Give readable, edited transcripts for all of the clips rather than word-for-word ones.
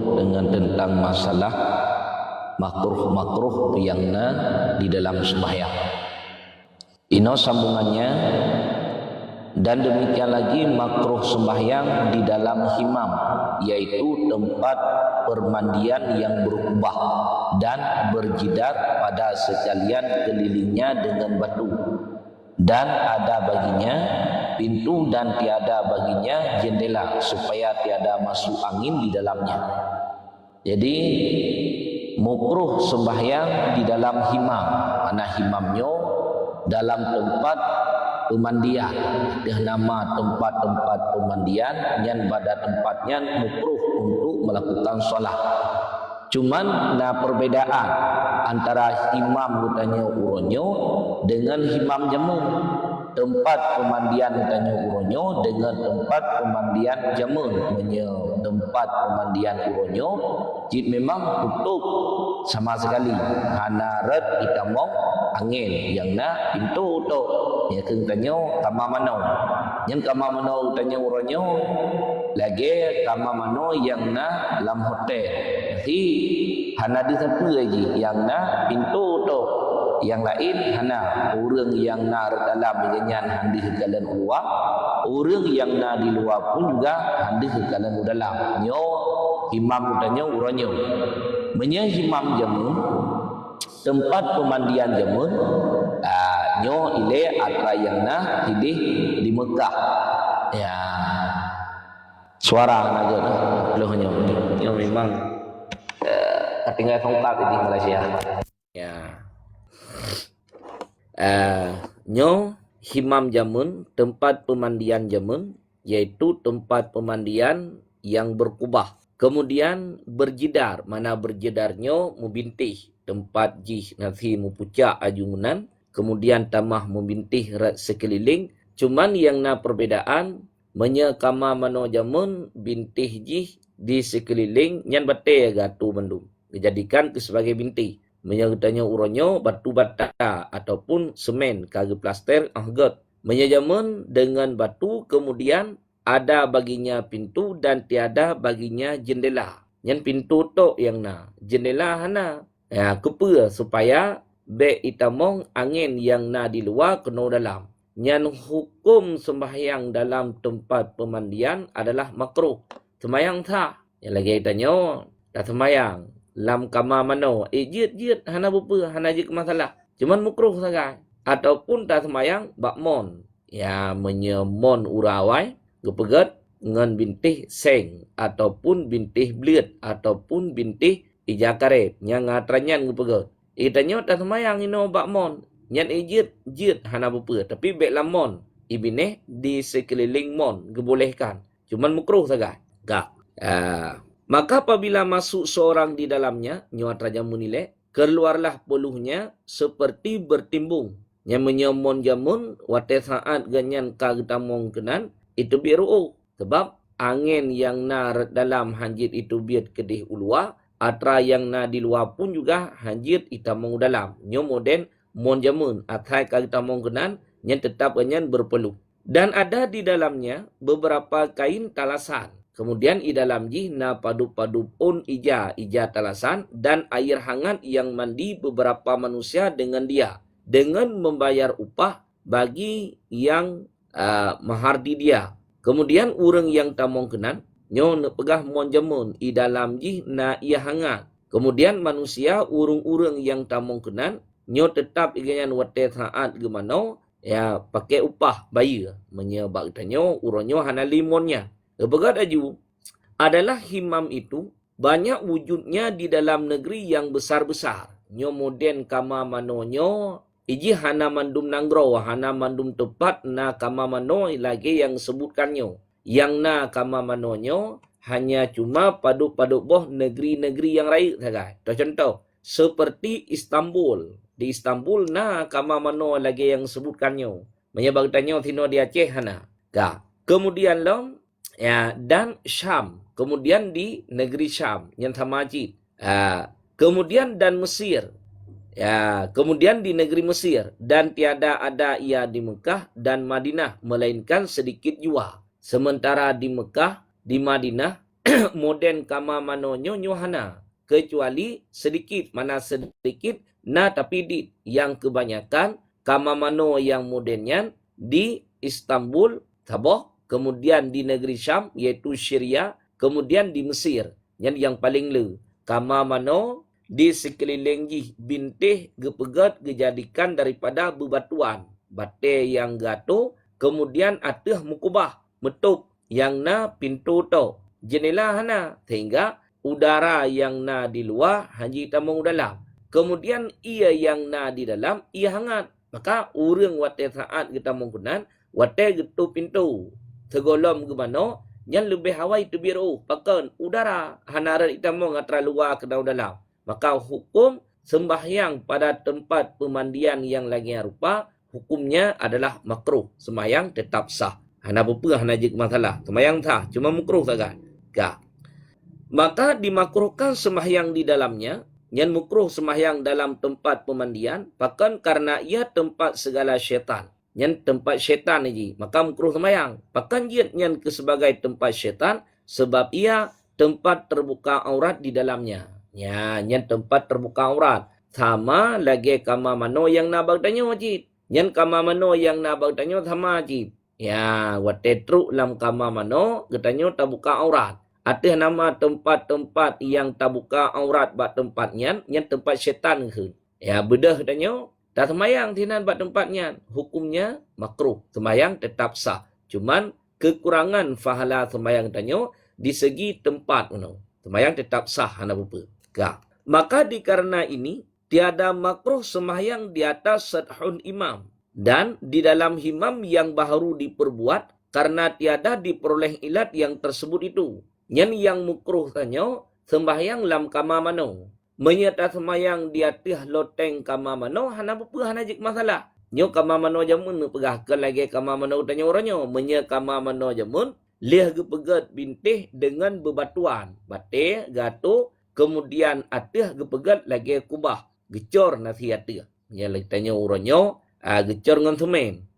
dengan tentang masalah makruh-makruh yang di dalam sembahyang. Ino sambungannya, dan demikian lagi makruh sembahyang di dalam himam, yaitu tempat permandian yang berubah dan berjidar pada sekalian kelilingnya dengan batu, dan ada baginya pintu dan tiada baginya jendela supaya tiada masuk angin di dalamnya. Jadi makruh sembahyang di dalam himam, mana himamnya dalam tempat pemandian, dia nama tempat-tempat pemandian yang pada tempatnya makruh untuk melakukan solat. Cuman nah perbedaan antara himam utanya uronyo dengan himam jamu. Tempat pemandian utanya uronyo dengan tempat pemandian jamu. Tempat pemandian uronyo jid memang tutup sama sekali. Hana red kita mau angin yang na pintu tu. Ya kentanya kama mano. Yang kama mano utanya uronyo lagi kama mano yang na dalam hotel. Jadi hana di satu lagi yang na pintu tu. Yang lain hana orang yang na dalam dengan handi hekalan luar, orang yang na di luar pun juga handi hekalan dalam. Nyo imam utanya uranyo. Menya imam jamun tempat pemandian jamun nyo ile atra yang na hidih di Mekah. Ya suara aja loh nyo memang ketinggalan songkap di Malaysia. Ya. Nyo himam jamun tempat pemandian jamun, yaitu tempat pemandian yang berkubah, kemudian berjidar, mana berjidarnya mubintih tempat jih nanti mupucak ajungunan, kemudian tamah mubintih sekeliling. Cuman yang na perbedaan menyekama mano jamun bintih jih di sekeliling nyan bate gatu mendung dijadikan ke sebagai bintih. Menyertanya uronyo batu bata ataupun semen kage plaster anggot. Menyajamun dengan batu, kemudian ada baginya pintu dan tiada baginya jendela. Yang pintu to yang na, jendela hana. Ya kepa supaya be itamong angin yang na di luar kena dalam. Yang hukum sembahyang dalam tempat pemandian adalah makruh. Sembahyang tak. Yang lagi tanya, dah sembahyang. Lam kama mano jit hana bupa hana je masalah cuman mukruh sagai ataupun tak semayang bakmon ya menyemon urawai gepegat ngan bintih seng ataupun bintih bleed ataupun bintih ijakaret yang ngatranyan gepegat itanyo tak semayang ino bakmon nyan jit hana bupa tapi bek lamon ibine di sekeliling mon gebolehkan cuman mukruh sagai gak maka apabila masuk seorang di dalamnya, nyuat raja munile, keluarlah puluhnya seperti bertimbung. Yang menyemon jamun, wate saat ganyan kagetamong kenan, itu biru. Sebab angin yang na dalam hanjit itu biar kedih ulua, atra yang na di luar pun juga hanjit itamong dalam. Nyomoden mon jamun, atai kagetamong kenan, yang tetap ganyan berpeluh. Dan ada di dalamnya beberapa kain talasan. Kemudian di dalam jihna padu-padu pun ija talasan dan air hangat yang mandi beberapa manusia dengan dia. Dengan membayar upah bagi yang mahardi dia. Kemudian orang yang tamong kenan, nyo pegah mon jamun di dalam jihna ia hangat. Kemudian manusia urung-urung yang tamong kenan, nyo tetap iganyan wate saat gemano, ya pakai upah bayar. Menyebab tanyo uronyo hana limonnya. Begat aju adalah himam itu banyak wujudnya di dalam negeri yang besar-besar. Nyo moden kama manonyo iji hana mandum nanggro, hana mandum tepat na kama mano lagi yang sebutkannya. Yang na kama manonyo hanya cuma padu-padu boh negeri-negeri yang lain saja. Contoh seperti Istanbul. Di Istanbul na kama mano lagi yang sebutkannya. Menyebab tanya sino di Aceh hana. Kemudian long ya, dan Syam. Kemudian di negeri Syam yang Tamajid. Kemudian dan Mesir. Ya, kemudian di negeri Mesir. Dan tiada ada ia di Mekah dan Madinah. Melainkan sedikit jua. Sementara di Mekah, di Madinah, moden kama manonyo nyohana. Kecuali sedikit, mana sedikit, na tapi di. Yang kebanyakan kama mano yang modennya di Istanbul, Tabah, kemudian di negeri Syam, yaitu Syria, kemudian di Mesir. Yang paling le. Kama mano di sekeliling bintih gepegat gejadikan daripada bebatuan. Bate yang gato, kemudian atih mukubah, metup, yang na pintu to. Jendela hana, sehingga udara yang na di luar, haji tamung dalam. Kemudian ia yang na di dalam, ia hangat. Maka urang wate saat kita menggunakan, wate gitu pintu. Segolom gemano, yang lebih hawai tu biru, pakan udara, hanara kita mong antara luar ke dalam. Maka hukum sembahyang pada tempat pemandian yang lagi rupa, hukumnya adalah makruh. Sembahyang tetap sah. Hana apa hana jik masalah. Sembahyang sah, cuma makruh saja. Maka dimakruhkan sembahyang di dalamnya, yang makruh sembahyang dalam tempat pemandian, bahkan karena ia tempat segala syaitan. Yang tempat syaitan ini, maka makruh sembahyang. Bahkan yang ke sebagai tempat syaitan, sebab ia tempat terbuka aurat di dalamnya. Ya, yang tempat terbuka aurat. Sama lagi kama mano yang nabag tanyo wajib. Yang kama mano yang nabag tanyo sama wajib. Ya, wate truk lam kama mano, ketanyo terbuka aurat. Ada nama tempat-tempat yang terbuka aurat bak tempatnya, yang tempat syaitan ke. Ya, bedah tanyo, tak semayang tinan bak tempatnya. Hukumnya makruh. Semayang tetap sah. Cuman kekurangan fahala semayang tanyo di segi tempat. Semayang tetap sah. Maka dikarena ini, tiada makruh semayang di atas sathun imam. Dan di dalam himam yang baru diperbuat, karena tiada diperoleh ilat yang tersebut itu. Yang makruh tanyo, sembahyang lam kama mano. Menyata semayang di atas loteng kama mano, hana apa hana jik masalah. Nyo kama mano jamun, pegah ke lagi kama mano tanyo orangnya. Menya kama mano jamun, liah gepegat bintih dengan bebatuan. Bate, gato, kemudian atih gepegat lagi kubah. Gecor nasi atih. Yang lagi tanya orangnya, gecor dengan semen.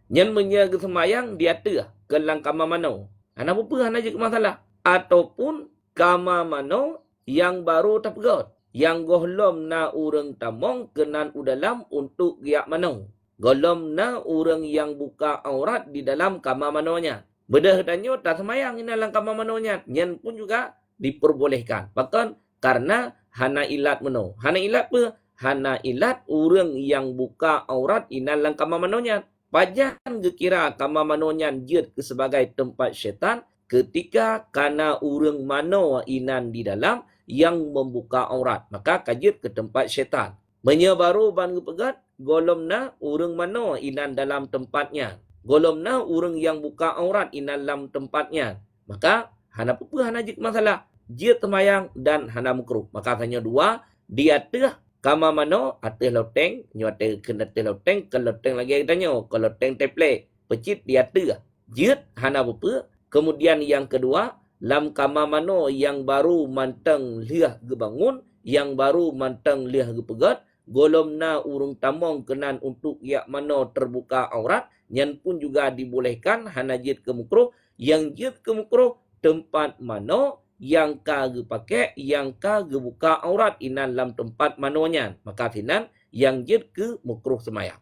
Yang menyaga semayang di atih ke lang kama mano. Hana apa hana jik masalah. Ataupun kama mano yang baru terpegat. Yang gohlom na urang tamong kenan udalam untuk giak mano. Golom na urang yang buka aurat di dalam kama manonya. Bedah tanyo tak semayang ini dalam kama manonya. Yang pun juga diperbolehkan. Bahkan karena hana ilat mano. Hana ilat apa? Hana ilat urang yang buka aurat ini dalam kama manonya. Pajan kira kama manonya jid ke sebagai tempat syaitan. Ketika kana urang mano inan di dalam yang membuka aurat, maka kajit ke tempat syaitan. Menyebaru ban pegat, golom na urang mano inan dalam tempatnya. Golom na urang yang buka aurat inan dalam tempatnya. Maka hana apa hana jik masalah. Jia temayang dan hana makruh. Maka hanya dua, dia teh kama mano ateh loteng, nyo ateh kena teh loteng, ke loteng lagi tanyo, ke loteng teple, pecit dia teh. Jia hana apa. Kemudian yang kedua, lam kama mano yang baru manteng liah gebangun, yang baru manteng liah gepegat, golom na urung tamong kenan untuk yak mano terbuka aurat, yang pun juga dibolehkan hana jid ke mukruh, yang jid ke mukruh tempat mano yang ka gepake, yang ka gebuka aurat inan lam tempat manonya. Maka tinan yang jid ke mukruh semayang.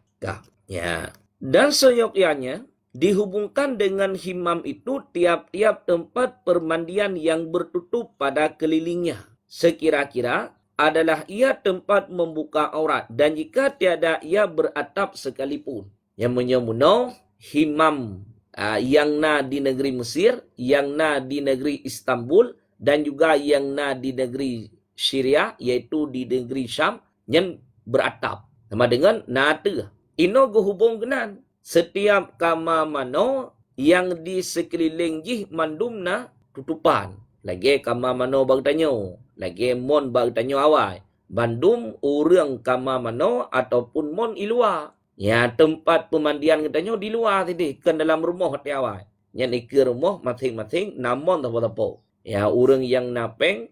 Ya. Dan seyogyanya, dihubungkan dengan himam itu tiap-tiap tempat permandian yang bertutup pada kelilingnya. Sekira-kira adalah ia tempat membuka aurat. Dan jika tiada ia beratap sekalipun. Yang menyemuno himam yang na di negeri Mesir, yang na di negeri Istanbul, dan juga yang na di negeri Syria, yaitu di negeri Syam, yang beratap. Sama dengan nate. Ino gehubung kenan. Setiap kama mano yang di sekeliling jih mandumna tutupan. Lagi kama mano bag tanyo. Lagi mon bag tanyo awai. Bandum urang kama mano ataupun mon ilua. Ya tempat pemandian katanya di luar tadi. Kan dalam rumah hati awai. Yang ikir rumah masing-masing namon tapo-tapo. Ya urang yang napeng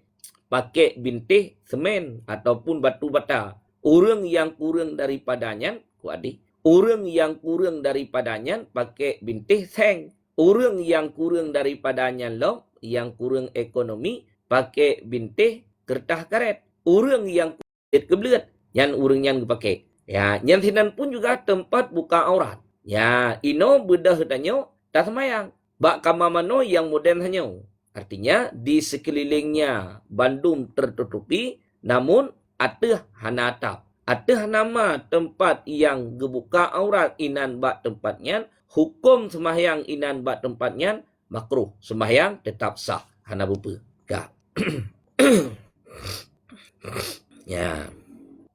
pakai bintih semen ataupun batu bata. Urang yang kurang daripadanya ku adik. Urang yang kurang daripadanya pakai bintih seng. Urang yang kurang daripadanya lo yang kurang ekonomi pakai bintih kertas karet. Urang yang kulit kebelet, yang urang yang pakai. Ya, yang sinan pun juga tempat buka aurat. Ya, ino bedah tanyo tak semayang. Bak kama mano yang modern hanyo. Artinya di sekelilingnya Bandung tertutupi, namun ateh hana atap. Ateh nama tempat yang gebuka aurat inan bak tempatnya, hukum sembahyang inan bak tempatnya makruh. Sembahyang tetap sah. Hana bupa. Ka. Ya.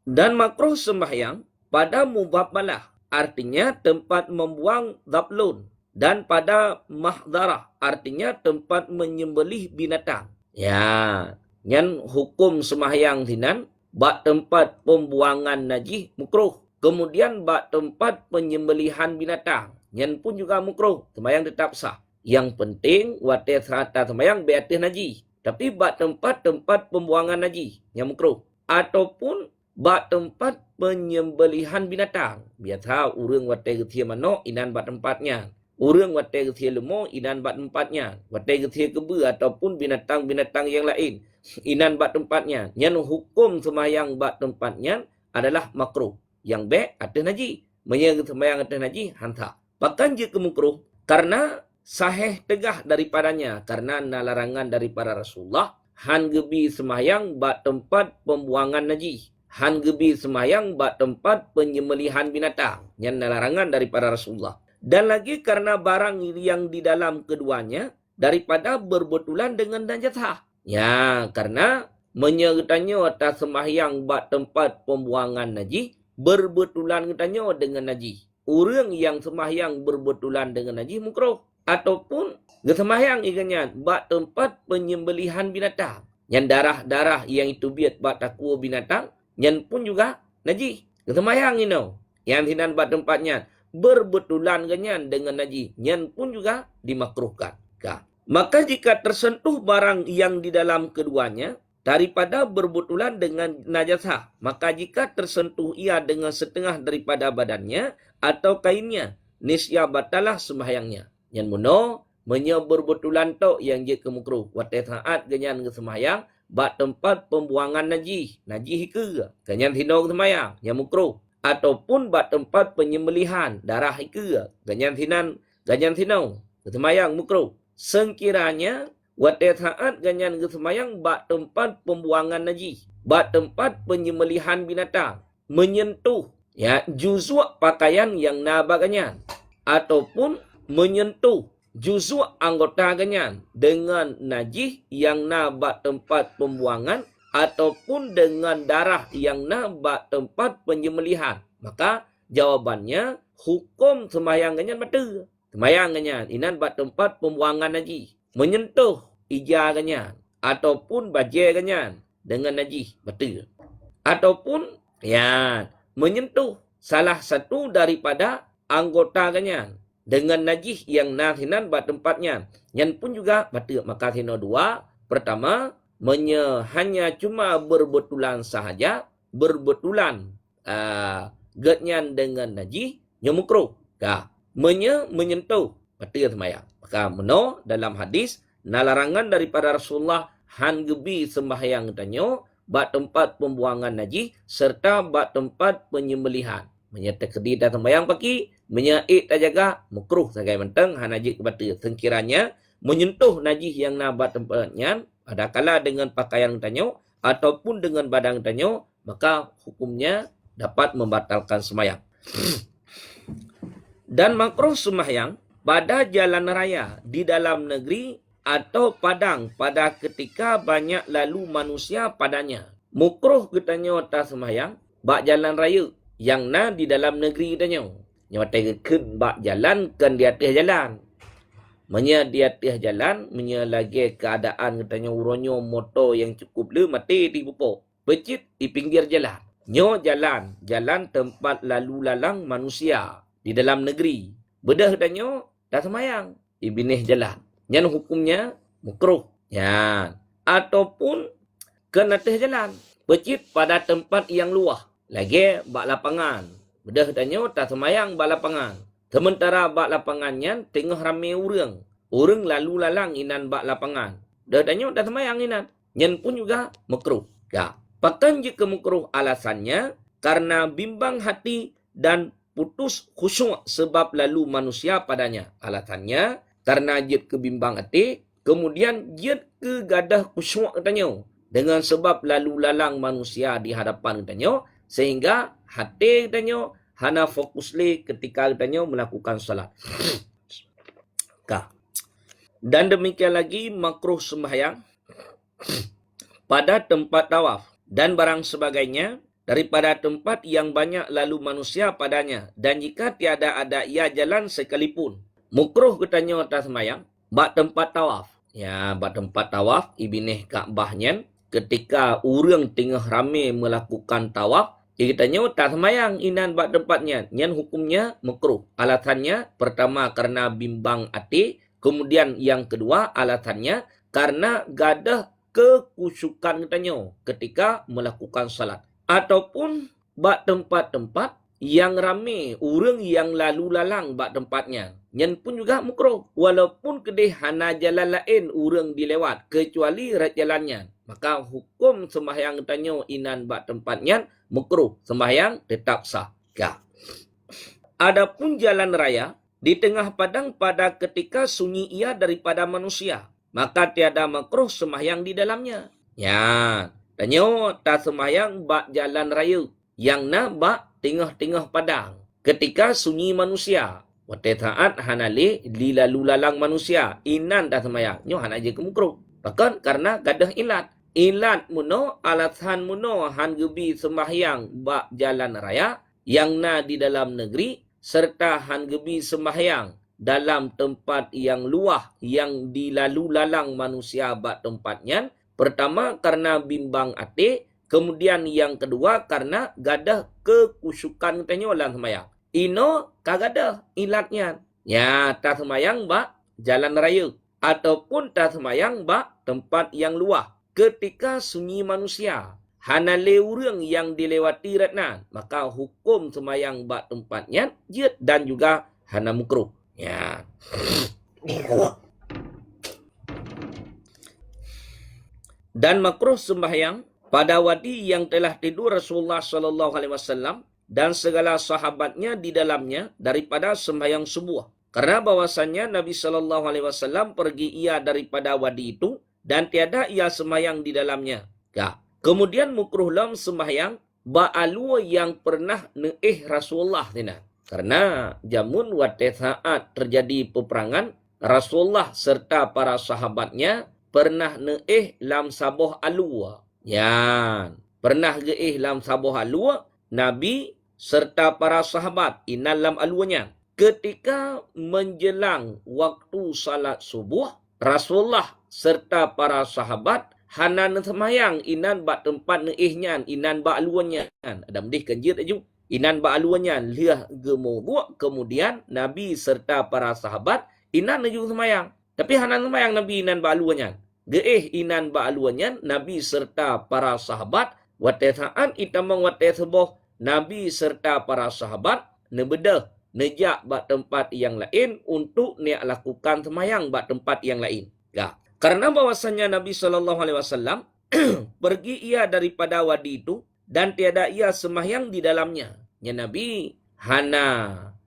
Dan makruh sembahyang pada mubabbalah. Artinya tempat membuang dablun. Dan pada mahdarah. Artinya tempat menyembelih binatang. Ya. Yang hukum sembahyang sinan bak tempat pembuangan najis makruh. Kemudian bak tempat penyembelihan binatang. Yang pun juga makruh. Sembahyang tetap sah. Yang penting wadah serata sembahyang beatih najis. Tapi bak tempat pembuangan najis yang makruh. Ataupun bak tempat penyembelihan binatang. Biasa urang wadah getia manok inan bak tempatnya. Urang wadah getia lemau inan bak tempatnya. Wadah getia kebe ataupun binatang-binatang yang lain inan bak tempatnya. Yang hukum sembahyang bak tempatnya adalah makruh. Yang baik atas najis. Menyang sembahyang atas najis hantar. Bahkan jika makruh karena sahih tegah daripadanya, karena larangan daripada Rasulullah, han gebi sembahyang bak tempat pembuangan najis. Han gebi sembahyang bak tempat penyembelihan binatang. Yang larangan daripada Rasulullah. Dan lagi karena barang yang di dalam keduanya daripada berbetulan dengan najasah. Ya, karena menyertanya atas sembahyang bak tempat pembuangan najis berbetulan katanya dengan najis. Orang yang sembahyang berbetulan dengan najis makruh. Ataupun sembahyang ikannya bak tempat penyembelihan binatang. Yang darah-darah yang itu biat bak takwa binatang, yang pun juga najis. Sembahyang ini yang sinan bak tempatnya berbetulan dengan najis, yang pun juga dimakruhkan. Maka jika tersentuh barang yang di dalam keduanya daripada berbetulan dengan najasah, maka jika tersentuh ia dengan setengah daripada badannya atau kainnya, nisya batalah sembahyangnya. Yang muno menye berbetulan tok yang je kemukruh. Watai saat ganyan ke sembahyang bak tempat pembuangan najis ke ganyan hino sembahyang yang mukruh, ataupun bak tempat penyembelihan darah ke ganyan hino sembahyang mukruh. Sekiranya watai saat ganyan ke sembahyang bak tempat pembuangan najis, bak tempat penyembelihan binatang, menyentuh ya juzuk pakaian yang nabaganyan, ataupun menyentuh juzuk anggota ganyan dengan najis yang nabak tempat pembuangan, ataupun dengan darah yang nabak tempat penyembelihan, maka jawabannya hukum sembahyang ganyan batal. Sembahyang ganyan inan bak tempat pembuangan najis, menyentuh ija ganyan ataupun baju ganyan dengan najis batal. Ataupun ya menyentuh salah satu daripada anggota ganyan dengan najis yang nasinan bak tempatnya, yang pun juga batal. Maka sino dua, pertama hanya cuma berbetulan sahaja, berbetulan getnyan dengan najis nyemukruh. Menyentuh batal sembahyang. Maka meno dalam hadis larangan daripada Rasulullah han gebi sembahyang tanyo bak tempat pembuangan najis serta bak tempat penyembelihan. Menyata kedi dah sembahyang pagi, menyaik tak jaga, makruh sagai menteng han najis kebatal. Sekiranya menyentuh najis yang nabat tempatnya, adakala dengan pakaian tanyo ataupun dengan badan tanyo, maka hukumnya dapat membatalkan sembahyang. Dan makruh sembahyang pada jalan raya di dalam negeri atau padang pada ketika banyak lalu manusia padanya. Makruh katanya atas sembahyang bak jalan raya yang di dalam negeri katanya. Nyata ken bak jalan kan di atas jalan. Menya di atas jalan, menya lagi keadaan katanya uronyo motor yang cukup le mati di pupuk. Pecit di pinggir jalan. Nyo jalan tempat lalu lalang manusia di dalam negeri. Bedah katanya dah sembahyang di binih jalan. Yang hukumnya makruh. Ya. Ataupun ke atas jalan. Pecit pada tempat yang luah. Lagi bak lapangan. Bedah tanya tak sembahyang bak lapangan. Sementara bak lapangannya tengah ramai orang. Orang lalu lalang inan bak lapangan. Dah tanya dah semayang inan. Nyen pun juga makruh. Ya. Pakan jika makruh alasannya karena bimbang hati dan putus khusyuk sebab lalu manusia padanya. Alasannya karena jid kebimbang hati, kemudian jid ke gadah khusyuk katanya. Dengan sebab lalu lalang manusia di hadapan katanya, sehingga hati katanya hana fokus le ketika katanya melakukan salat. Dan demikian lagi makruh sembahyang pada tempat tawaf dan barang sebagainya daripada tempat yang banyak lalu manusia padanya, dan jika tiada ada ia jalan sekalipun. Makruh katanya atas sembahyang bak tempat tawaf. Ya, bak tempat tawaf ibineh Kaabahnya ketika orang tengah ramai melakukan tawaf, dia katanya tak sembahyang inan bak tempatnya. Nyan hukumnya makruh. Alasannya pertama karena bimbang hati. Kemudian yang kedua alasannya karena gadah kekusyukan katanya ketika melakukan salat. Ataupun bak tempat-tempat yang ramai orang yang lalu lalang bak tempatnya. Yang pun juga makruh. Walaupun kedih hana jalan lain orang dilewat kecuali rat jalannya. Maka hukum sembahyang katanya inan bak tempatnya makruh. Sembahyang tetap sah. Ya. Adapun jalan raya di tengah padang pada ketika sunyi ia daripada manusia, maka tiada makruh sembahyang di dalamnya. Ya, tanya tak sembahyang bak jalan raya yang nak bak tengah-tengah padang ketika sunyi manusia. Waktu saat hanale li lalu lalang manusia, inan tak sembahyang. Nyo hana je ke makruh. Bahkan karena gadah ilat. Ilat muno alasan muno han gebi sembahyang bak jalan raya yang na di dalam negeri serta han gebi sembahyang dalam tempat yang luah yang dilalu lalang manusia bak tempatnya. Pertama karena bimbang hati, kemudian yang kedua karena gadah kekusyukan katanya dalam sembahyang. Ino kagada ilatnya. Ya, tak sembahyang bak jalan raya ataupun tak sembahyang bak tempat yang luah ketika sunyi manusia. Hana leurang yang dilewati ratnan, maka hukum sembahyang bak tempatnya jid dan juga hana makruh. Ya. Dan makruh sembahyang pada wadi yang telah tidur Rasulullah sallallahu alaihi wasallam dan segala sahabatnya di dalamnya daripada sembahyang subuh. Karena bahwasannya Nabi sallallahu alaihi wasallam pergi ia daripada wadi itu dan tiada ia sembahyang di dalamnya. Ya. Kemudian makruh lam sembahyang ba'alua yang pernah neih Rasulullah tina. Karena jamun waktu saat terjadi peperangan, Rasulullah serta para sahabatnya pernah neih lam saboh alua. Ya, pernah geih lam saboh alua, Nabi serta para sahabat inal lam aluanya. Ketika menjelang waktu salat subuh, Rasulullah serta para sahabat hanan semayang inan bak tempat neihnya inan bak aluannya. Ada mendih kenjir aju. Inan bak aluannya liah gemogok. Kemudian Nabi serta para sahabat inan aju semayang. Tapi hanan semayang Nabi inan bak aluannya. Geih inan bak aluannya Nabi serta para sahabat. Wate saat itamang wate seboh Nabi serta para sahabat nebedah nejak bak tempat yang lain untuk niat lakukan semayang bak tempat yang lain. Ya. Karena bahwasannya Nabi SAW pergi ia daripada wadi itu dan tiada ia sembahyang di dalamnya. Ya Nabi hana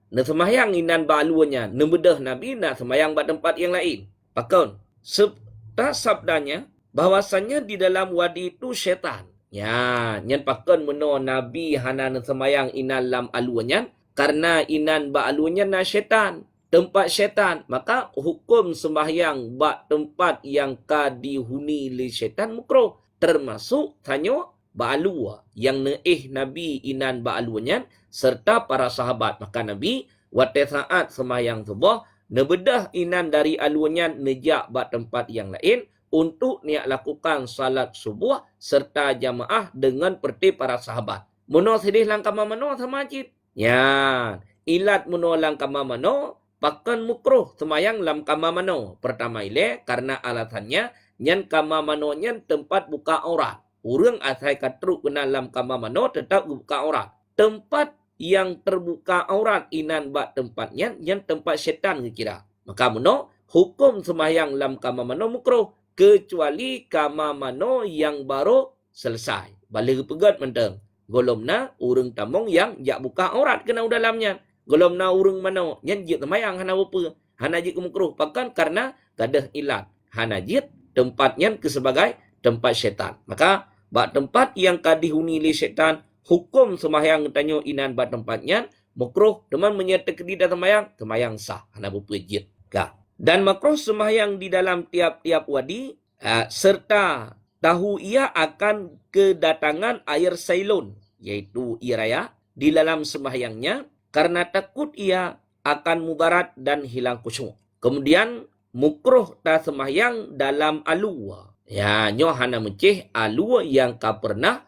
na sembahyang inan ba'aluanya. Nebedah Nabi nak sembahyang bak tempat yang lain. Pakon, serta sabdanya bahwasannya di dalam wadi itu syaitan. Ya, nyan pakon meno Nabi hana na sembahyang inan lam aluanya karena inan ba'aluanya na syaitan. Tempat syaitan, maka hukum sembahyang bak tempat yang dihuni oleh syaitan makruh, termasuk tanya ba'alua yang neih Nabi inan ba'aluanya serta para sahabat. Maka Nabi waktu saat sembahyang subuh nebedah inan dari aluanya nejak bak tempat yang lain untuk niat lakukan salat subuh serta jamaah dengan perti para sahabat. Muno sedih langkah mano sama majid. Ya, ilat muno langkah mano pakan mukruh semayang lam kama mano. Pertama ile karena alasannya nyan kama mano nyan tempat buka aurat. Urang asai katruk kena lam kama mano tetap buka aurat. Tempat yang terbuka aurat inan bak tempatnya nyan tempat syaitan kira. Maka mano hukum sembahyang lam kama mano mukruh kecuali kama mano yang baru selesai. Balik pegat menteng. Golomna urang tamong yang jak buka aurat kena dalamnya. Golomna urang mano yang jit sembahyang hana apa? Hana jit mukruh pakan karena gadah ilat. Hana jit tempatnya ke sebagai tempat syaitan. Maka bak tempat yang kadihuni li syaitan hukum sembahyang tanyo inan bak tempatnya mukruh teman menyertai di dalam sembahyang sah hana berpejit. Dan makruh sembahyang di dalam tiap-tiap wadi serta tahu ia akan kedatangan air sailun yaitu air raya di dalam sembahyangnya karena takut ia akan mudarat dan hilang khusyuk. Kemudian mukruh ta sembahyang dalam alua. Ya nyo hana menceh alua yang ka pernah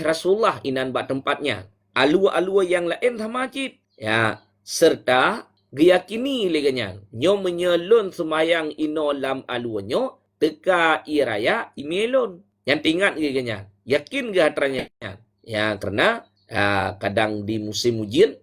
Rasulullah inan bak tempatnya. Alua-alua yang lain sama cit. Ya serta giyakini leganya nyo menyelun semayang ino lam aluanyo teka iraya imelon yang tingat leganya yakin ge hatranya ya karena kadang di musim ujian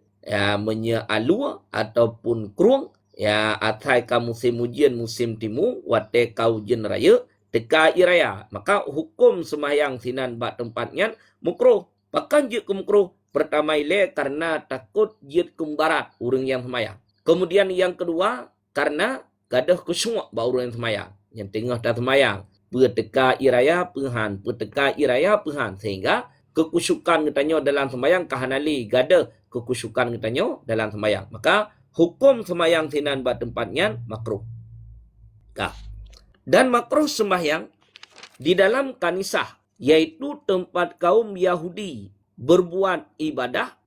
menye alua ataupun kruang ya atai ka musim ujian musim timu wate ka ujian raya teka iraya maka hukum semayang sinan bak tempatnya mukruh pakan je ke mukruh pertama ile karena takut jid kumbarat urang yang semayang. Kemudian yang kedua, karena gadah khusyuk baru yang semayang. Yang tengah tak semayang. Peteka iraya penhan. Peteka iraya penhan. Sehingga kekhusyukan katanya dalam semayang kahanali. Gadah kekhusyukan katanya dalam semayang. Maka hukum semayang sinan bat tempatnya makruh. Dan makruh sembahyang di dalam kanisah. Yaitu tempat kaum Yahudi berbuat ibadah.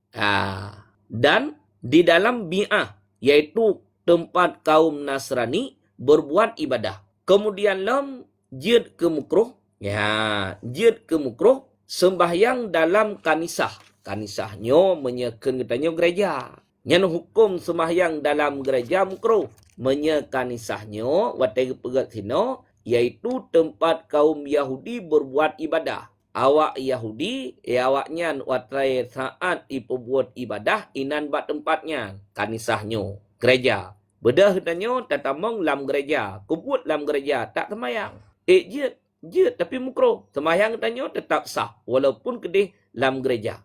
Dan di dalam bi'ah. Yaitu tempat kaum Nasrani berbuat ibadah. Kemudian lam jid ke mukruh. Ya, jid ke mukruh sembahyang dalam kanisah. Kanisahnya menyekan katanya gereja. Yang hukum sembahyang dalam gereja mukruh. Menyekanisahnya watai pegat sino yaitu tempat kaum Yahudi berbuat ibadah. Awak Yahudi, awaknya watrai saat iperbuat ibadah, inan bat tempatnya, kanisahnya, gereja. Bedah katanya, tatamong lam gereja, kubut lam gereja, tak semayang. Jid, tapi mukruh. Semayang katanya tetap sah, walaupun kedih lam gereja.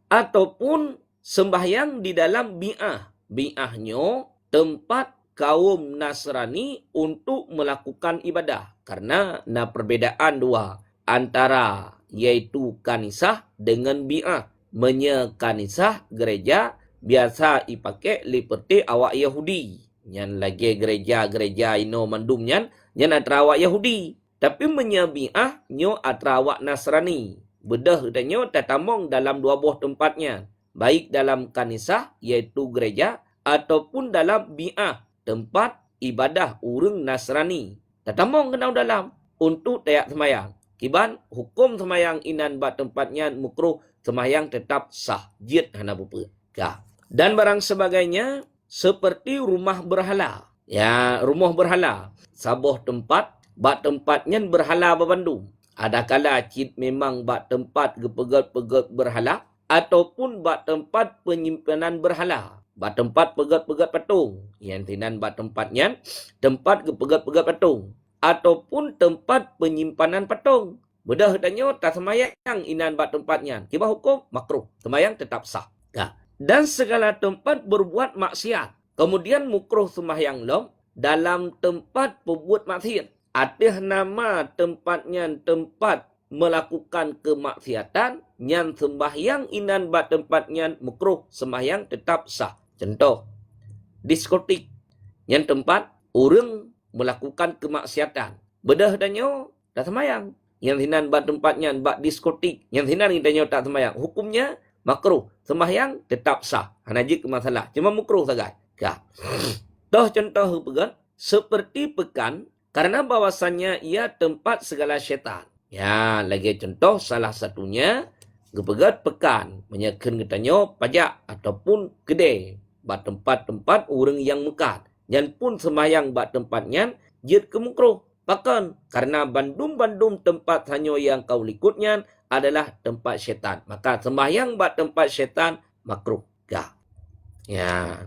Ataupun sembahyang di dalam bi'ah. Bi'ahnya tempat kaum Nasrani untuk melakukan ibadah. Karena na perbedaan dua antara yaitu kanisah dengan bi'ah. Kanisah gereja biasa dipakai liperti awak Yahudi. Yang lagi gereja-gereja ino mandumnya yang antara awak Yahudi. Tapi bi'ah nyo antara awak Nasrani. Bedah danyo tatamong dalam dua buah tempatnya. Baik dalam kanisah yaitu gereja ataupun dalam bi'ah tempat ibadah urang Nasrani. Tatamong kena dalam untuk tayak semayang. Kiban hukum semayang inan bat tempatnya mukruh semayang tetap sah jid hana bupa. Dan barang sebagainya seperti rumah berhala. Ya, rumah berhala. Sabuh tempat bat tempatnya berhala berbandung. Ada kala cid memang bat tempat gepegat-pegat berhala ataupun bat tempat penyimpanan berhala. Bat tempat pegat-pegat patung. Yang tinan bat tempatnya tempat gepegat-pegat patung. Ataupun tempat penyimpanan patung. Bedah tanya tak semayang inan bat tempatnya. Kiba hukum makruh. Semayang tetap sah. Dan segala tempat berbuat maksiat. Kemudian mukruh semayang lom dalam tempat berbuat maksiat. Ada nama tempatnya tempat melakukan kemaksiatan. Yang sembahyang inan bat tempatnya mukruh semayang tetap sah. Contoh, diskotik. Yang tempat orang melakukan kemaksiatan. Bedah danyo tak semayang. Yang hinan bat tempatnya bat diskotik. Yang hinan danyo tak semayang. Hukumnya makruh. Semayang tetap sah. Hanajik ke masalah. Cuma makruh saja. Toh contoh pegan. Seperti pekan. Karena bahwasannya ia tempat segala syaitan. Ya, lagi contoh salah satunya. Kepegat pekan. Menyekan katanya pajak. Ataupun kedai. Bat tempat-tempat orang yang mekat. Yang pun semayang bat tempatnya, jid ke mukruh. Bahkan, karena bandum-bandum tempat hanya yang kau likutnya adalah tempat syaitan. Maka semayang bat tempat syaitan, makruh. Ya.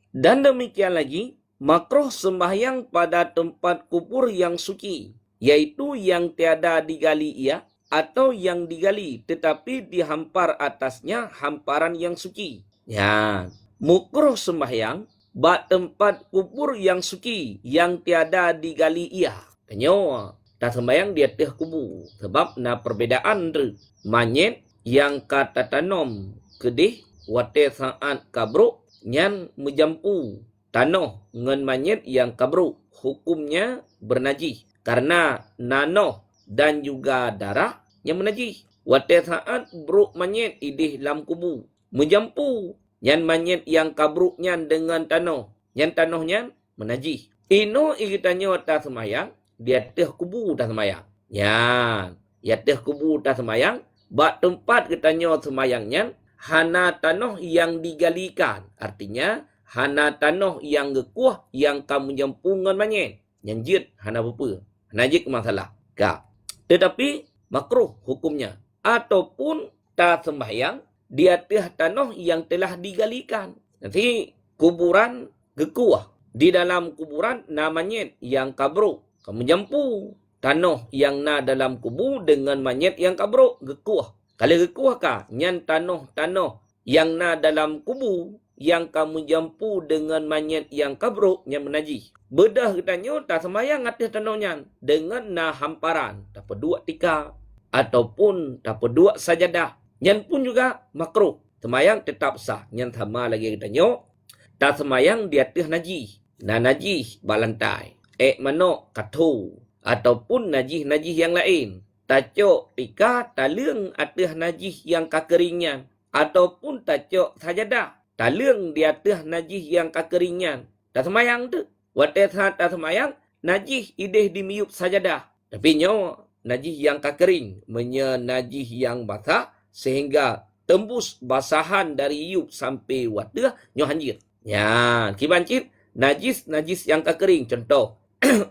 Dan demikian lagi, makruh sembahyang pada tempat kubur yang suci, yaitu yang tiada digali ia, atau yang digali tetapi dihampar atasnya hamparan yang suci. Ya, makruh sembahyang bak tempat kubur yang suci, yang tiada digali ia. Tanya, tak sembahyang di atas kubur. Sebab na perbedaan tu. Manyet yang kata tanom kedih, wate saat kabruk, nyan menjampu tanah ngan manyet yang kabruk. Hukumnya bernajis. Karena nanoh dan juga darah yang menajis. Wate saat bruk manyet idih dalam kubur. Menjampu nyan manyet yang kabruknya dengan tanah. Nyan tanahnya menajis. Ino ikitanya wata semayang. Di atas kubur dah semayang. Ya, di atas kubur dah semayang. Bak tempat katanya semayangnya, hana tanah yang digalikan. Artinya, hana tanah yang gekuah yang kamu jampungan manyet. Yang jid, hana apa? Hana jid masalah. Kak. Tetapi, makruh hukumnya. Ataupun tak sembahyang di atas tanah yang telah digalikan. Nanti, kuburan gekuah. Di dalam kuburan namanya yang kabruk. Kamu jampu tanah yang na dalam kubur dengan manyet yang kabruk gekuah. Kalau gekuah kah, nyan tanah-tanah yang na dalam kubur yang kamu jampu dengan manyet yang kabruk yang menajis. Bedah katanya tak semayang atas tanahnya dengan na hamparan. Tak pedua tika ataupun tak pedua sajadah. Nyan pun juga makruh. Semayang tetap sah. Nyan sama lagi katanya tak semayang di atas najis. Na najis balantai. Manok katu ataupun najis-najis yang lain. Tacok tika talung atas najis yang kakeringnya ataupun tacok sajadah talung di atas najis yang kakeringnya. Tak semayang tu. Watet tak semayang najis idih dimiup sajadah. Tapi nyo najis yang kakering menye najis yang basah sehingga tembus basahan dari iup sampai wadah nyo hanjir. Ya, kibancit najis yang kakering contoh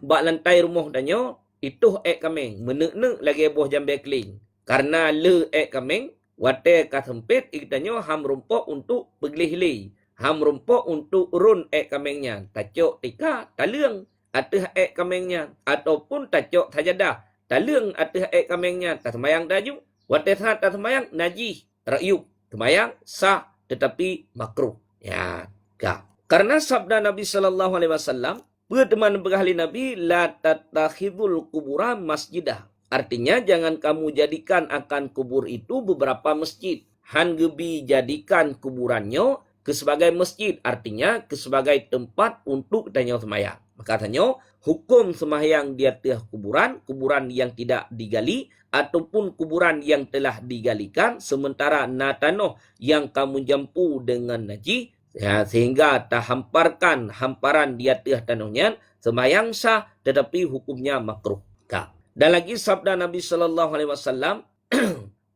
bak lantai rumah danyo itu kameng menek-nek lagi boh jambe keling karena le kameng wate ka sempit ikanyo ham rumpok untuk beglih-lih ham rumpok untuk urun kamengnya tacok tika talung ateh kamengnya ataupun tacok sajadah talung ateh kamengnya tak semayang daju wate tak semayang najis rayuk semayang sah tetapi makruh ya ka karena sabda Nabi sallallahu alaihi wasallam berteman berahli Nabi, la tattakhidul kuburan masjidah. Artinya jangan kamu jadikan akan kubur itu beberapa masjid. Han gebi jadikan kuburannya ke sebagai masjid. Artinya ke sebagai tempat untuk tanya semayang. Maka tanya, hukum semayang di atas kuburan, kuburan yang tidak digali, ataupun kuburan yang telah digalikan, sementara na tanah yang kamu jampu dengan najis, ya, sehingga tak hamparkan hamparan di atas tanahnya semayang sah tetapi hukumnya makruh. Dan lagi sabda Nabi sallallahu alaihi wasallam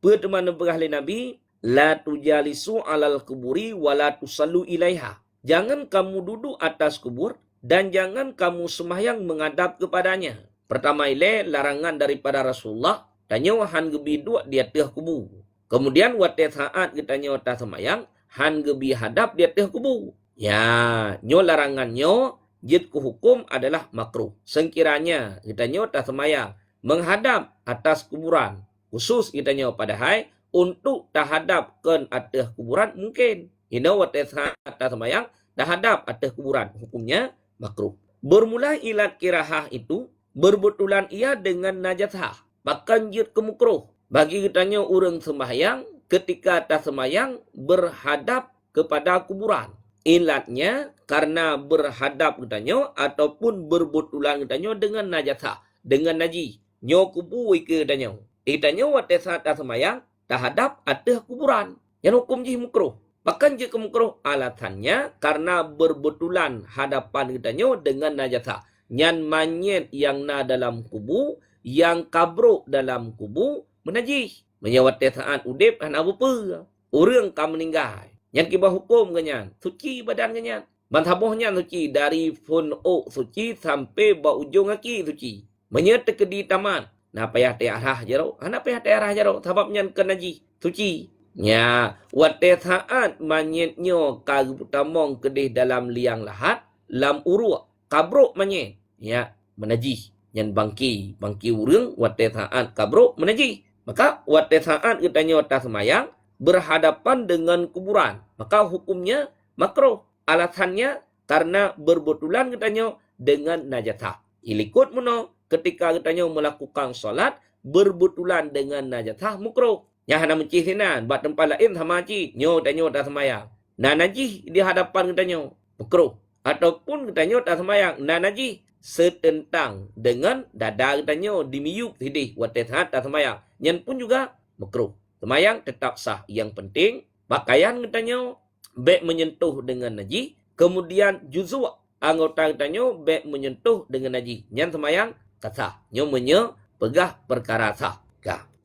berteman berahli Nabi la tujalisu alal kuburi wala tusallu ilaiha. Jangan kamu duduk atas kubur dan jangan kamu semayang menghadap kepadanya. Pertama ile larangan daripada Rasulullah tanya han gebi duduk di atas kubur. Kemudian waktu saat kita nyota semayang han gebi hadap di atas kubur. Ya, nyo larangannya jid ku hukum adalah makruh. Sekiranya kita nyota semayang menghadap atas kuburan, khusus kita nyo padahal untuk tahadap ke atas kuburan mungkin. Ino waktu saat semayang tahadap atas kuburan, hukumnya makruh. Bermula ilat kirahah itu berbetulan ia dengan najasah, bahkan jid ke makruh. Bagi kita nyo urang sembahyang ketika tak semayang berhadap kepada kuburan. Ilatnya karena berhadap katanya ataupun berbetulan katanya dengan najasah, dengan najis. Nyo kubu ke katanya. Katanya waktu saat tak semayang terhadap atas kuburan. Yang hukum jih makruh. Bahkan jika makruh alasannya karena berbetulan hadapan katanya dengan najasah. Nyan manyet yang na dalam kubu, yang kabruk dalam kubu menajis. Menyawat saat udip kan apa? Orang kam meninggal. Yang kibah hukum kenyan. Suci badan kenyan. Mazhabohnya suci. Dari funuk suci sampai bau ujung kaki suci. Menyerta ke di taman. Nah payah tiarah jaro. Anak payah tiarah jaro. Sebabnya ke najis. Suci. Ya. Wat saat manyetnya kagu tamong kedih dalam liang lahat. lam uruk kabruk manye ya menajih yang bangki urang wate saat kabruk menajih, maka wate saat katanya wata semayang berhadapan dengan kuburan, maka hukumnya makruh. Alasannya karena berbetulan katanya dengan najasah. Ilikut meno ketika katanya melakukan solat berbetulan dengan najasah makruh. Yang hana mencih sinan, buat tempat lain sama cih, nyo tanya tak semayang. Nah najih di hadapan katanya makruh. Ataupun katanya tak semayang, nah najih setentang dengan dada katanya dimiyuk sidih wate saat tak semayang. Yang pun juga makruh. Semayang tetap sah. Yang penting pakaian katanya baik menyentuh dengan najis, kemudian juzuk anggota katanya baik menyentuh dengan najis. Yang semayang sah. Nyo pegah perkara sah.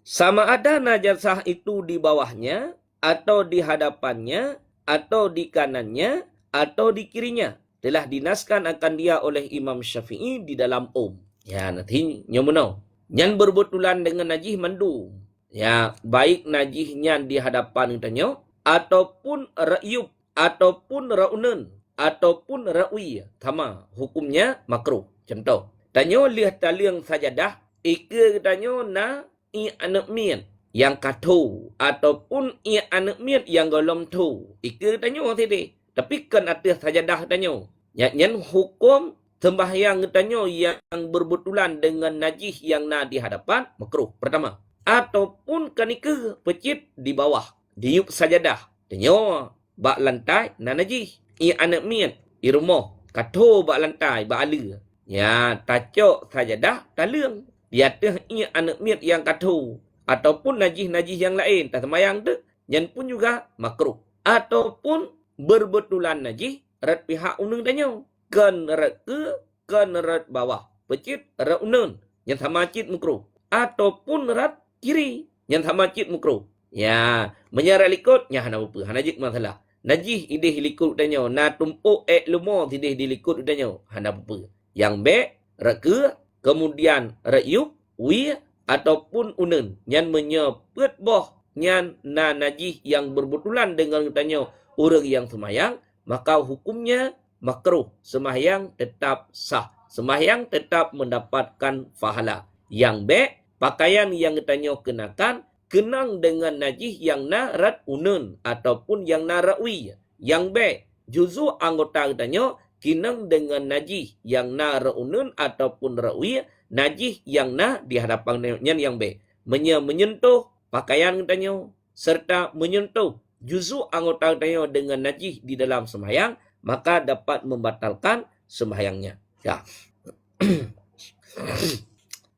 Sama ada najasah itu di bawahnya, atau di hadapannya, atau di kanannya, atau di kirinya. Telah dinaskan akan dia oleh Imam Syafi'i di dalam Ya nanti nyomono. Yang berbetulan dengan najis mandu. Ya baik najisnya di hadapan katanya, ataupun ra'yub, ataupun ra'unun, ataupun ra'wi. Sama hukumnya makruh. Contoh. Tanya lihat taliang sajadah, ika katanya na i anak mian yang katu ataupun i anak mian yang golom tu. Ika tanya tadi. Tapi kan atas sajadah tanya. Yang hukum sembahyang tanya yang berbetulan dengan najis yang na di hadapan makruh. Pertama. Ataupun kanika pecit di bawah. Diup sajadah. Tanya bak lantai na najis. I anak mian i rumah. Katu bak lantai bak ala. Ya tacok sajadah talung. Di atas ia anak miat yang katu. Ataupun najis-najis yang lain. Tak semayang tu. Yang pun juga makruh. Ataupun berbetulan najis. Rat pihak unung tanya. Kan rat ke. Kan rat bawah. Pecit rat unung. Yang sama cit makruh. Ataupun rat kiri. Yang sama cit makruh. Ya. Menyara likut. Ya hana apa. Hana jik masalah. Najis idih likut tanya. Na tumpuk lumo. Idih dilikut tanya. Hana apa. Yang be. Rat ke. Kemudian ra'yub, wi ataupun unun yang menyebut boh yang na najis yang berbetulan dengan tanya orang yang semayang, maka hukumnya makruh. Semayang tetap sah. Semayang tetap mendapatkan pahala. Yang be, pakaian yang tanya kenakan kenang dengan najis yang na rat unun ataupun yang na ra'wi. Yang be, juzu anggota tanya kinang dengan najis yang na ra'unun ataupun ra'wi, najis yang na di hadapan yang be. Menyentuh pakaian katanya, serta menyentuh juzu anggota katanya dengan najis di dalam sembahyang, maka dapat membatalkan sembahyangnya. Ya.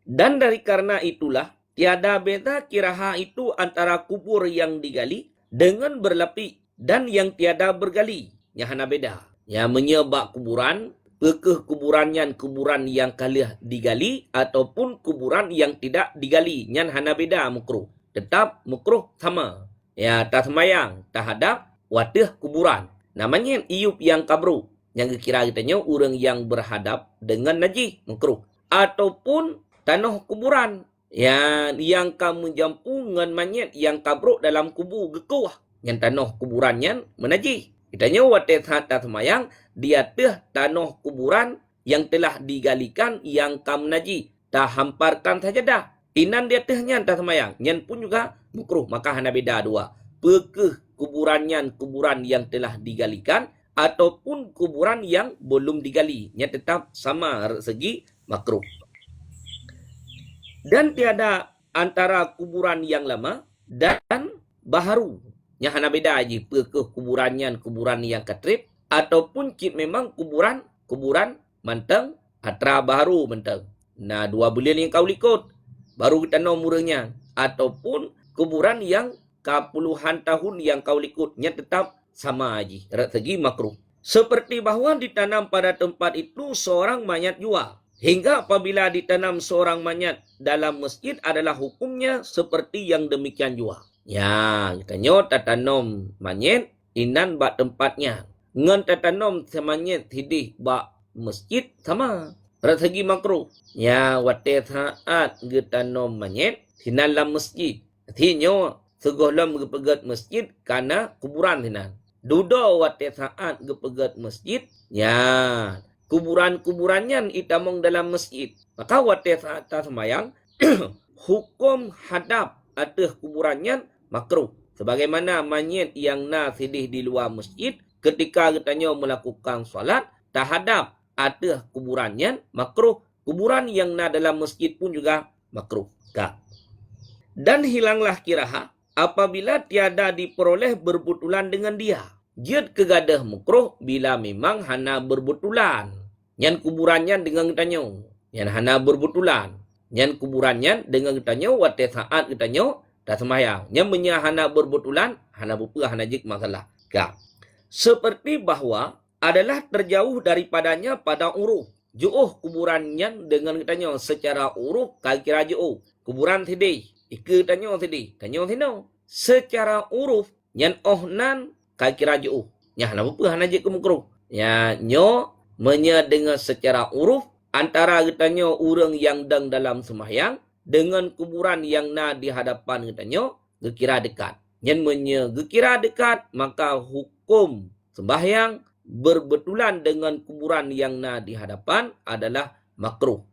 Dan dari karena itulah, tiada beda kiraha itu antara kubur yang digali dengan berlapis dan yang tiada bergali. Yang hana beda. Ya menyebab kuburan, kuburan yang kalah digali ataupun kuburan yang tidak digali. Yang hana beda makruh. Tetap makruh sama. Ya tak semayang terhadap wadah kuburan. Namanya iup yang kabru. Yang kira katanya orang yang berhadap dengan najis makruh. Ataupun tanah kuburan. Ya, yang kamu jampungan manyet yang kabru dalam kubur gekuah. Yang tanah kuburannya menajis. Kitanya wadah tak semayang di atas tanah kuburan yang telah digalikan yang kam najis. Tak hamparkan sajadah. Inan di atasnya tak semayang. Yang pun juga makruh. Maka hana beda dua. Pekeh kuburan yang telah digalikan ataupun kuburan yang belum digali. Yang tetap sama segi makruh. Dan tiada antara kuburan yang lama dan baharu. Yang hana beda aja pekeh kuburan yang ketrip ataupun cip memang kuburan manteng atra baru manteng. Nah, 2 bulan yang kau likut baru kita know murahnya, ataupun kuburan yang puluhan tahun yang kau likutnya tetap sama aja segi makruh. Seperti bahawa ditanam pada tempat itu seorang mayat jua. Hingga apabila ditanam seorang mayat dalam masjid adalah hukumnya seperti yang demikian jua. Ya, katanya tatanam manyet inan bak tempatnya. Ngan tatanam semanyet hidih bak masjid sama. Segi makruh. Ya, wate saat getanam manyet sinalam masjid. Artinya segolam gepegat masjid karena kuburan sinan. Dudo wate saat gepegat masjid. Ya. Kuburan-kuburannya itamong dalam masjid. Maka wate saat ta sembayang. Hukum hadap atas kuburannya makruh. Sebagaimana manyet yang na sidih di luar masjid. Ketika katanya melakukan salat. Tahadap atas kuburannya makruh. Kuburan yang na dalam masjid pun juga makruh. Dan hilanglah kiraha apabila tiada diperoleh berbutulan dengan dia. Jid kegadah makruh bila memang hana berbutulan. Yang kuburannya dengan ketanyo. Yang hana berbutulan. Yang kuburannya dengan ketanyo wate saat ketanyo tak semayang. Yang hana berbutulan, hana bupa, hana jik masalah. Seperti bahwa adalah terjauh daripadanya pada uruf. Ju'uh kuburannya dengan ketanyo secara uruf kira ju'uh. Kuburan sedih. Ika tanyo sedih. Tanyo sino. Secara uruf. Yang ohnan kira ju'uh. Yang hana bupa, hana jik kemukruh. Yang nyo menyedengar secara uruf. Antara katanya orang yang dang dalam sembahyang dengan kuburan yang na di hadapan katanya gekira dekat. Yang gekira dekat maka hukum sembahyang berbetulan dengan kuburan yang na di hadapan adalah makruh.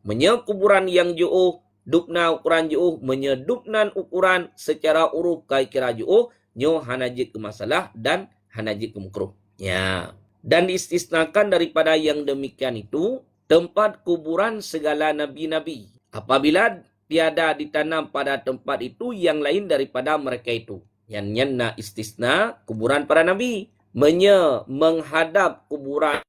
Kuburan yang jauh dupna ukuran jauh menyedupnan ukuran secara uruf kira jauh nyo hanajik ke masalah dan hanajik ke makruh. Ya. Dan diistisnakan daripada yang demikian itu tempat kuburan segala nabi-nabi. Apabila tiada ditanam pada tempat itu yang lain daripada mereka itu. Yang nyana istisna kuburan para nabi. Menghadap kuburan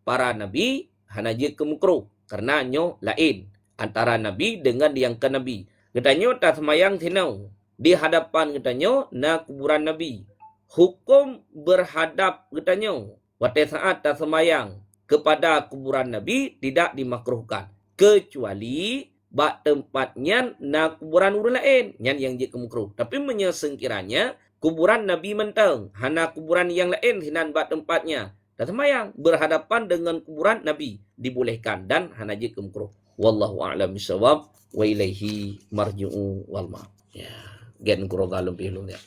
para nabi hanaji kemukruh. Karena nyo lain. Antara nabi dengan yang ke nabi. Katanya tak semayang sinau. Di hadapan katanya na kuburan nabi. Hukum berhadap katanya. Wate saat tak semayang kepada kuburan Nabi tidak dimakruhkan. Kecuali bak tempatnya na kuburan orang lain. Yang jika makruh. Tapi menyesengkiranya kuburan Nabi menteng. Hana kuburan yang lain hinan bak tempatnya. Dan semayang berhadapan dengan kuburan Nabi. Dibolehkan dan hana jika makruh. Wallahu a'lam bishawab. Wa ilaihi marji'u wal ma'ab. Ya. Gen kurogalum pilih ya.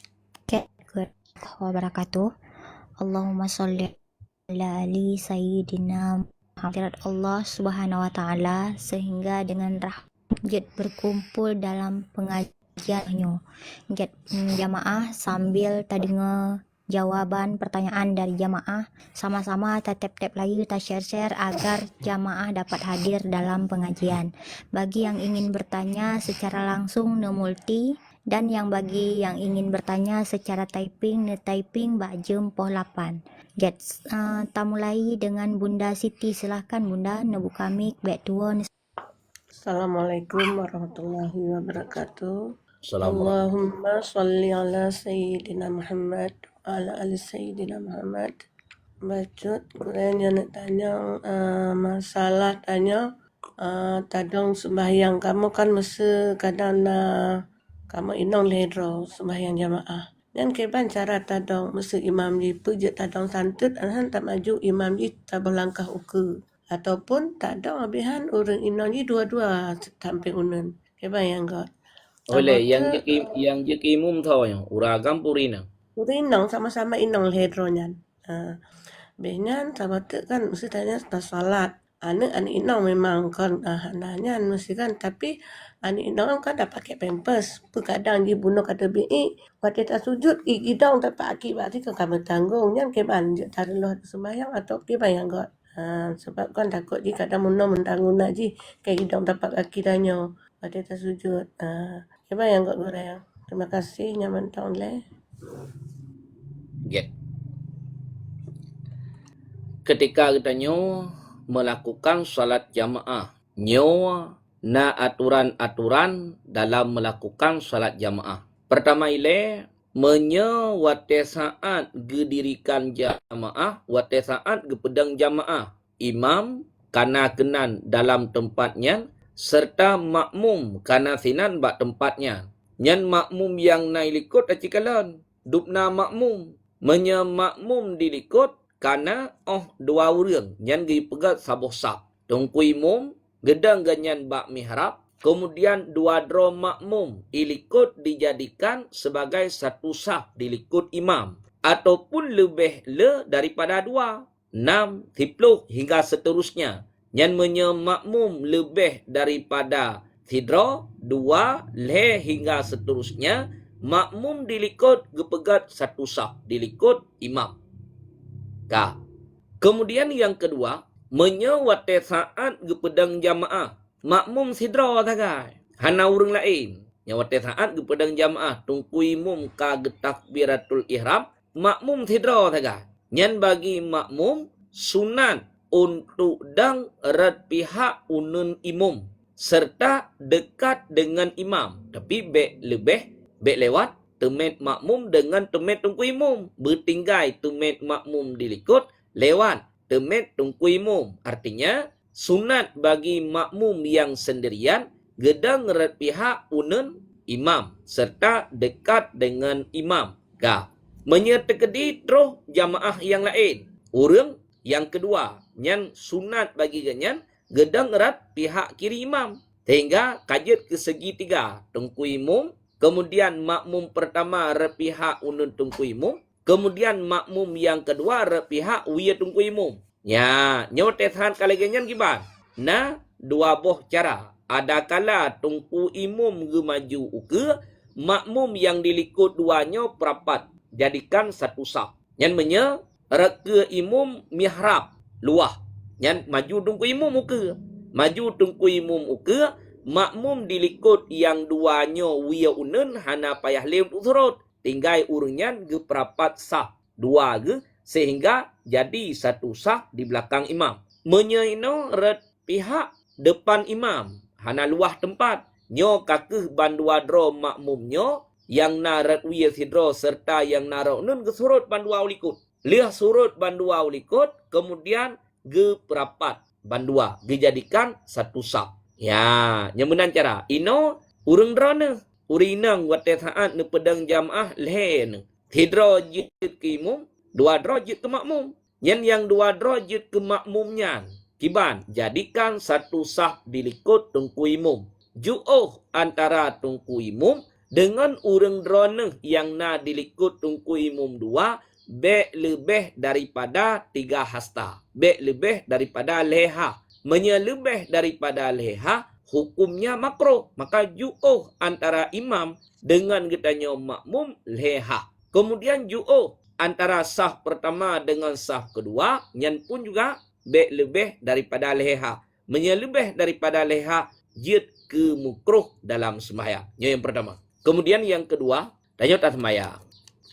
Wabarakatuh. Allahumma sholli ala ali sayyidina hadirat Allah subhanahu wa ta'ala sehingga dengan rahmat berkumpul dalam pengajiannya jamaah sambil terdengar jawaban pertanyaan dari jamaah sama-sama tap-tap lagi kita share agar jamaah dapat hadir dalam pengajian. Bagi yang ingin bertanya secara langsung multi dan yang bagi yang ingin bertanya secara typing bak jem poh 8. Ta mulai dengan Bunda Siti, silahkan Bunda buka mic back tua. Assalamualaikum warahmatullahi wabarakatuh. Allahumma sholli ala sayyidina Muhammad wa ala ali sayyidina Muhammad. Bacut kurang yang nak tanya masalah tanya tadong sembahyang kamu kan masa kadang kamu inong ledro sembahyang jamaah. Dan keban cara tadong masa imam ji pejat tadong santut anhan tak maju imam ji tak berlangkah uke. Ataupun tak ada habihan orang inong ji dua-dua tampil unen. Keban yang got. Oleh yang jeki imum tau yang uragam purina. Inong sama-sama inong ledronya. Benyan sama tu kan mesti tanya tak salat. Anak inong memang kan nanya mesti kan tapi anak inong kan dah pakai pampers. Kadang dia bunuh kata bi'i waktu tak sujud idong tak pakai berarti kan kami tanggung yang keban taruh loh sembahyang atau keban yang got. Sebab kan takut dia kadang muno mentanggung nak ji kayak idong dapat kaki tanya waktu tak sujud. Keban yang got goreng. Terima kasih nyaman tahun leh. Ketika kita melakukan salat jamaah, na aturan-aturan dalam melakukan salat jamaah. Pertama wate saat gedirikan jamaah, wate saat gepedang jamaah. Imam kana kenan dalam tempatnya, serta makmum kana sinan bak tempatnya. Nyan makmum yang nailikut acikalan, dupna makmum. Makmum dilikut karena dua orang yang dipegat sabuh sab. Tungkui mum gedang ganyan bak mihrab. Kemudian dua drom makmum ilikut dijadikan sebagai satu saf dilikut imam. ataupun lebih le daripada 2, 6, 10 hingga seterusnya. Yang makmum lebih daripada 3, 2, le hingga seterusnya, makmum dilikut gepegat satu sah, dilikut imam. Ka. Kemudian yang kedua, menyewate saat gepedang jamaah. Makmum sidra tagai. Hana urang lain. Nyawate saat gepedang jamaah tungku imum ka getakbiratul ihram, makmum sidra tagai. Nyan bagi makmum sunat untuk dang erat pihak unun imum serta dekat dengan imam. Tapi lebih lewat temet makmum dengan temet tungku imum. Bertinggai temet makmum dilikut lewat temet tungku imum. Artinya sunat bagi makmum yang sendirian gedang erat pihak unun imam serta dekat dengan imam. Menyertekedi terus jamaah yang lain. Urang yang kedua, nyan sunat bagi ganyan gedang erat pihak kiri imam. Sehingga kajet ke segitiga tungku imum, kemudian makmum pertama erat pihak unun tungku imum, kemudian makmum yang kedua erat pihak uya tungku imum. Ya, nyotetan kali ganyan gimana? Nah, dua boh cara. Ada kala tungku imum gemaju uke, makmum yang dilikut duanya perapat. Jadikan satu sah. Yang reka imum mihrab luah. Yang maju tungku imum uke. Maju tungku imum uke, makmum dilikut yang duanya wiya unen hana payah lem usurut. Tinggai urunyan ge perapat sah. Dua ge sehingga jadi satu sah di belakang imam. Menyaino red pihak depan imam. Hana luah tempat. Nyo kakeh bandua dro makmumnyo yang narat wiya sidro serta yang narat nun ge surut bandua ulikut. Liah surut bandua ulikut, kemudian ge perapat bandua. Dijadikan satu sah. Ya, nyemenan cara. Ino urang drone. Urinang wate saat ne pedang jamaah lehen. Sidro jit ke imum, dua dro jit ke makmum. Yang dua dro jit ke makmumnya. Kiban, jadikan satu sah dilikut tungku imum. Ju'uh antara tungku imum dengan urang drone yang na dilikut tungku imum dua, lebih daripada 3 hasta. Lebih daripada leha. Lebih daripada leha, hukumnya makruh. Maka ju'uh antara imam dengan getanya makmum leha. Kemudian ju'uh antara sah pertama dengan sah kedua, yang pun juga lebih daripada leha. Lebih daripada leha, jid ke mukruh dalam sembahyang. Yang pertama. Kemudian yang kedua, tanya tak sembahyang.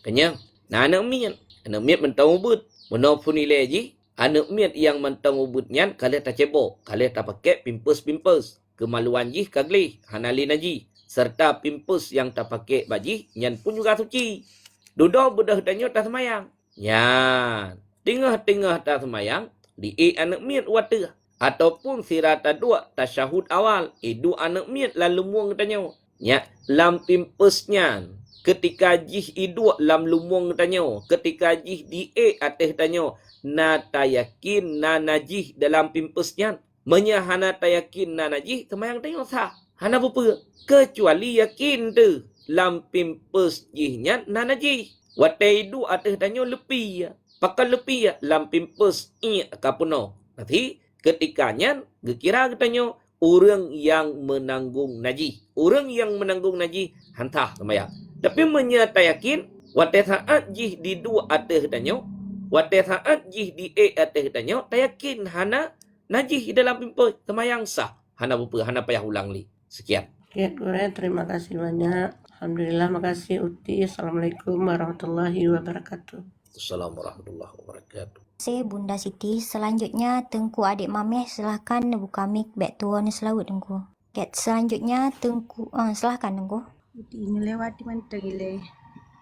Kanya, nah anak miat mentang ubud. Menopun nilai ji, anak miat yang mentang ubudnya, kalian tak cebok. Kalian tak pakai pimpus. Kemaluan ji kagli, hanalin aji. Serta pimpus yang tak pakai baji, yang pun juga suci. Duduk budak tanya tak sembahyang. Ya, tengah-tengah tak sembahyang, di anak miat wata. Ataupun sirata dua tasyahud awal. Idu anak miat lalu muang tanya. Ya, lam pimpusnya. Ketika jih idu lam lumung tanya. Ketika jih di ateh tanya. Na tayakin na najih dalam pimpusnya. Menyahana tayakin na najih. Semayang tanya sah. Hana bupa. Kecuali yakin tu. Lam pimpus jihnya na najih. Watai idu ateh tanya lepi ya. Pakai lepi ya. Lam pimpus kapuno. Nanti ketikanya gekira katanya orang yang menanggung najis. Orang yang menanggung najis hantah sembahyang. Tapi menyata yakin wate saat jih di dua ateh tanya, wate saat jih di ateh tanya, tayakin hana najis dalam pimpus sembahyang sah. Hana bupa, hana payah ulang li. Sekian. Ya, terima kasih banyak. Alhamdulillah, makasih Uti. Assalamualaikum warahmatullahi wabarakatuh. Assalamualaikum warahmatullahi wabarakatuh. Saya Bunda Siti. Selanjutnya Tengku Adik Mameh silahkan buka mic back tuan selawut Tengku. Selanjutnya Tengku silahkan Tengku. Ini lewat di mana gile.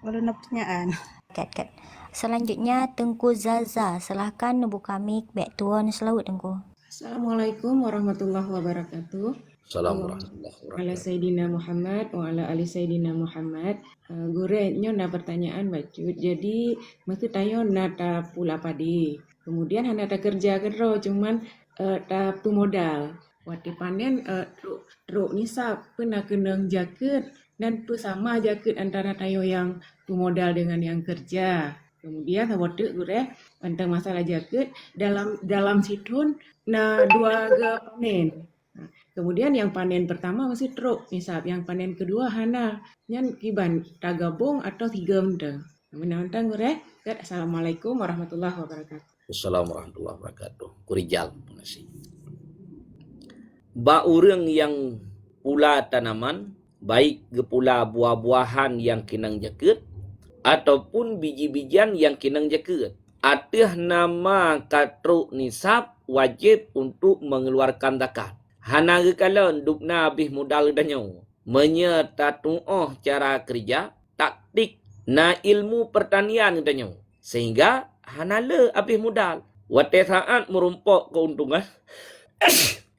Kalau nak pertanyaan. Kat. Selanjutnya Tengku Zaza silahkan buka mic back tuan selawut Tengku. Assalamualaikum warahmatullahi wabarakatuh. Assalamualaikum warahmatullahi Ala wabarakatuh. Sayyidina Muhammad wa ala ali Sayyidina Muhammad. Gurenyo na pertanyaan bacut. Jadi mesti tayo na ta pula padi. Kemudian hana ta kerja kedro cuman ta pemodal. Wati panen truk nisab pernah kenang jaket dan tu sama jaket antara tayo yang pemodal dengan yang kerja. Kemudian hawote gure tentang masalah jaket dalam situn na dua ge panen. Nah, kemudian yang panen pertama masih truk nisab, yang panen kedua hana nyan kiban tagabung atau tiga menteng. Menantang gure, assalamualaikum warahmatullahi wabarakatuh. Assalamualaikum warahmatullahi wabarakatuh. Kurijal. Terima kasih. Ba urang yang pula tanaman, baik ke pula buah-buahan yang kinang jaket, ataupun biji-bijian yang kinang jaket. Atih nama katruk nisab wajib untuk mengeluarkan zakat. Hana gekalon dupna habis modal danyo. Menyetatuoh cara kerja, taktik, na ilmu pertanian danyo. Sehingga hana le habis modal. Wate saat merumpok keuntungan.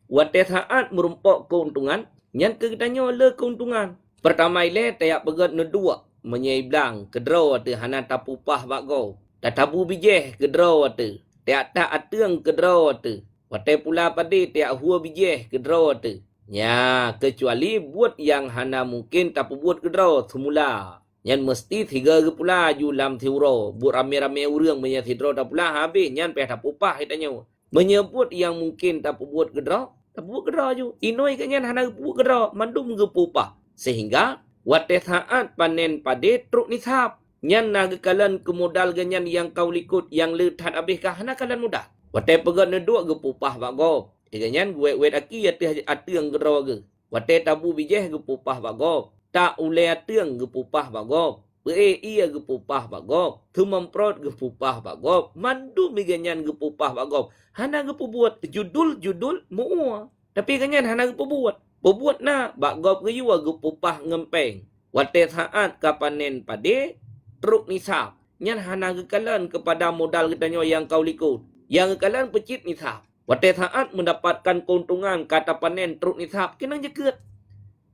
Wate saat merumpok keuntungan. Yang kedanyo le keuntungan. Pertama ile tayak pegat nedua. Menyeiblang kedro ate hana tapupah bago. Tatabu bijeh kedro ate. Tayak tak ateng kedro ate. Wate pula padi tayak hua bijeh kedro ate. Ya, kecuali buat yang hana mungkin tapu buat kedro semula. Yang mesti tiga ke pula julam thiuro. Buat rame-rame urang punya thidro tak pula habis. Yang peh tapupah hitanya. Menyebut yang mungkin tapu buat kedro. Tapu buat kedro ju. Inoi kanyan hana buat kedro. Mandum ke pupah. Sehingga wate saat panen pade truk nisab. Nyan nagakalan kemodal ganyan yang kau likut yang letat habis kah hana kalan modal. Wate pegat neduk ke pupah bago. Ganyan guet aki atiang gedro ke. Wate tabu bijeh ke pupah bago. Tak ule atiang ke pupah bago. Ia ke pupah bago. Tumamprot ke pupah bago. Mandu ganyan ke pupah bago. Hana ke buat judul muua. Tapi ganyan hana ke buat. Buat na bago ke yuwa ke pupah ngempeng. Wate saat kapanen pade truk nisab. Nyan hana kekalan kepada modal katanya yang kau likut. Yang kekalan pecit nisab. Wate saat mendapatkan keuntungan kata panen truk nisab. Kinang jaket.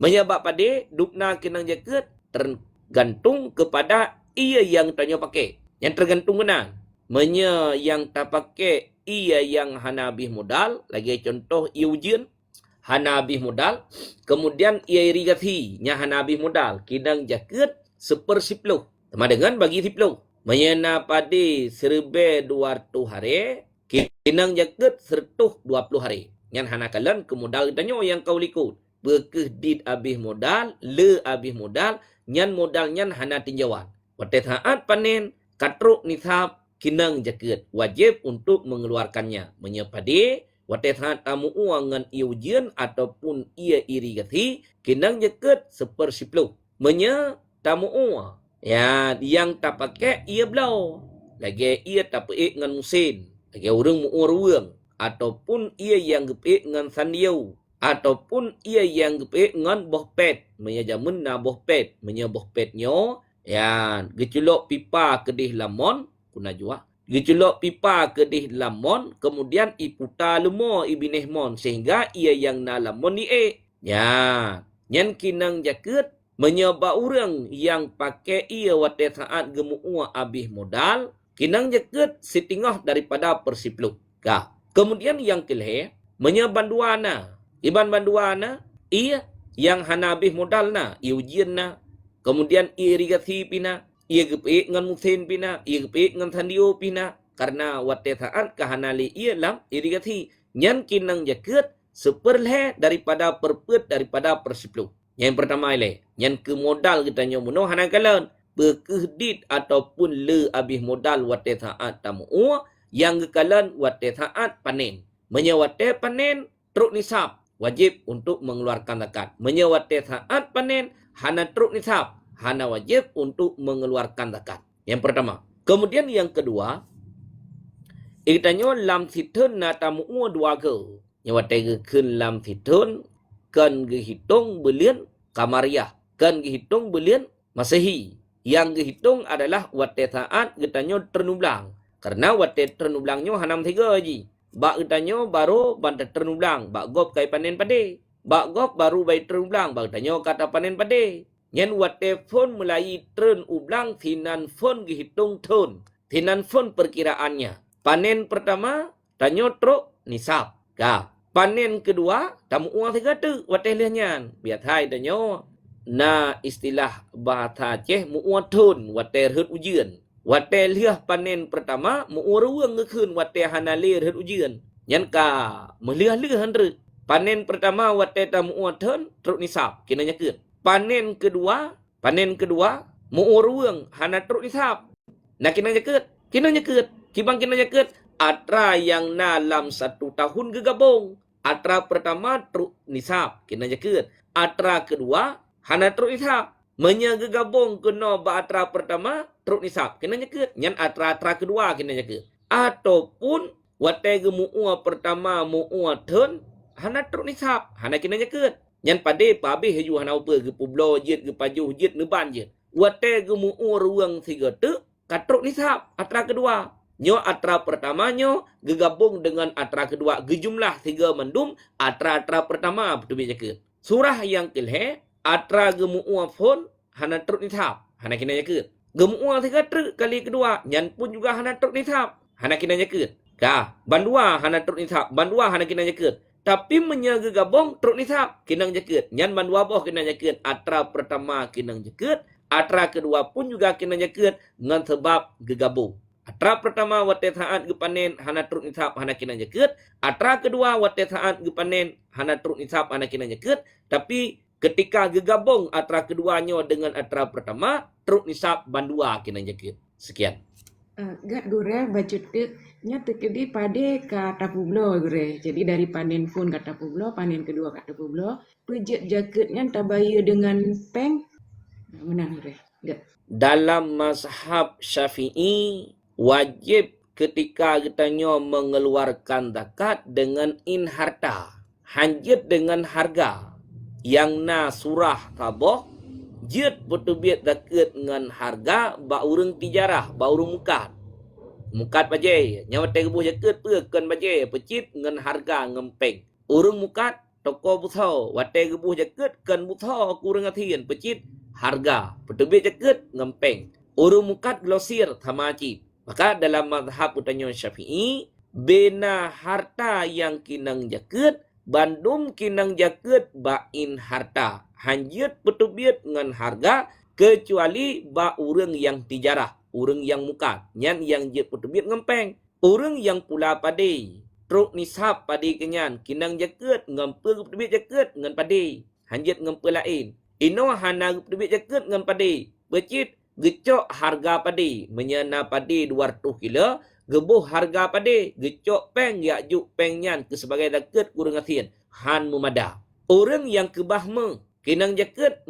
Menyebab pade dupna kinang jaket tergantung kepada ia yang tanya pakai. Yang tergantung kena. Yang tak pakai ia yang hana habis modal. Lagi contoh ia ujian. Hana habis modal. Kemudian ia irigasi. Nya hana habis modal. Kinang jaket 1/10. Sama dengan bagi 10. Menyena padi 1200 hari. Kinang jaket 120 hari. Yang hana kalan kemodal tanya yang kau likut. Berkedit habis modal. Le habis modal. Nyan modal nyan hana tinjauan. Wate saat panen. Katruk nisab. Kinang jaket. Wajib untuk mengeluarkannya. Menyepadi. Wate saat tamu uangan ia ujian. Ataupun ia irigasi. Kinang jaket 1/10. Tamu uang. Ya, yang tak pakai ia belau. Lagi ia tak pakai dengan musim. Lagi orang mu'ur-uang. Ataupun ia yang pakai dengan sandiau. Ataupun ia yang pakai dengan bohpet. Menyajamun na bohpet. Bohpetnya. Ya, geculok pipa kedih lamon. Kuna jua. Geculok pipa kedih lamon. Kemudian iputa lumo ibineh mon. Sehingga ia yang na lamon ni Ya, nyan kinang jaket. Menyebab orang yang pakai ia wate saat gemu'ua habis modal. Kinang jaket setengah daripada 1/10. Kemudian yang kelih. Menyebanduana. Iban banduana. Ia yang hana habis modal na. Ia ujian na. Kemudian ia irigasi pina. Ia gepeik dengan musim pina. Ia gepeik dengan sandio pina. Karena wate saat kahanali ia lam irigasi. Nyan kinang jaket 1/10 daripada 1/10. Yang pertama ile, yang ke modal kita nyomuno hana kalan berkedit ataupun le habis modal wate saat tamu yang kekalan wate saat panen. Menyewate panen truk nisab wajib untuk mengeluarkan zakat. Menyewate saat panen hana truk nisab hana wajib untuk mengeluarkan zakat. Yang pertama. Kemudian yang kedua, itanyo lam situn na tamu dua ke. Nyewate ke lam situn kan dihitung belian Kamariah. Kan dihitung belian Masehi. Yang dihitung adalah wate saat getanyo ternublang. Karena wate ternublangnya hanam 3 haji. Bak getanyo baru bantai ternublang. Bak gop kai panen pade. Bak gop baru bai ternublang. Bak getanyo kata panen pade. Nyen wate fon mulai ternublang thinan fon dihitung ton. Thinan fon perkiraannya. Panen pertama tanyo truk nisab. Panen kedua, tamu uang 3 tu, wateh lihanyan. Biar hai danyo. Na istilah bahasa Aceh, mu'uan tun, wateh hut ujian. Wate liah panen pertama muurung ngekun wate hanalir hen ujian. Yan ka meliah-liah henre. Panen pertama wate ta muuatan truk nisab kena nyakut. Panen kedua muurung hana truk nisab. Nak kena nyakut. Kibang kena nyakut. Atra yang dalam 1 tahun gegabung. Atra pertama truk nisab kena nyakut. Atra kedua hana truk nisab. Menya gegabung kena ba atra pertama truk nisab kena nyakut. Nyan atra kedua kena nyakut. Ataupun wate gemua pertama muua turn hana truk nisab hana kena nyakut. Nyan pade pabe haju hana upa ge publo jet ge pajuh jet neban jet. Wate gemua ruang 3 tu katruk nisab atra kedua. Nyo atra pertamanya gegabung dengan atra kedua gejumlah 3 mendum atra pertama betul nyakut. Surah yang kelhe atra gemua phone hana truk nisab hana kena nyakut. Gemua 3 truk kali kedua nyan pun juga hana truk nisab hana kena nyakut. Kah, bandua hana truk nisab, bandua hana kena nyakut. Tapi menyaga gabung truk nisab kena nyakut. Nyan bandua boh kena nyakut. Atra pertama kena nyakut, atra kedua pun juga kena nyakut dengan sebab gegabung. Atra pertama wate saat gepanen hana truk nisab hana kena nyakut, atra kedua wate saat gepanen hana truk nisab hana kena nyakut. Tapi ketika gegabung atra keduanya dengan atra pertama, truk nisab bandua kena nyakut. Sekian. Gat gure baju nya tekedi pade ka tapublo gure. Jadi dari panen pun ka tapublo, panen kedua ka tapublo, pejet jaketnya tabaya dengan peng. Menang gure. Gat. Dalam mazhab Syafi'i wajib ketika kitanya mengeluarkan zakat dengan in harta, hanjit dengan harga yang na surah taboh jid betubit zakat dengan harga ba urang tijarah, ba urang mukat baje nyawa te gebuh jaket pekan baje pecit dengan harga ngempeng urang mukat toko butho wate gebuh jaket kan butho kurang athian pecit harga betubit jaket ngempeng urang mukat glosir thamaci. Maka dalam mazhab utanya Syafi'i bena harta yang kinang jaket bandum kinang jaket bain harta hanjit betubit dengan harga kecuali ba urang yang tijarah, urang yang mukat, nyan yang jet betubit ngempeng, urang yang pula pade, truk nisab pade kenyan, kinang jaket ngempe betubit jaket ngan pade, hanjit ngempe lain. Ino hana betubit jaket ngan pade, becit gecok harga pade, menyana pade 200 kilo, gebuh harga pade, gecok peng ya juk peng nyan ke sebagai zakat kurang asian, han mumada. Orang yang kebah kinang jaket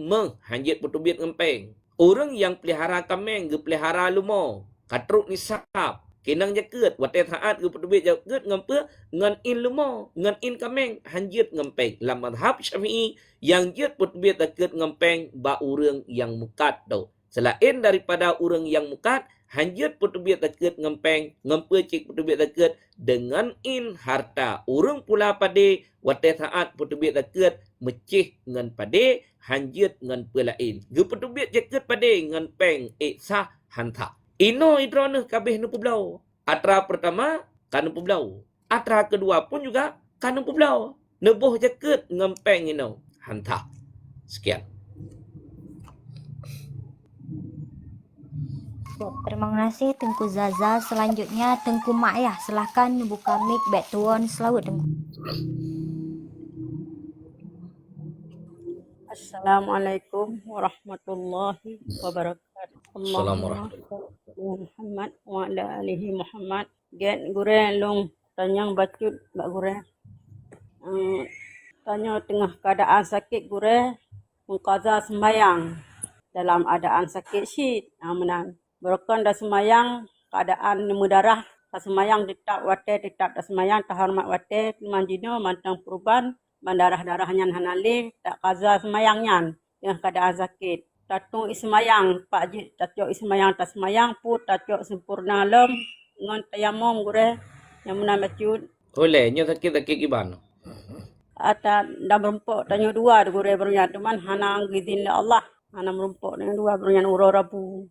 hanjit betubit ngempeng. Orang yang pelihara kameng ge pelihara lumo, katruk nisab, kinang jaket wate saat ge betubit jaket ngempe ngan in lumo, ngan in kameng hanjit ngempeng. Dalam mazhab Syafi'i yang jet betubit jaket ngempeng ba urang yang mukat tau. Selain daripada orang yang mukat, hanjit betubit zakat ngempeng, ngempe cik betubit zakat dengan in harta. Urang pula pade wate saat betubit zakat mecih ngan pade, hanjit ngan pelain. Ge betubit zakat pade ngan peng sah hanta. Ino idroneh kabeh nu publau. Atra pertama kan publau. Atra kedua pun juga kan publau. Nebuh zakat ngempeng ino hanta. Sekian. Terima kasih Tengku Zaza. Selanjutnya Tengku Ma'yah. Silahkan buka mic back tuan selawat Tengku. Assalamualaikum warahmatullahi wabarakatuh. Assalamualaikum. Muhammad wa ala alihi Muhammad. Get gure long tanyang bacut bak gure. Tanya tengah keadaan sakit gure mengqaza sembayang. Dalam keadaan sakit syid menang. Berkan dah semayang keadaan mudarah dah semayang tetap wate tetap dah semayang tahormat wate manjino mantang perubahan mandarah-darahnya hanale tak kaza semayangnya dengan keadaan sakit. Tatung ismayang pak jid tajuk ismayang tak semayang put tajuk sempurna lem ngon tayamum gure yang mena macut. Oleh nyo sakit-sakit gimana? Ata dah merempok tanya dua gure berunya teman hana ngizin Allah hana merempok dengan dua berunya uro rabu.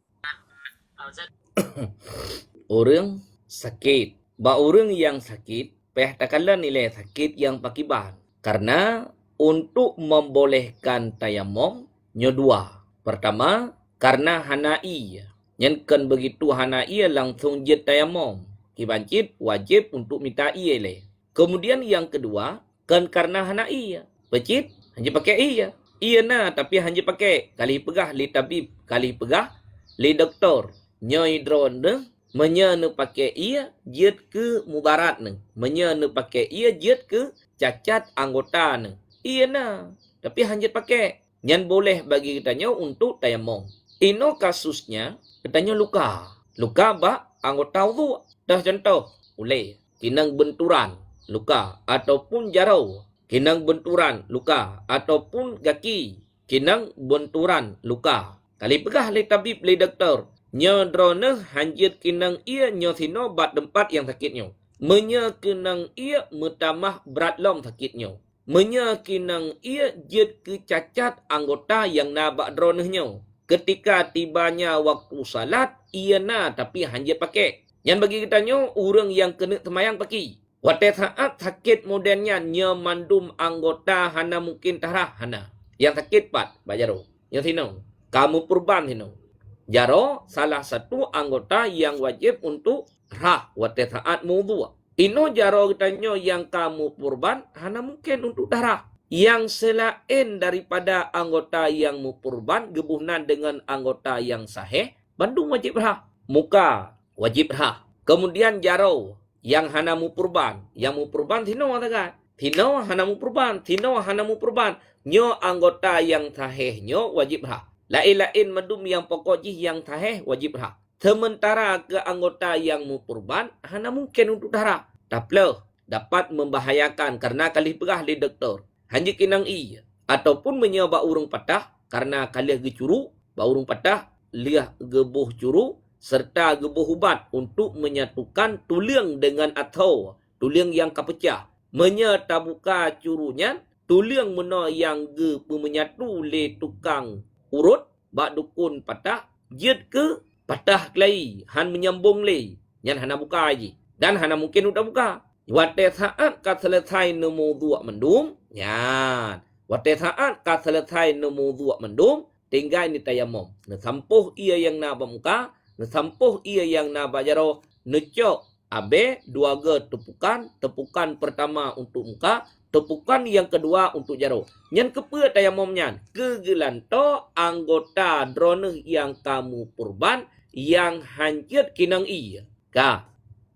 Orang sakit. Ba orang yang sakit, peh takala nilai sakit yang pakiban. Karena untuk membolehkan tayamum, nyo dua. Pertama, karena hanai. Nyen kan begitu hana ia langsung jet tayamum. Kibancit wajib untuk minta ia le. Kemudian yang kedua, kan karena hana ia. Pecit, hanya pakai ia. Ia na tapi hanya pakai. Kali pegah li tabib, kali pegah li doktor. Nyoi drone ne, menya ne pakai ia, jet ke mubarat ne. Menya ne pakai ia, jet ke cacat anggota ne. Ia na, tapi hanya pakai. Nyan boleh bagi kitanya untuk tayamum. Ino kasusnya, katanya luka. Luka ba anggota wudu. Dah contoh, boleh. Kinang benturan, luka. Ataupun jarau. Kinang benturan, luka. Ataupun kaki. Kinang benturan, luka. Kali pegah le tabib le doktor. Nyo drone hanjit kinang ia nyo sino bat tempat yang sakitnya. Menya kinang ia metamah berat lom sakitnya. Menya kinang ia jet kecacat anggota yang nabak dronehnya. Ketika tibanya waktu salat, ia na tapi hanjit pakai. Yang bagi kitanya, orang yang kena semayang pakai. Waktu saat sakit modennya, nya mandum anggota hana mungkin tarah hana. Yang sakit pat, Pak Jaro. Yang sino, kamu purban sino. Jaro salah satu anggota yang wajib untuk rah waktu saat wudu. Ino jaro kitanya yang kamu purban hana mungkin untuk darah. Yang selain daripada anggota yang mupurban gebuhnan dengan anggota yang sahih, bandung wajib rah. Muka wajib rah. Kemudian jaro yang hana mupurban. Yang mupurban tino atakan. Tino hana mupurban. Tino hana mupurban. Nyo anggota yang sahih nyo wajib rah. Lain-lain medum yang pokok jih yang sahih wajib rah. Sementara ke anggota yang mupurban hana mungkin untuk darah. Taplah dapat membahayakan karena kali pegah li doktor. Hanya kinang iya. Ataupun menyebab urung patah karena kali gecuru, ba urung patah, liah gebuh curu, serta gebuh ubat untuk menyatukan tulang dengan atau tulang yang kapecah. Menyatabuka curunya, tulang mena yang ge menyatu le tukang urut, bak dukun patah, jet ke patah kelai, han menyambung le. Yang hana buka aja. Dan hana mungkin udah buka. Waktu saat ka selesai nemu dua mendum, nyan. Waktu saat ka selesai nemu dua mendum, tinggal ni tayamum. Nesampuh ia yang na muka, nesampuh ia yang na bajaro, necok abe dua ge tepukan, tepukan pertama untuk muka, tepukan yang kedua untuk jaro. Nyan kepe tayamum nyan, kegelanto anggota drone yang kamu purban, yang hancur kinang iya. Ka,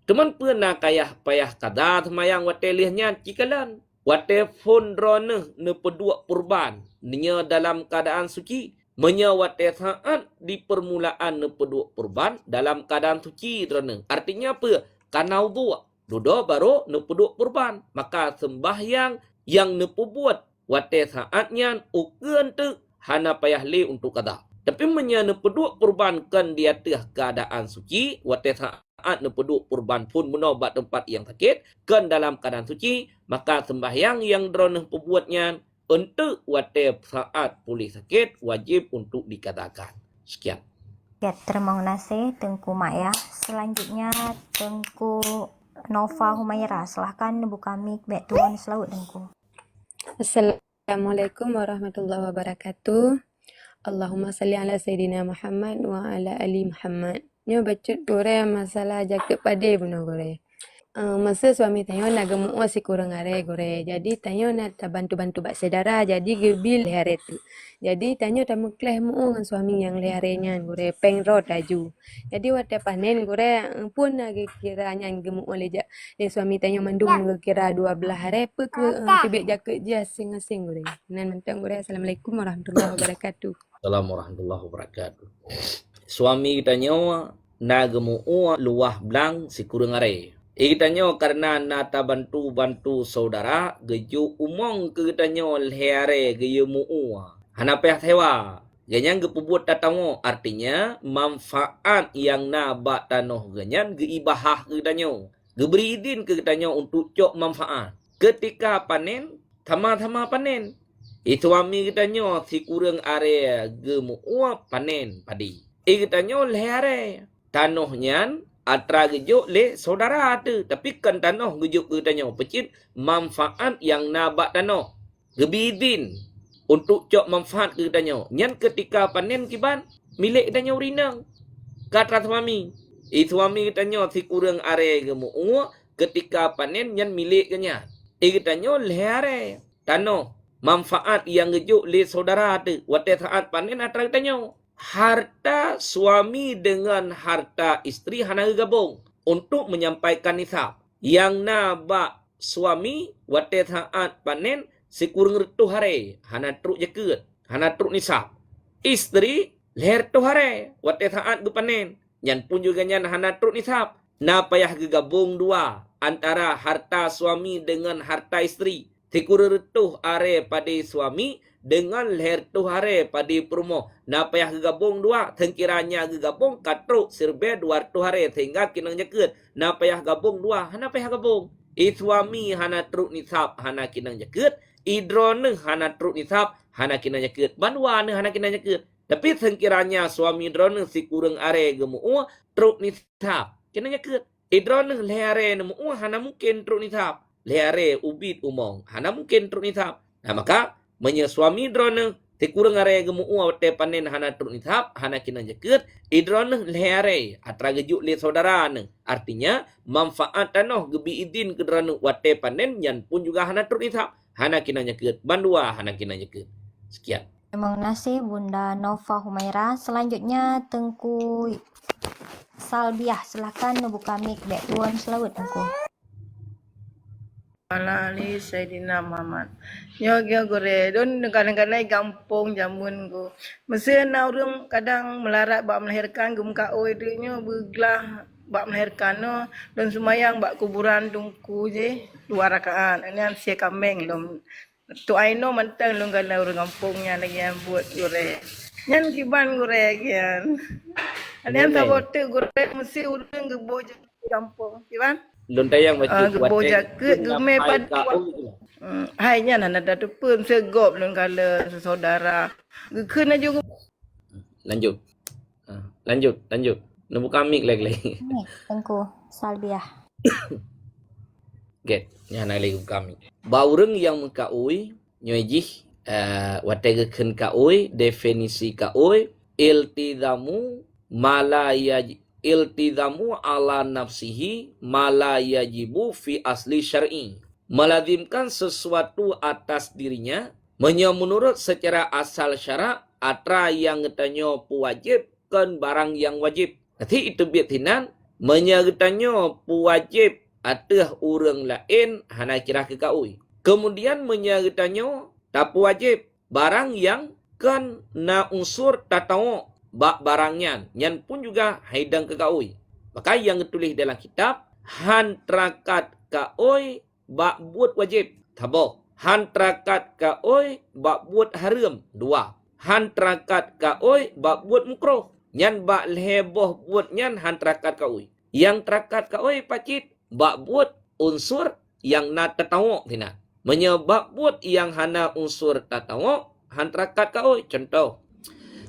teman pernah kayah payah kada semayang wate lihnya cikalan. Wate phone drone ne pedua purban. Nya dalam keadaan suci. Menya wate saat di permulaan ne pedua purban dalam keadaan suci drone. Artinya apa? Karena wudu. Dudo baru ne pedua purban. Maka sembahyang yang ne perbuat wate saatnya ukun tu hana payah li untuk kada. Tapi menya ne pedua purban kan di atas keadaan suci wate saat nepeduk purban pun menobat tempat yang sakit kan dalam keadaan suci, maka sembahyang yang drone perbuatnya untuk waktu saat pulih sakit wajib untuk dikatakan. Sekian. Ya, terima kasih Tengku Maya. Selanjutnya Tengku Nova Humaira. Silahkan buka mic baik tuan selaut Tengku. Assalamualaikum warahmatullahi wabarakatuh. Allahumma salli ala Sayyidina Muhammad wa ala ali Muhammad. Nyo bacut gore masalah jaket pade buno gore. Masa suami tanyo nak gemuk si kurang are gore. Jadi tanyo nak bantu-bantu bak sedara jadi gebil lehare tu. Jadi tanyo tamu kleh mu dengan suami yang leharenya gore peng ro taju. Jadi wate panen gore pun nak kira nyan gemuk oleh jak. Dan suami tanyo mandung kira 12 hari pe ke tibik jaket je asing-asing gore. Nan mentang gore. Assalamualaikum warahmatullahi wabarakatuh. Assalamualaikum warahmatullahi wabarakatuh. Suami kitanya na gemu luah blang si kurang are. Kitanya karena nata bantu saudara geju umong ke kitanya lehere geyu muua. Hana payah sewa. Ganyan gepubuat tatamu artinya manfaat yang na bak tanoh ganyan geibahah ke kitanya. Geberi izin ke kitanya untuk cok manfaat. Ketika panen sama-sama panen. Suami kitanya si kurang are gemu panen padi. Kitanya lehere. Tanohnya atra gejuk le saudara tu. Tapi kan tanoh gejuk kitanya. Pecit manfaat yang nabak tanoh. Gebidin untuk cok manfaat kitanya. Nyan ketika panen kiban milik kitanya urinang. katra suami. Suami katanya si kurang are gemu ketika panen nyan milik kenya. Katanya lehare tano manfaat yang gejuk le saudara tu. Wate saat panen atra katanya harta suami dengan harta istri hana gabung untuk menyampaikan nisab. Yang nabak suami wate saat panen sekurang retu hare hana truk jakut hana truk nisab. Istri leher tu hare wate saat panen nyan pun juga nyan hana truk nisab. Na payah gegabung dua antara harta suami dengan harta istri. Sekurang retu hare pada suami dengan leher tu hare pada perumoh. Na payah gegabung dua tengkiranya gegabung katruk sirbe dua tu hare sehingga kinang jakut. Na payah gabung dua hana payah gabung. Suami hana truk nisab hana kinang jakut. Idrone hana truk nisab hana kinang jakut. Bandua ne hana kinang jakut. Tapi sekiranya suami drone si kurang are gemu truk nisab kinang jakut. Idrone lehare nemu hana mungkin truk nisab. Lehare ubit umong hana mungkin truk nisab. Nah maka suami drone si kurang are gemu wate panen hana truk nisab hana kinang jakut. Idrone lehare atra gejuk le saudara ne. Artinya manfaat tanoh gebi idin ke drone wate panen yan pun juga hana truk nisab hana kinang jakut. Bandua hana kinang jakut. Sekian. Terima kasih Bunda Nova Humaira. Selanjutnya Tengku Salbiah, silakan buka mic dek tuan selawat Tengku. Ala ali Sayyidina Muhammad. Nyo gyo gore don kadang-kadang gampung jamun go. Mesin na urang kadang melarat bak melahirkan gum ka oi tu nyo beglah bak melahirkan no don sumayang bak kuburan tungku je 2 rakaat. Ini sia kambing lom. Tu aino mantang long kana urang kampungnya lagi yang buat gore. Nyan kiban gore gian. Ada tabote gore mesti urang gebo je kampung. Kiban? Lontayang wajib Gebo jaket geme pad. Hai nya nana da tepun segop long kala saudara. Gekeun aja Lanjut. Lanjut. Nombor kami lagi. Nih, Tengku Salbiah. Get, nyana lagi kami. Baureng yang mengkaui nyojih watega kaui definisi kaui iltizamu ala nafsihi mala yajibu fi asli syar'i. Melazimkan sesuatu atas dirinya menurut secara asal syarak atra yang ngetanya wajib kan barang yang wajib. Nanti itu biatinan menyegetanya wajib atah orang lain hana kira ke kaui. Kemudian menyegetanya tak wajib barang yang kan na unsur tatawo bak barangnya yang pun juga haidang ke kaui. Maka yang ditulis dalam kitab hantrakat kaui bak buat wajib tabo. Hantrakat kaui bak buat haram 2. Hantrakat kaui bak buat mukroh. Nyan bak leheboh buat nyan hantrakat kaui. Yang trakat kaui pacit bak buat unsur yang na tatawo tina. Menyebab buat yang hana unsur tatawo hantrakat kaui. Contoh.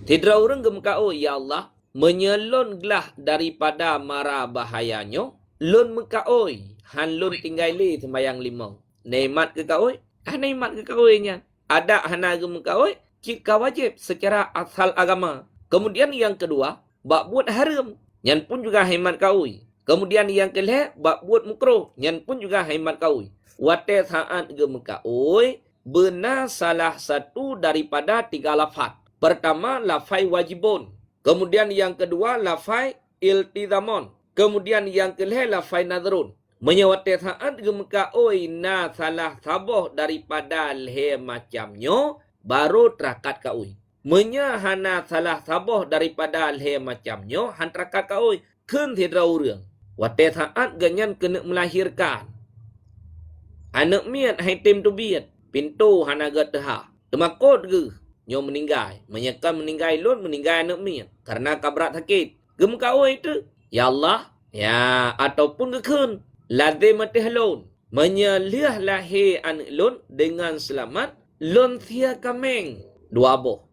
Tidra orang gemkau ya Allah menyelonlah daripada mara bahayanya lon mekaoi han lon tinggali sembayang 5 nikmat ke kaoi nikmat ke kaoinya ada hana gemkaoi jika wajib secara asal agama. Kemudian yang kedua bak buat haram yang pun juga hemat kaoi. Kemudian yang kelih bak buat mukroh yang pun juga hemat kaoi. Wate saat gemkaoi benar salah satu daripada 3 lafaz. Pertama, lafai wajibun. Kemudian yang kedua, lafai iltizamon. Kemudian yang kelih, lafai nadrun. Menyewati saat gemka na salah saboh daripada lehe macamnya, baru terakat kaui. Menyahana salah saboh daripada lehe macamnya, han terakat kaui. Kun tidak urang. Wate saat ganyan kena melahirkan. Anak miat haitim tu biat. Pintu hana gataha. Temakot ke? Nyo meninggal. Menyekan meninggal lun, meninggal anak miat. Karena kabrat sakit. Gemkau itu. Ya Allah. Ya, ataupun gekun. Lazim mati halun. Menyelih lahir anak lun dengan selamat. Lun thia kameng. 2 boh.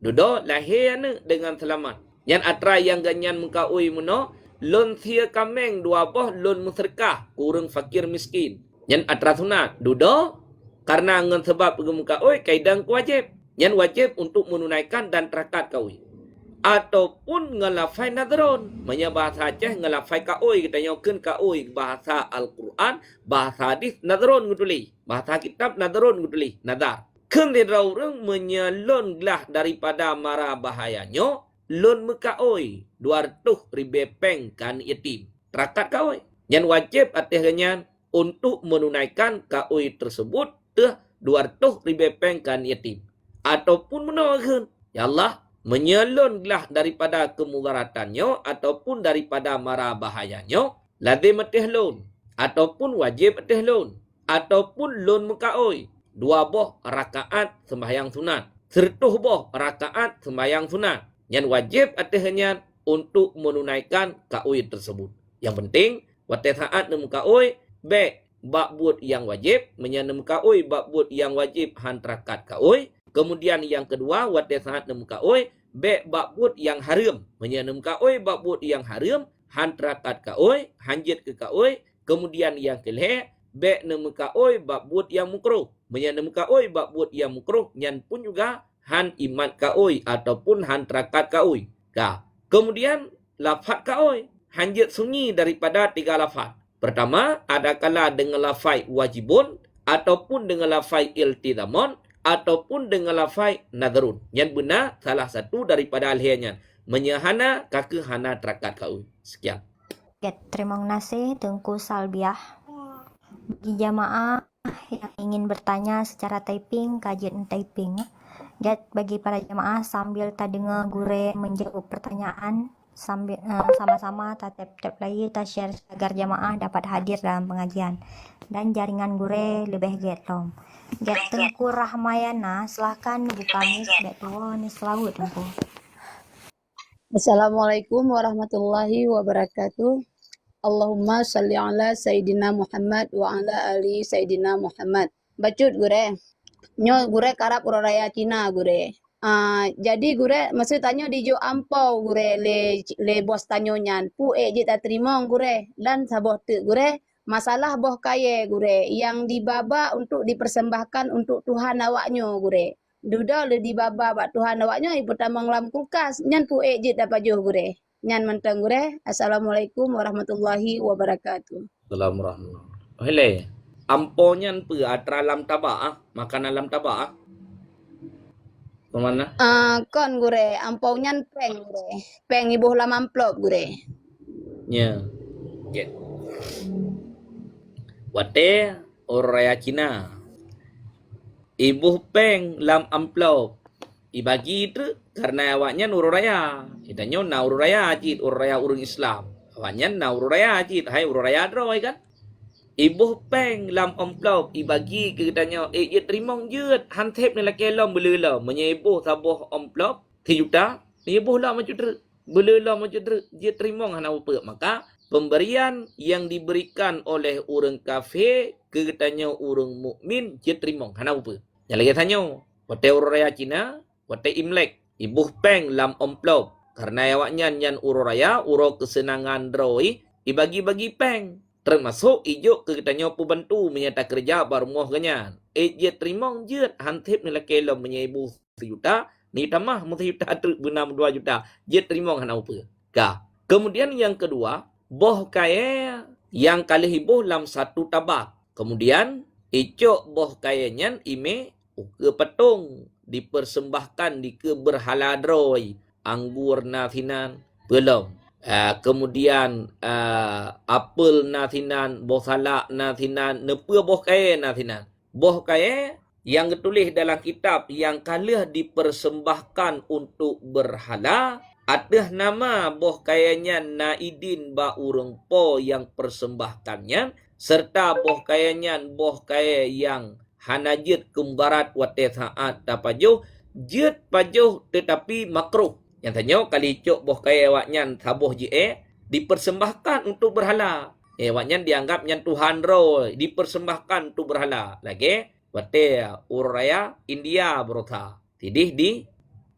Dudo lahir anak dengan selamat. Yang atra yang ganyan mengkaui muno. Lun thia kameng 2 boh. Lun musyrikah. Kurang fakir miskin. Yang atra sunat. Dudo. Karena dengan sebab gemkau kaidang wajib. Yang wajib untuk menunaikan dan terakat kaui. ataupun ngelafai nadron, bahasa Aceh ngelafai kaoi, kita nyokeun kaoi, bahasa Al-Quran, bahasa hadis nadron ngutuli, bahasa kitab nadron ngutuli, nadar. Keun orang menyelonlah daripada mara bahayanya, lon mekaoi 200 peng kan yatim. Terakat kaoi. Yang wajib atasnya untuk menunaikan kaoi tersebut 200 peng kan yatim. Ataupun menolakkan, ya Allah, menyelonlah daripada kemudaratannya ataupun daripada mara bahayanya, lazim atas lon, ataupun wajib atas lon, ataupun lon mekaoi 2 boh rakaat sembahyang sunat, 100 boh rakaat sembahyang sunat. Yang wajib atasnya untuk menunaikan kaoi tersebut. Yang penting, waktu saat nemu kaoi, bak buat yang wajib, menyanam kaoi bak buat yang wajib hantrakat kaoi. Kemudian yang kedua, waktu saat nemu kaoi, bak buat yang haram, menyanam kaoi bak buat yang haram, hantrakat kaoi, hanjit ke kaoi. Kemudian yang kelih, nemu kaoi bak buat yang mukruh, menyanam kaoi bak buat yang mukruh, yang pun juga han imat kaoi ataupun han terakat kaoi. Kemudian lafaz kaoi hanjit sunyi daripada 3 lafaz. Pertama, ada kala dengan lafaz wajibun ataupun dengan lafaz iltizamun ataupun dengan lafaz nadrun. Yang benar salah satu daripada alihnya menyahana kake hana terakat kaoi. Sekian. Terima kasih Tengku Salbiah. Bagi jamaah yang ingin bertanya secara typing, kajian typing. Bagi para jemaah sambil tak dengar gure menjawab pertanyaan, sambil sama-sama tak tap lagi, tak share agar jemaah dapat hadir dalam pengajian dan jaringan gure lebih getlom. Tengku Rahmayana, silahkan buka mic tua ni selawut Tengku. Assalamualaikum warahmatullahi wabarakatuh. Allahumma salli ala Sayyidina Muhammad wa ala ali Sayyidina Muhammad. Bacut gure. Nyo gure karap uraya Cina gure. Jadi gure mesti tanya di jo ampau gure le bos tanyo nyan pu je tak terima gure dan saboh tu gure masalah boh kaya gure yang dibaba untuk dipersembahkan untuk Tuhan awaknyo gure. Duda le dibaba bak Tuhan awaknyo ibu tamang lam kulkas nyan pu je dapat jo gure. Nyan mentang gure. Assalamualaikum warahmatullahi wabarakatuh. Assalamualaikum. Hele. Amponya pe atra lam tabak makan alam tabak kemana? Kon gure ampaunya peng gure. Peng ibu lam amplop gure. Ya. Okay. Wate oraya Cina. Ibu peng lam amplop. Ibagi itu karena awaknya ururaya. Itanya na ururaya ajit ururaya urung Islam. Awaknya na ururaya ajit hai ururaya droy kan? Ibu peng lam amplop ibagi ke katanya ye terima je hantep ni laki lam belela menyebuh sabuh amplop 3 juta ibu lah macam tu belela macam tu dia terima hana apa maka pemberian yang diberikan oleh orang kafir ke katanya orang mukmin dia terima hana apa yang lagi tanya wate uraya Cina wate Imlek ibu peng lam amplop karena awaknya nyan uraya uro kesenangan droi ibagi-bagi peng termasuk ijuk ke katanya pembantu menyata kerja barumuh kenyan. Dia terima je hantip ni laki lam menyebu 1 juta, ni tamah 1 juta tu benam 2 juta. Dia terima hana apa. Kemudian yang kedua, boh kaya yang kali hibuh lam 1 tabak. Kemudian ijuk boh kayanya ime ke patung dipersembahkan di ke berhala droi, anggur nathinan belum. Kemudian apel nathinan, boh salak nathinan, nepa boh kaya nathinan. Boh kaya yang ditulis dalam kitab yang kalah dipersembahkan untuk berhala, ada nama boh kayanya naidin ba urang po yang persembahkannya, serta boh kayanya boh kaya yang hanajit kembarat wate saat tapajuh, jit pajuh tetapi makruh. Yang tanya kali cok boh kaya waknya sabuh je dipersembahkan untuk berhala. Waknya dianggap yang Tuhan roy dipersembahkan untuk berhala. Lagi wate uraya India berota. Tidih di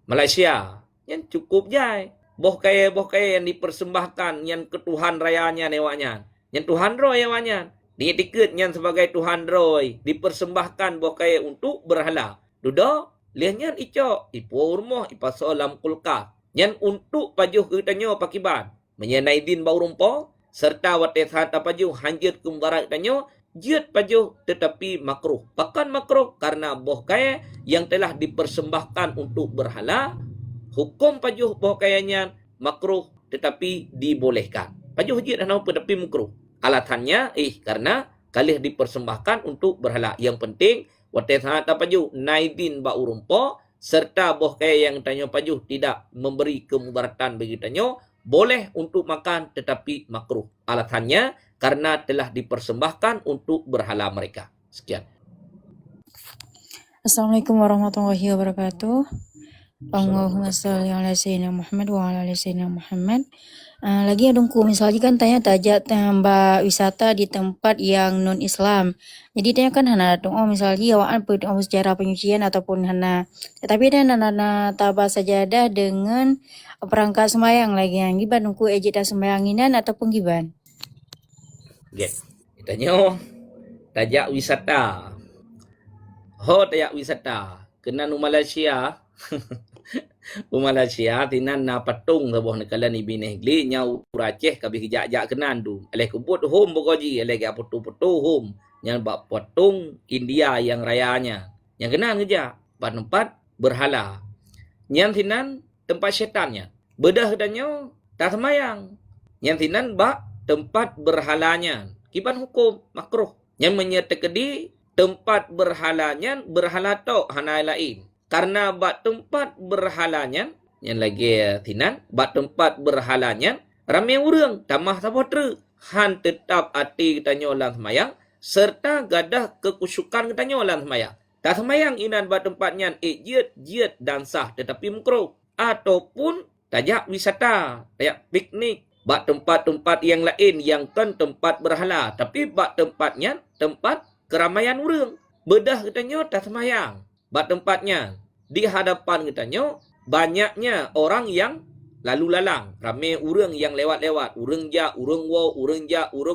Malaysia. Yang cukup jai. Boh kaya yang dipersembahkan yang ke Tuhan rayanya waknya. Yang Tuhan roy waknya. Dia tiket yang sebagai Tuhan roy dipersembahkan boh kaya untuk berhala. Duda lihatnya icok, ipu rumah, ipa solam kulkas. Yang untuk pajuh katanya pakiban. Menyenai din bau rumpo. Serta watet hata pajuh hanjit kumbarat katanya. Jut pajuh tetapi makruh. Bahkan makruh karena boh kaya yang telah dipersembahkan untuk berhala. Hukum pajuh boh kayanya makruh tetapi dibolehkan. Pajuh jut dan apa tetapi makruh. Alatannya karena kalih dipersembahkan untuk berhala. Yang penting watet hata pajuh naidin bau rumpo. Serta boh kaya yang tanya pajuh tidak memberi kemudaratan bagi tanya, boleh untuk makan tetapi makruh. Alasannya karena telah dipersembahkan untuk berhala mereka. Sekian. Assalamualaikum warahmatullahi wabarakatuh. Allahumma salli ala sayyidina Muhammad wa ala ali sayyidina Muhammad. Lagi adungku misalnya kan tanya tajak tambah wisata di tempat yang non Islam. Jadi tanya kan hana datang misalnya awak sejarah penyucian ataupun hana. Tetapi ada hana tabah sajadah dengan perangkat sembahyang lagi yang giban dungku ejita sembahyanginan ataupun giban. Yes. Tanya tajak wisata. Tajak wisata. Kena nu Malaysia. Malaysia tinan na patung sabuh nekala ni binehgli nyau Aceh kabih kijak-jak kenan tu. Aleh kubut home bokoji, aleh ke putu-putu home. Yang bak patung India yang rayanya. Yang kenan kerja, bak tempat berhala. Yang tinan tempat syaitannya. Bedah katanya tak semayang. Yang tinan bak tempat berhalanya. Kiban hukum makruh. Yang menyertakedi tempat berhalanya berhala tok hanai lain. Karena bak tempat berhalanya, yang lagi tinan, bak tempat berhalanya, ramai orang, tamah sabotra, han tetap hati katanya orang semayang, serta gadah kekusyukan katanya orang semayang. Tak semayang inan bak tempatnya, jiat dan sah, tetapi makruh. Ataupun tajak wisata, tajak piknik, bak tempat-tempat yang lain yang kan tempat berhala, tapi bak tempatnya, tempat keramaian orang. Bedah katanya tak semayang. Bak tempatnya di hadapan katanya banyaknya orang yang lalu lalang, ramai orang yang lewat-lewat, orang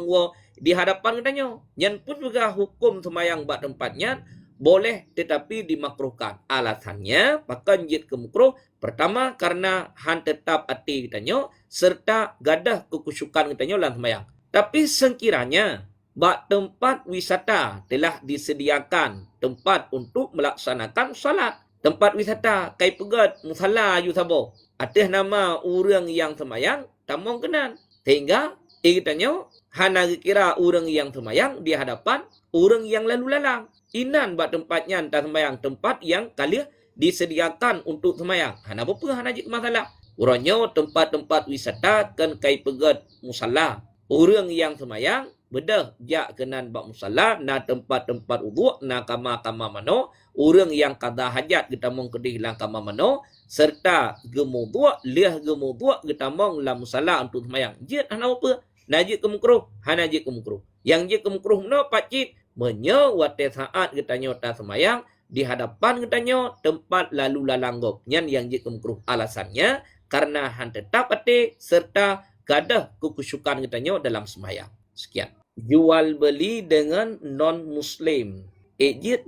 wo di hadapan katanya. Yang pun juga hukum semayang bak tempatnya boleh tetapi dimakruhkan. Alasannya bahkan jid kemakruh pertama karena han tetap hati katanya serta gadah kekusyukan katanya dalam semayang. Tapi sekiranya bak tempat wisata telah disediakan tempat untuk melaksanakan salat. Tempat wisata, kai pegat, musalla yu sabo. Atas nama orang yang semayang, tamong kenan. Sehingga, katanya, hana kira orang yang semayang di hadapan orang yang lalu lalang. Inan bak tempatnya tak semayang, tempat yang kali disediakan untuk semayang. Hana apa hana jik masalah. Orangnya tempat-tempat wisata kan kai pegat musalla. Orang yang semayang, bedah jak kenan bak musalla, na tempat-tempat uduk, na kama-kama mano, orang yang kada hajat kita mong kedih lang kama mano, serta gemuduk, liah gemuduk kita mong la musalla untuk semayang. Jit hana apa? Na jit kemukruh, hana jit kemukruh. Yang jit kemukruh no pacit, menyewate saat kita nyota semayang, di hadapan kita tempat lalu lalanggop. Yang jit kemukruh. Alasannya, karena han tetap ate, serta gadah kekusyukan kita dalam semayang. Sekian. Jual beli dengan non-Muslim. Jit.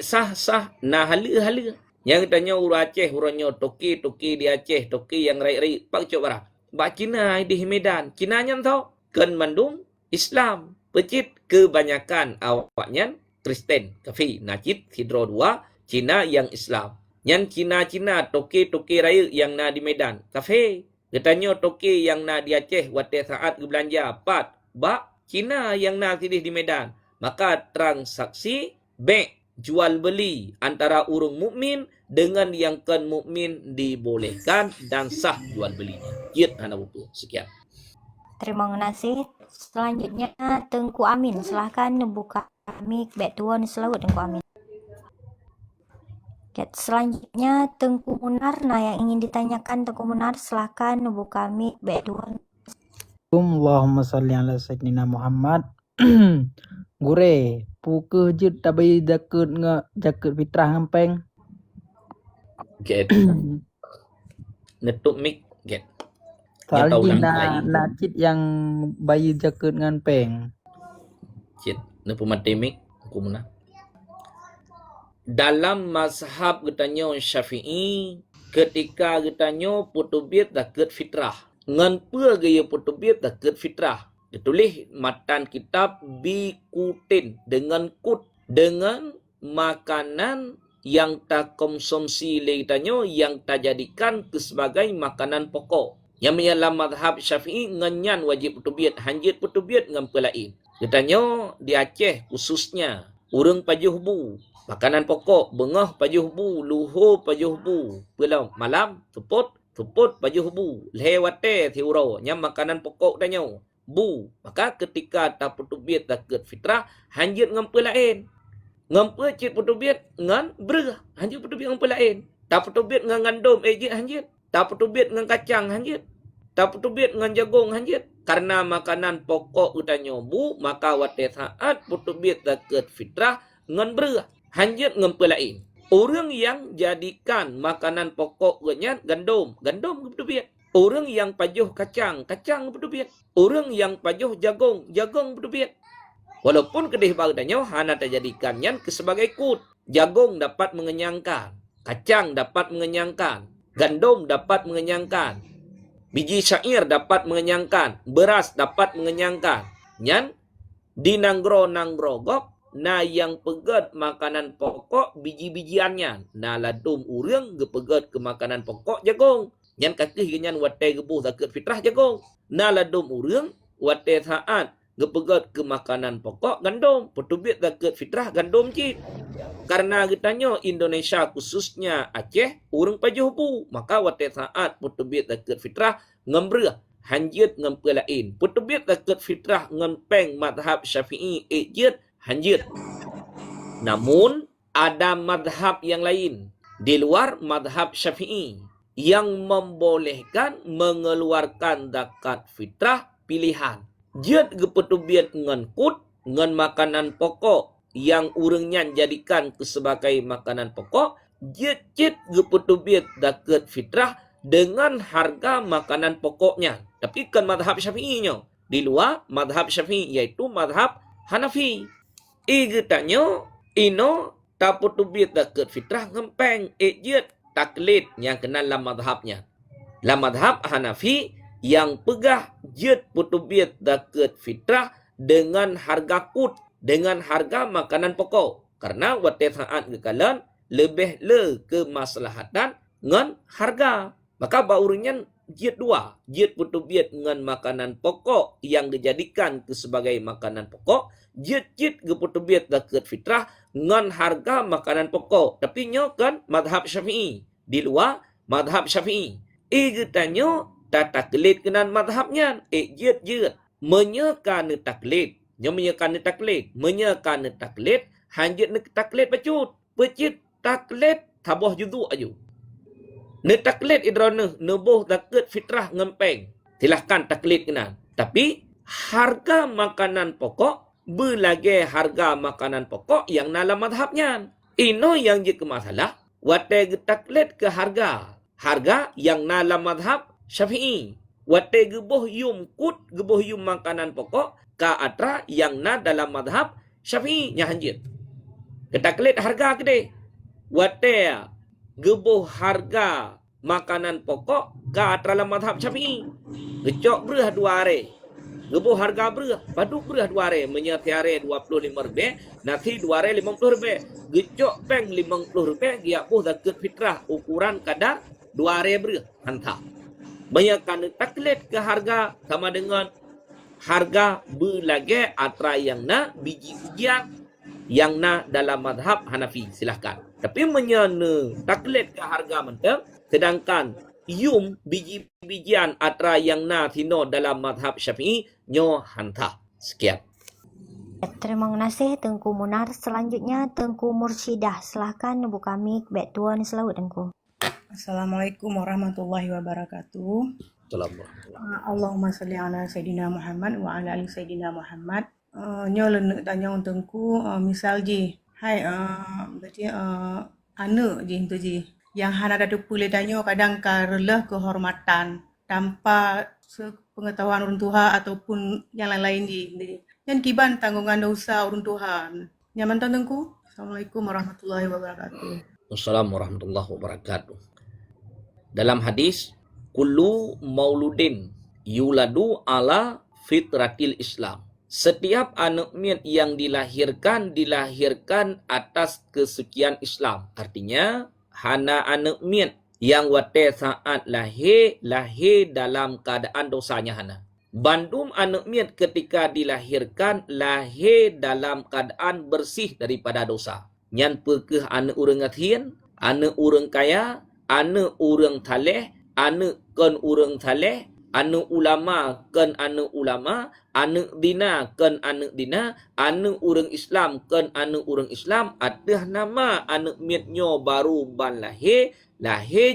Sah. Nah hala. Yang tanya orang Aceh, orangnya toki di Aceh, toki yang rai-rai. Pak cok barang. Bak Cina di Medan. Cina nya tau. Kan mandung Islam. Pecit kebanyakan awaknya Kristen. Kafi. Najid, Hidro 2. Cina yang Islam. Yang Cina, toki raya yang na di Medan. Kafe. Katanya toki yang na di Aceh, wate saat belanja 4. Bak Cina yang na tidih di Medan. Maka transaksi bank jual beli antara orang mukmin dengan yang kan mukmin dibolehkan dan sah jual belinya. Jid hana buku. Sekian. Terima kasih. Selanjutnya Tengku Amin, silahkan buka mic back tuan selawat Tengku Amin. Selanjutnya Tengku Munar, nah yang ingin ditanyakan Tengku Munar silahkan buka mic back tuan. Allahumma salli ala sayyidina Muhammad. Gure, puke je tabai jaket fitrah ngampeng. Get. Netuk mic. Get. Soalnya na cit yang bayi jaket ngampeng. Cit. Nepu mati mic. Aku mana. Dalam mazhab katanya Syafi'i, ketika getanyo putubit daket fitrah. Ngan pua gaya putubit daket fitrah. Ditulis matan kitab bikutin dengan kut, dengan makanan yang tak konsumsi legitanyo, yang tak jadikan sebagai makanan pokok. Yang menyalah madhab Syafi'i ngenyan wajib putubit, hanjit putubit ngan pelain. Getanyo di Aceh khususnya urang pajuh bu, makanan pokok bengah pajuh bu, luhur pajuh bu, pulau malam tuput pajuh bu, lewate thiuro nya makanan pokok danyo bu. Maka ketika tak putubit daket fitrah, hanjit ngan pelain. Ngampu cit putubit ngan berah, hanjit putubit ngan pelain. Tak putubit ngan gandum ejit hanjit. Tak putubit ngan kacang hanjit. Tak putubit ngan jagung hanjit. Karena makanan pokok utanyo bu, maka wate saat putubit daket fitrah ngan berah, hanjit ngan pelain. Orang yang jadikan makanan pokok ganyat gandum putubit. Orang yang pajuh kacang putubit. Orang yang pajuh jagung putubit. Walaupun kedih bagdanyo hana terjadikannya sebagai kut. Jagung dapat mengenyangkan, kacang dapat mengenyangkan, gandum dapat mengenyangkan, biji syair dapat mengenyangkan, beras dapat mengenyangkan. Nyan dinanggro gok na yang pegat makanan pokok biji-bijiannya. Na ladum urang gepegat ke makanan pokok jagung. Nyan kakih genyan wate gebuh zakat fitrah jagung. Na ladum urang wate saat gepegat ke makanan pokok gandum, putubit zakat fitrah gandum cik. Karena getanyo Indonesia khususnya Aceh urang pajuh bu, maka wate saat putubit zakat fitrah ngembreh hanjit ngempelain. Putubit zakat fitrah ngempeng madhab Syafi'i ejit hanjit. Namun ada madhab yang lain di luar madhab Syafi'i yang membolehkan mengeluarkan zakat fitrah pilihan. Jid gepetubit ngan kut, ngan makanan pokok yang urangnya jadikan sebagai makanan pokok, jid gepetubit zakat fitrah dengan harga makanan pokoknya. Tapi kan madhab Syafi'inya. Di luar madhab Syafi'i yaitu madhab Hanafi. Getanyo ino taputubit zakat fitrah ngempeng ejit taklid yang kenal dalam madhabnya. Dalam madhab Hanafi yang pegah jid putubit zakat fitrah dengan harga kut, dengan harga makanan pokok. Karena wate saat gekalan lebih le kemaslahatan ngan harga. Maka baurunyan jid dua, jid putubit ngan makanan pokok yang dijadikan sebagai makanan pokok, jid geputubit zakat fitrah ngan harga makanan pokok. Tapi nyo kan madhab Syafi'i. Di luar madhab Syafi'i. Getanyo tak taklid kenan madhabnya. Jid. Menyekan taklid. Nyo menyekan taklid. Menyekan taklid. Hanjit ne taklid pacut. Pecit taklid taboh judu aju. Ne taklid idrana nebuh zakat fitrah ngempeng. Silahkan taklid kenan. Tapi harga makanan pokok belage harga makanan pokok yang dalam madhabnya. Ino yang je ke masalah. Wate taklid ke harga. Harga yang dalam madhab Syafi'i. Wate gebuh yum kut, gebuh yum makanan pokok ka atra yang na dalam madhab Syafi'i nya hanjit. Ketaklit harga gede. Wate gebuh harga makanan pokok ka atra dalam madhab Syafi'i. Gecok berah 2 hari. Gebuh harga berah, padu berah 2 hari. Menyati hari 25 rupiah, nanti 2 hari 50 rupiah. Gecok peng 50 rupiah, giapuh zakat fitrah ukuran kadar 2 hari berah. Hantar. Banyakan taklid ke harga sama dengan harga belage atra yang na biji-bijian yang na dalam madhab Hanafi. Silahkan. Tapi menyana taklid ke harga mentang, sedangkan yum biji-bijian atra yang na tino dalam madhab Syafi'i nyo hantah. Sekian. Terima kasih Tengku Munar. Selanjutnya Tengku Mursyidah. Silahkan ibu kami back tuan selalu Tengku. Assalamualaikum warahmatullahi wabarakatuh. Allahumma salli ala Sayyidina Muhammad wa ala ali Sayyidina Muhammad. Nyo lenek tanya untungku misal ji, hai berarti anu ji itu ji. Yang hana ada pulih tanya kadang karela kehormatan tanpa pengetahuan orang tua ataupun yang lain-lain ji. Yang kiban tanggungan dosa orang Tuhan. Nyaman tengku. Assalamualaikum warahmatullahi wabarakatuh. Wassalamualaikum warahmatullahi wabarakatuh. Dalam hadis, kullu mauludin yuladu ala fitratil Islam. Setiap anak miat yang dilahirkan atas kesucian Islam. Artinya, hana anak miat yang wate saat lahir dalam keadaan dosanya hana. Bandum anak miat ketika dilahirkan lahir dalam keadaan bersih daripada dosa. Nyan pekeh anak urang ngathian, anak urang kaya, anak urang taleh, anak kan urang taleh, anak ulama kan anak ulama, anak dina kan anak dina, anak urang Islam kan anak urang Islam. Atah nama anak miatnyo baru ban lahir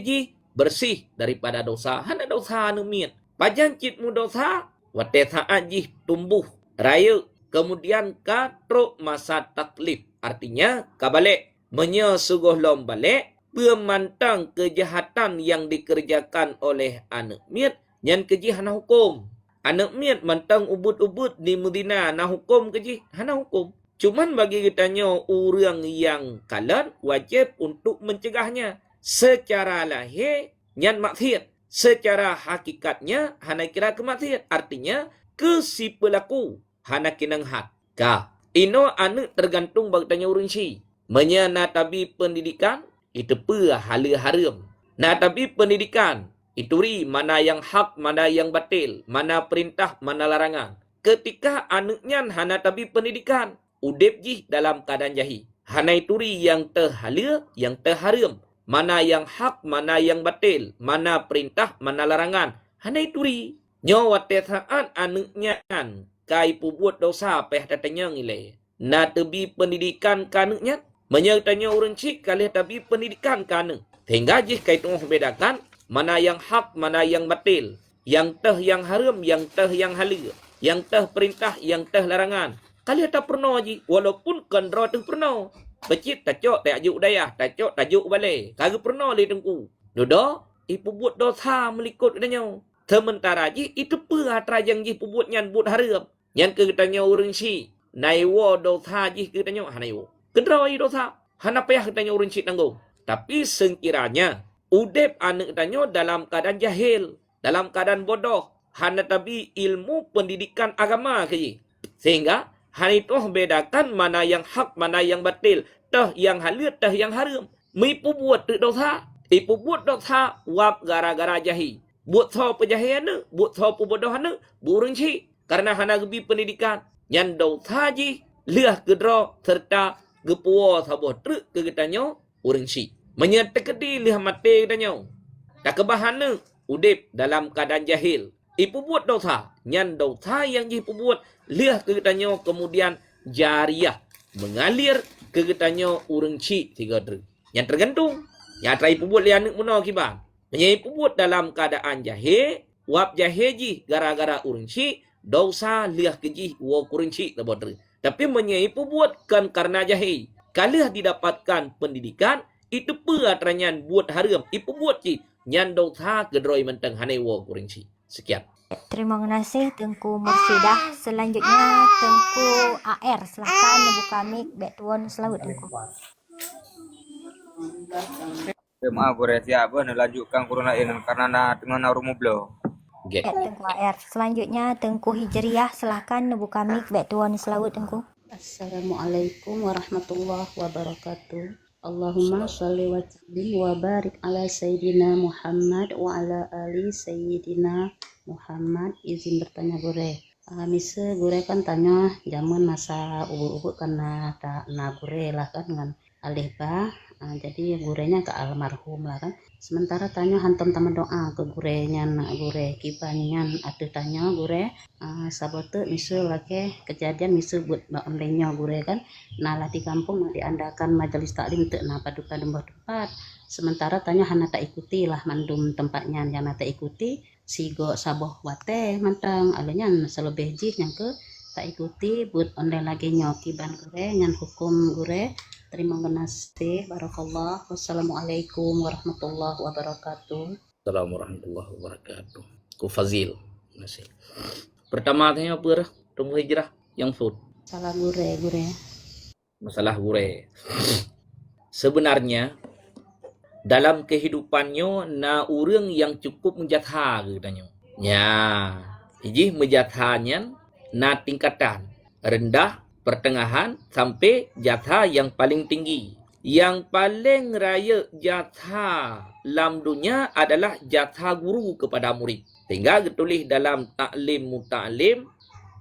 ji bersih daripada dosa. Hana dosa anak miat. Pajan citmu dosa, wate saat ji tumbuh raya, kemudian katruk masa taklif. Artinya, kabalik. Menyesuguh lom balik, pemantang kejahatan yang dikerjakan oleh anak miat, yang keji hana hukum. Anak miat mantang ubud-ubud di Medina, hana hukum keji, hana hukum. Cuman bagi kitanya orang yang kalat, wajib untuk mencegahnya. Secara lahir, nyan maksiat. Secara hakikatnya, hana kira kemaksiat. Artinya, ke si pelaku, hana kinang hat. Ka. Ino anak tergantung bagtanya urang si. Menya natabi pendidikan, itu pun hala haram. Natabi pendidikan, itu ri mana yang hak, mana yang batil, mana perintah, mana larangan. Ketika anaknya hana tabi pendidikan, udep jih dalam keadaan jahi. Hana itu ri yang terhala, yang terharam. Mana yang hak, mana yang batil, mana perintah, mana larangan. Hana itu ri. Nyawate saat anaknya kai pubuat dosa peh datanya ngile. Na tebi pendidikan kanaknya, menyertanya orang cik kali tebi pendidikan kanak. Sehingga jih kai tengah bedakan mana yang hak, mana yang batil, yang teh yang haram, yang teh yang halal, yang teh perintah, yang teh larangan. Kali tak pernah ji, walaupun kendra tu pernah. Becit tajok tajuk dayah, tajok tajuk balai. Kagak pernah li tengku. Dodo, ipu buat dosa melikut katanya. Sementara ji itu perhatra yang ji buat nyan buat haram. Yang katanya orang si, naiwo dosa ji katanya hanaiwo. Kendra i dosa, hana payah katanya orang si tanggung. Tapi sekiranya udep anak katanya dalam keadaan jahil, dalam keadaan bodoh, hana tabi ilmu pendidikan agama kaji. Sehingga hal itu bedakan mana yang hak, mana yang batil, teh yang halal, teh yang haram. Mipu buat dosa, ipu buat dosa wap gara-gara jahi. Buat so pejahian, buat so pebodohan, burung si. Karena hana gebi pendidikan, yang dosa ji liah kedro serta gepuo saboh truk kegetanya urang si. Menyatakan liah mati katanya. Tak kebahana udip dalam keadaan jahil. Ipu buat dosa, nyan dosa yang ji buat liah kegetanya kemudian jariah mengalir kegetanya urang si tiga truk. Yang tergantung, yang terakhir ipu buat liah anak muno kibang. Menyai pubut dalam keadaan jahil, wap jahil ji gara-gara urang si, dosa liah keji wa kurang si tabodre. Tapi menyai pubut kan karena jahil. Kalah didapatkan pendidikan, itu peratranyan buat haram. Ipu buat ji, nyan dosa gedroi menteng hanai wa kurang si. Sekian. Terima kasih Tengku Mursidah. Selanjutnya Tengku AR. Silahkan membuka mic Betuan Selaut Tengku. Maaf boleh siapa lanjutkan corona ini karena dengan rumu blo. Tengku AR. Selanjutnya Tengku Hijriah. Silahkan membuka mic Betuan Selaut Tengku. Assalamualaikum warahmatullahi wabarakatuh. Allahumma sholli wa sallim wa barik ala sayyidina Muhammad wa ala ali sayyidina Muhammad. Izin bertanya gure. Mise gure kan tanya zaman masa ubur-ubur karena tak na gure lah kan dengan alih bah. Jadi gurenya ke almarhum lah kan. Sementara tanya hantam taman doa ke gurenya nak gure kibanyan ada tanya gure sabote misal lagi kejadian misal buat onlenya gure kan. Nah lah di kampung nak diandakan majelis taklim te na paduka dembah tempat. Sementara tanya hana tak ikuti lah mandum tempatnya yang tak ikuti sigo saboh wate mantang alanya selebih jih yang ke tak ikuti buat online lagi nyoki ban gure nyan hukum gure. Terima kasih, barakallah. Wassalamualaikum warahmatullahi wabarakatuh. Assalamualaikum warahmatullahi wabarakatuh. Ku Fazil. Masih. Pertama tanya apa? Tunggu hijrah yang sud. Salah gure. Masalah gure. Sebenarnya dalam kehidupannya na orang yang cukup menjatha katanya. Ya, iji menjathanya na tingkatan rendah, pertengahan sampai jatha yang paling tinggi. Yang paling raya jatha dalam dunia adalah jatha guru kepada murid. Sehingga ditulis dalam taklim mutaklim,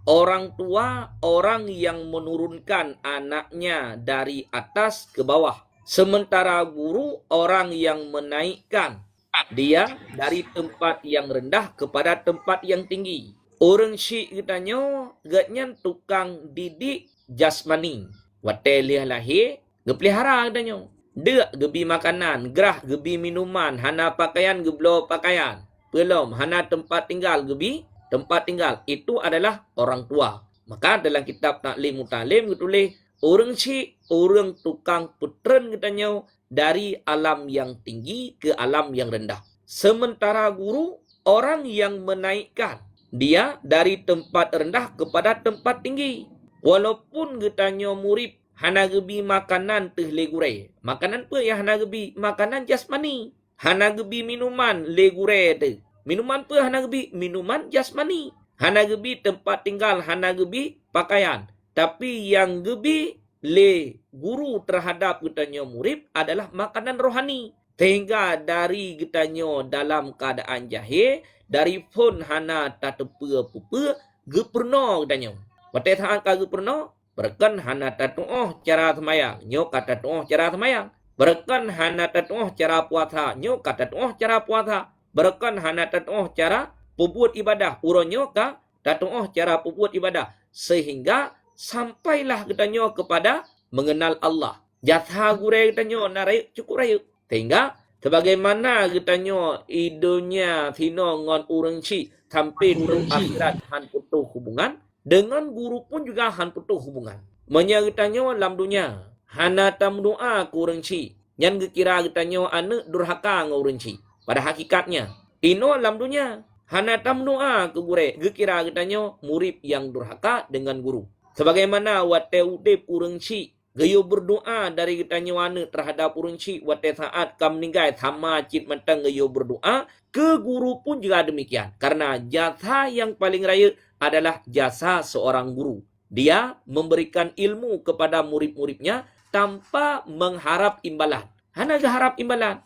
orang tua orang yang menurunkan anaknya dari atas ke bawah. Sementara guru orang yang menaikkan dia dari tempat yang rendah kepada tempat yang tinggi. Orang syik katanya, gatnya tukang didik jasmani. Watel lahir, gepelihara katanya. Dek gebi makanan, gerah gebi minuman, hana pakaian geblo pakaian. Belum, hana tempat tinggal gebi tempat tinggal. Itu adalah orang tua. Maka dalam kitab Taklim Mutalim ditulis, orang syik, orang tukang putren katanya dari alam yang tinggi ke alam yang rendah. Sementara guru, orang yang menaikkan dia dari tempat rendah kepada tempat tinggi. Walaupun katanya murid hana gebi makanan teh legure. Makanan apa yang hana gebi? Makanan jasmani. Hana gebi minuman legure teh. Minuman apa hana gebi? Minuman jasmani. Hana gebi tempat tinggal, hana gebi pakaian. Tapi yang gebi le guru terhadap katanya murid adalah makanan rohani. Sehingga dari katanya dalam keadaan jahil, dari pun hana tatepa-pupa, geperno katanya. Watai saat ka geperno, berkan hana tatu'oh cara semayang, nyok kata tu'oh cara semayang. Berkan hana tatu'oh cara puasa, nyok kata tu'oh cara puasa. Berkan hana tatu'oh cara puput ibadah, uronyo ka tatu'oh cara puput ibadah. Sehingga sampailah katanya kepada mengenal Allah. Jatha gure katanya narai cukup rayu. Sehingga sebagaimana katanya idonya sino ngon urang si sampai nurung akhirat han putuh hubungan, dengan guru pun juga han putuh hubungan. Menyertanya dalam dunia hana tam doa ku urang si, yang kira katanya anak durhaka ngau urang si. Pada hakikatnya ino dalam dunia hana tam doa ke gure, kira katanya murid yang durhaka dengan guru. Sebagaimana wate udip urang si gayo berdoa dari katanya wana terhadap urang si, wate saat kam meninggal sama cit mentang gayo berdoa ke guru pun juga demikian. Karena jasa yang paling raya adalah jasa seorang guru. Dia memberikan ilmu kepada murid-muridnya tanpa mengharap imbalan. Hana harap imbalan.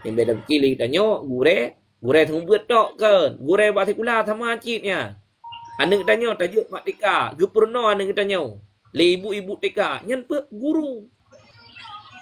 Yang beda kili katanya gure tunggu tok kan. Gure buat sekolah sama citnya. Anak katanya tajuk mak tika, gepurno anak katanya. Le ibu-ibu TK nyen pe guru.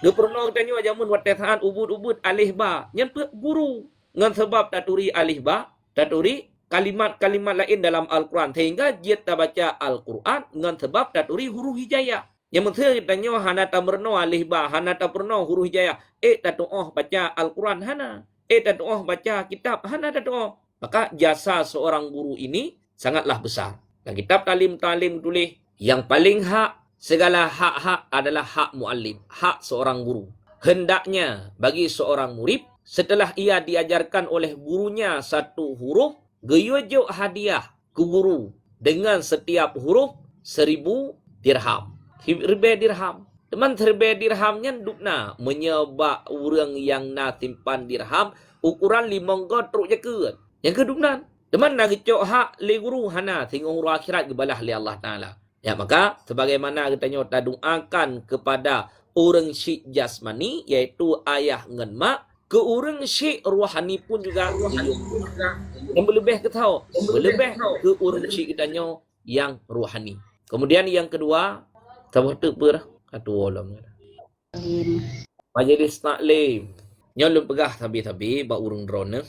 Dia pernah tanya jamun wate saat ubud-ubud alih ba nyen pe guru. Ngan sebab taturi alih ba, taturi kalimat-kalimat lain dalam Al-Quran. Sehingga dia tak baca Al-Quran ngan sebab taturi huruf hijayah. Yang menteri tanya hana ta merno alih ba, hana ta perno huruf hijayah. Tatu'oh baca Al-Quran hana. Tatu'oh baca kitab hana tatu'oh. Maka jasa seorang guru ini sangatlah besar. Dan kitab Talim tulis yang paling hak, segala hak-hak adalah hak muallim, hak seorang guru. Hendaknya bagi seorang murid, setelah ia diajarkan oleh gurunya satu huruf, geyojo hadiah ke guru dengan setiap huruf 1000 dirham. 1000 dirham. Teman 1000 dirhamnya dukna menyebab orang yang na simpan dirham ukuran 5 gotruk je ke. Yang kedua, teman nak gecok hak le guru hana singgung ru akhirat gebalah li Allah Taala. Ya, maka sebagaimana katanya kita doakan kepada orang syik jasmani, iaitu ayah dengan mak, ke orang syik rohani pun juga yang berlebih ke tahu, berlebih ke orang syik katanya yang rohani. Kemudian yang kedua, tahu tu ber kata ulam. Majlis taklim. Nyo lu pegah tabi-tabi ba urang drone.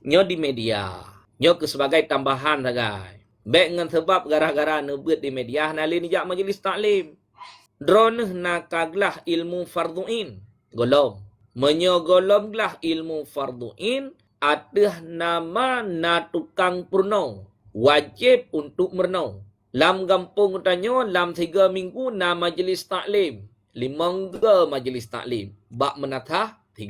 Nyo di media. Nyo ke sebagai tambahan sagai. Baik dengan sebab gara-gara nebut di media nalin jak majlis taklim. Drone nak kaglah ilmu farduin. Golom. Menyogolomlah ilmu farduin adah nama na tukang purno. Wajib untuk merno. Lam gampung tanya lam 3 minggu na majlis taklim. 5 majlis taklim. Bak menatah 3.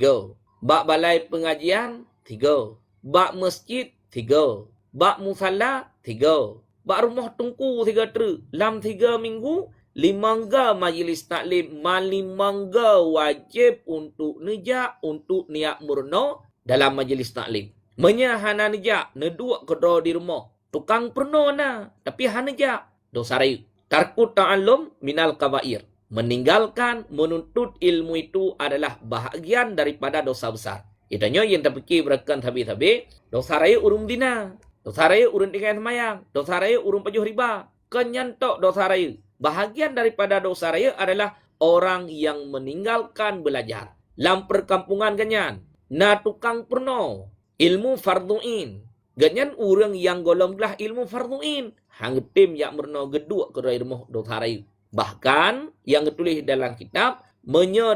Bak balai pengajian 3. Bak masjid 3. Bak musalla 3. Bak rumah tungku 3 ter. Lam 3 minggu limangga majlis taklim, malimangga wajib untuk nejak, untuk niat murno dalam majlis taklim. Menyahana nejak, neduk kedua di rumah. Tukang perno na, tapi hana nejak. Dosa raya. Tarku ta'allum minal kabair. Meninggalkan, menuntut ilmu itu adalah bahagian daripada dosa besar. Itanya yang terpikir berakan tabi-tabi, dosa raya urung dina. Dosa raya urung tinggal semayang. Dosa raya urung pajuh riba. Kenyantok dosa raya. Bahagian daripada dosa raya adalah orang yang meninggalkan belajar. Lam perkampungan ganyan. Na tukang perno. Ilmu fardu'in. Ganyan orang yang golong belah ilmu fardu'in. Hang tim yang merno geduk ke rumah dosa raya. Bahkan yang ditulis dalam kitab,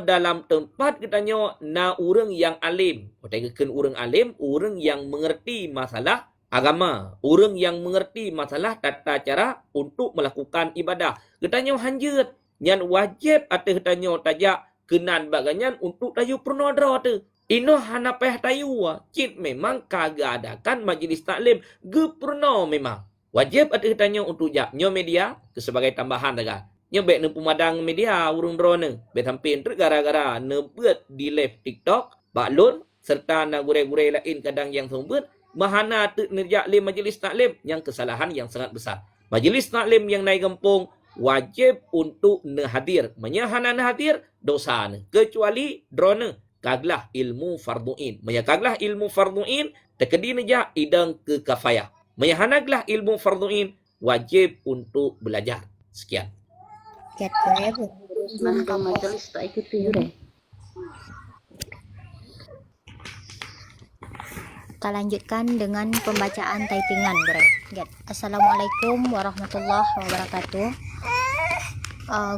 dalam tempat katanya na orang yang alim. Katakan orang alim, orang yang mengerti masalah agama, orang yang mengerti masalah tata cara untuk melakukan ibadah. Katanya hanjut, yang wajib atau katanya tajak kenan baganyan untuk tayu pernodra tu. Ino hana payah tayu, cit memang kagak adakan majlis taklim, ge pernah memang. Wajib atau katanya untuk jak nyo media ke sebagai tambahan daga. Nyo baik ne pemadang media urung drone be tampil ter gara-gara ne buat di live TikTok, baklun serta na gure-gure lain kadang yang sombet mahana tu nerjak lim majlis taklim yang kesalahan yang sangat besar. Majlis taklim yang naik kampung wajib untuk ne hadir. Menyahana ne hadir dosa ne kecuali drone kaglah ilmu fardu'in. Menyakaglah ilmu fardu'in tekedi nejak idang ke kafayah. Menyahanalah ilmu fardu'in wajib untuk belajar. Sekian. Get forever. Majelis tak ikut Gure. Kita lanjutkan dengan pembacaan typingan, Gure. Get. Assalamualaikum warahmatullahi wabarakatuh.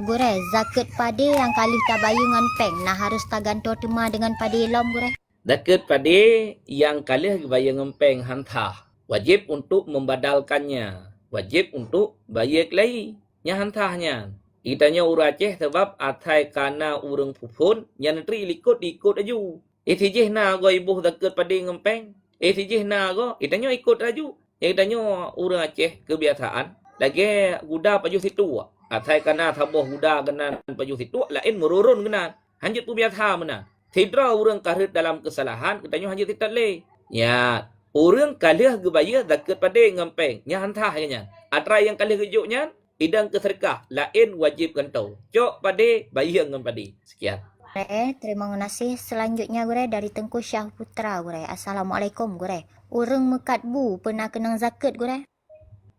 Gure, zakat pade yang kali tabayu ngan peng, nah harus taganto tema dengan pade lom, Gure. Zakat pade yang kali bayar ngempeng hantah. Wajib untuk membadalkannya. Wajib untuk bayar lagi. Nya hantahnya. Itanya urang Aceh sebab atai kana urang pupun yang negeri ikut aju. Itijih na go ibu zakat pada ngempeng. Itijih na go itanya ikut aju. Itanya urang Aceh kebiasaan lagi guda paju situ. Atai kana taboh guda genan paju situ lain merurun genan. Hanjut tu biasa mana. Tidra urang karet dalam kesalahan itanya hanjut tidak le. Ya, urang kalih gebaya zakat pada ngempeng. Nya hantah nya. Atra yang kalih gejuknya idang keserkah lain wajib kantau. Cok pada bayang dengan pada. Sekian. Gure, terima kasih. Selanjutnya Gure dari Tengku Syah Putra, Gure. Assalamualaikum, Gure. Urang mekat bu pernah kenang zakat, Gure?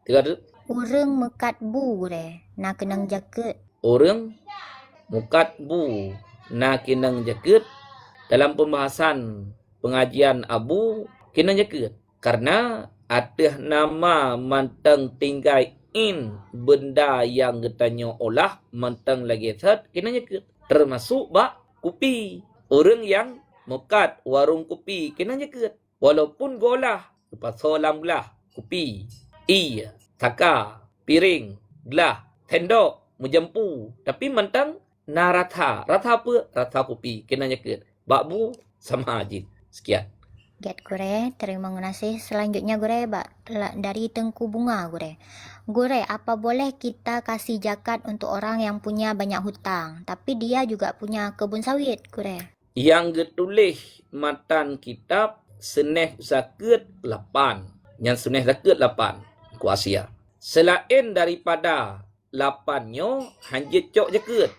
Tiga. Urang mekat bu, Gure. Nak kenang zakat. Urang mekat bu nak kenang zakat dalam pembahasan pengajian abu kenang zakat. Karena ada nama mantang tinggai in benda yang getanya olah mentang lagi set kenanya termasuk bak kopi. Orang yang mekat warung kopi kenanya ke walaupun golah lepas solam gelah kopi iya taka piring gelah tendok mujampu tapi mentang narata rata apa rata kopi kenanya ke bakbu sama aja. Sekian. Get, Gure, terima kasih. Selanjutnya Gure dari Tengku Bunga, Gure. Gure, apa boleh kita kasih zakat untuk orang yang punya banyak hutang tapi dia juga punya kebun sawit, Gure? Yang ditulis matan kitab seneh zakat 8. Yang seneh zakat 8 kuasia. Selain daripada 8-nya hanjit cok zakat.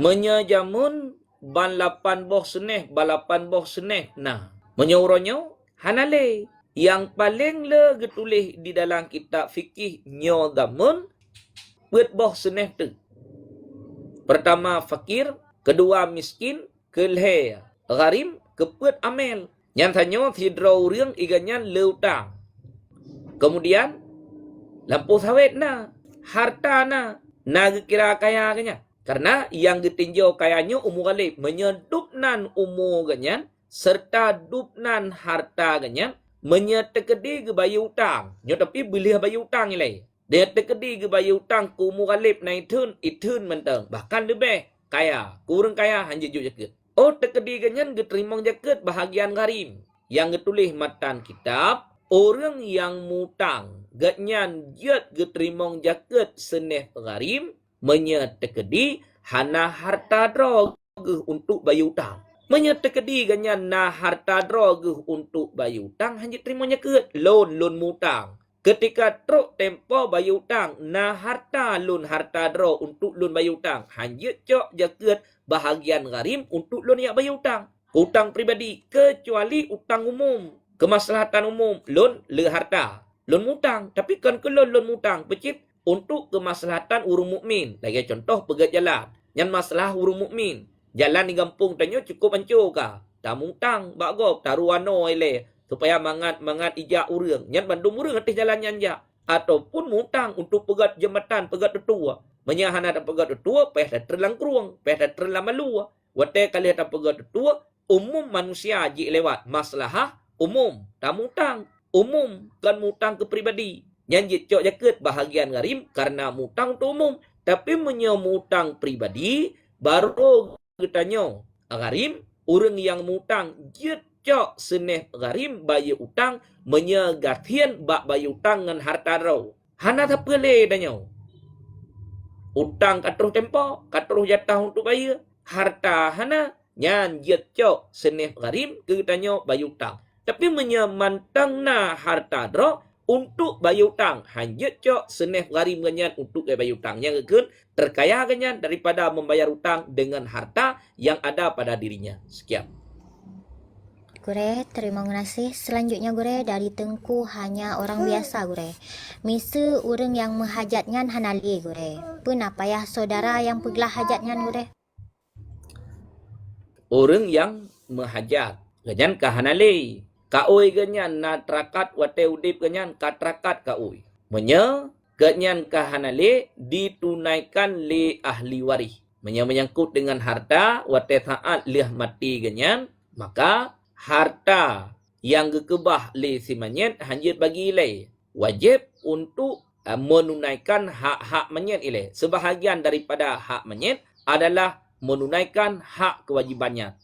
Menyajamun ban 8 boh seneh, ban 8 boh seneh. Nah, menyuruhnya hanale yang paling le getulis di dalam kitab fikih nyo damun buat boh seneh tu. Pertama fakir, kedua miskin, kelhe gharim, keput amel. Yang tanya sidra urang iganyan le utang. Kemudian lampu sawit na, harta na kira kaya kanya. Karena yang ditinjau kayanya umur galib menyedupnan umur ganyan serta dupnan harta ganyan menyetekedi ke bayi utang. Nyo tapi boleh bayi utang nilai. Dia tekedi ke bayi utang ku mugalib na itun mentang. Bahkan lebih kaya, kurang kaya hanya juk jaket. Oh tekedi ganyan geterimong jaket bahagian garim. Yang getulis matan kitab orang yang mutang ganyan jet geterimong jaket seneh garim Menyetekedi hana harta droge untuk bayar utang. Menyetekedi ganyan na harta droge untuk bayar utang hanya terimanya ke loan mutang. Ketika truk tempo bayar utang, na harta draw untuk loan bayar utang. Hanya cok jaket bahagian gharim untuk loan yang bayar utang. Utang pribadi kecuali utang umum. Kemaslahatan umum, loan le harta. Loan mutang, tapi kan ke loan mutang pecit untuk kemaslahatan urung mukmin. Lagi contoh pegat jalan. Yang masalah urung mukmin. Jalan di kampung tanya cukup hancur kah? Tak mutang, bagop, taruano ele. Supaya mangat ijak urang. Yang bandung urang atas jalan nyanjak. Ataupun mutang untuk pegat jembatan, pegat tetua. Menyahan ada pegat tetua, peh dah terlang keruang, peh dah terlang malu. Wate kali ada pegat tetua, umum manusia ji lewat. Masalah umum, tak mutang. Umum, kan mutang ke pribadi. Yang cok jaket bahagian gharim karena mutang untuk umum. Tapi menyemutang pribadi, baru ketanya gharim, orang yang mutang, dia cok seneh gharim bayar utang menyegatian bak bayar utang dengan harta rau. Hana tak boleh tanya. Utang katruh tempo, katruh jatah untuk bayar. Harta hana nyan dia cok seneh gharim ke tanya bayar utang. Tapi menyemantang na harta rau untuk bayar utang. Hanya cok seneh gharim ganyan untuk bayar utang. Yang akan terkaya ganyan daripada membayar utang dengan harta yang ada pada dirinya. Sekian. Gure, terima kasih. Selanjutnya Gure dari Tengku hanya orang biasa Gure. Misa orang yang menghajatnya hanali Gure. Pun apa ya saudara yang pegelah hajatnya Gure? Orang yang menghajat ganyan kahanali. Kaoi ganyan na trakat wate udip ganyan katrakat kaoi. Menya ganyan kahanali ditunaikan le ahli waris. Menyangkut dengan harta wate saat liah mati ganyan, maka harta yang gekebah le si manyet hanya bagi ilai. Wajib untuk menunaikan hak-hak manyet ilai. Sebahagian daripada hak manyet adalah menunaikan hak kewajibannya.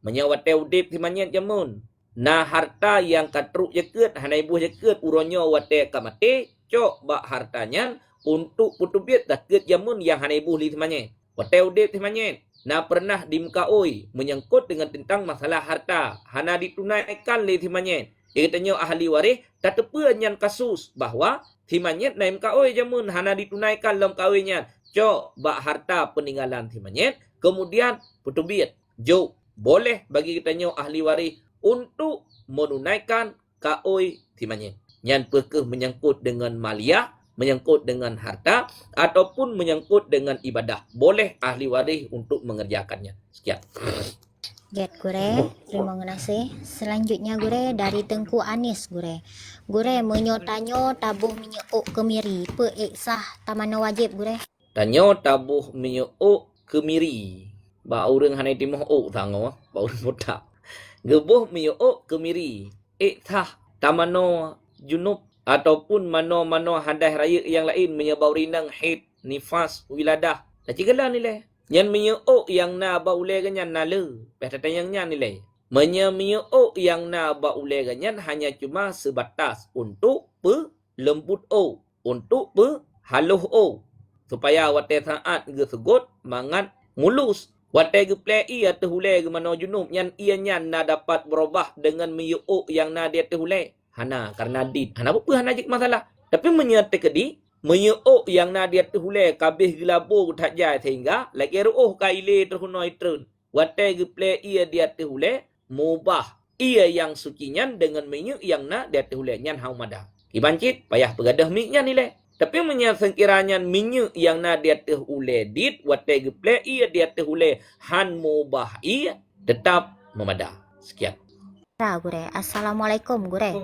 Menyawate udip si manyet jamun. Na harta yang katruk jaket, hanai buh jaket, uronyo wate kamate, cok bak hartanya untuk putubit daket jamun yang hanai buh li si manyet. Wate udip si manyet. Na pernah dimkaoi menyangkut dengan tentang masalah harta. Hana ditunaikan le si manyet. Dia katanya ahli waris, tak tepuannya kasus bahawa si manyet na mkaoi jamun hana ditunaikan dalam kawinnya. Cok bak harta peninggalan si manyet. Kemudian putubit. Jo, boleh bagi katanya ahli waris untuk menunaikan kaoi si manyet. Yang perkeh menyangkut dengan maliyah, menyangkut dengan harta, ataupun menyangkut dengan ibadah. Boleh ahli waris untuk mengerjakannya. Sekian. Get Gure, terima kasih. Selanjutnya Gure dari Tengku Anis Gure. Gure menyotanyo tabuh menyeuk kemiri. Pe iksah tamana wajib Gure. Tanyo tabuh menyeuk kemiri. Ba urang hanai timoh ok tango, ba urang botak. Gebuh menyeuk kemiri. Iksah tamano junub ataupun mano-mano hadah raya yang lain menyebau rinang, haid, nifas, wiladah. Dah cigala nilai. Yang menyeuk yang na baulai ganyan nala. Pihak yang nilai. Menyeuk yang na baulai ganyan hanya cuma sebatas untuk lembut o. Untuk haluh o. Supaya wate saat gesegut mangat mulus. Wate geplai ia terhulai ke mano junub. Yang ianya na dapat berubah dengan menyeuk yang na dia terhulai. Hana karena dit. Hana apa hana jik masalah. Tapi menyatakan di menyeuk yang na dia terhulai kabeh gelabur tak jai sehingga lagi ruh kaile terhunoi trun. Wate geplai ia dia terhulai mubah. Ia yang sucinya dengan menyeuk yang na dia terhulai nyan hau madah. Kibancit payah pegadah miknya nilai. Tapi menyatakan kiranya menyeuk yang na dia terhulai dit wate geplai ia dia terhulai han mubah ia tetap memadah. Sekian. Gure. Assalamualaikum Gure.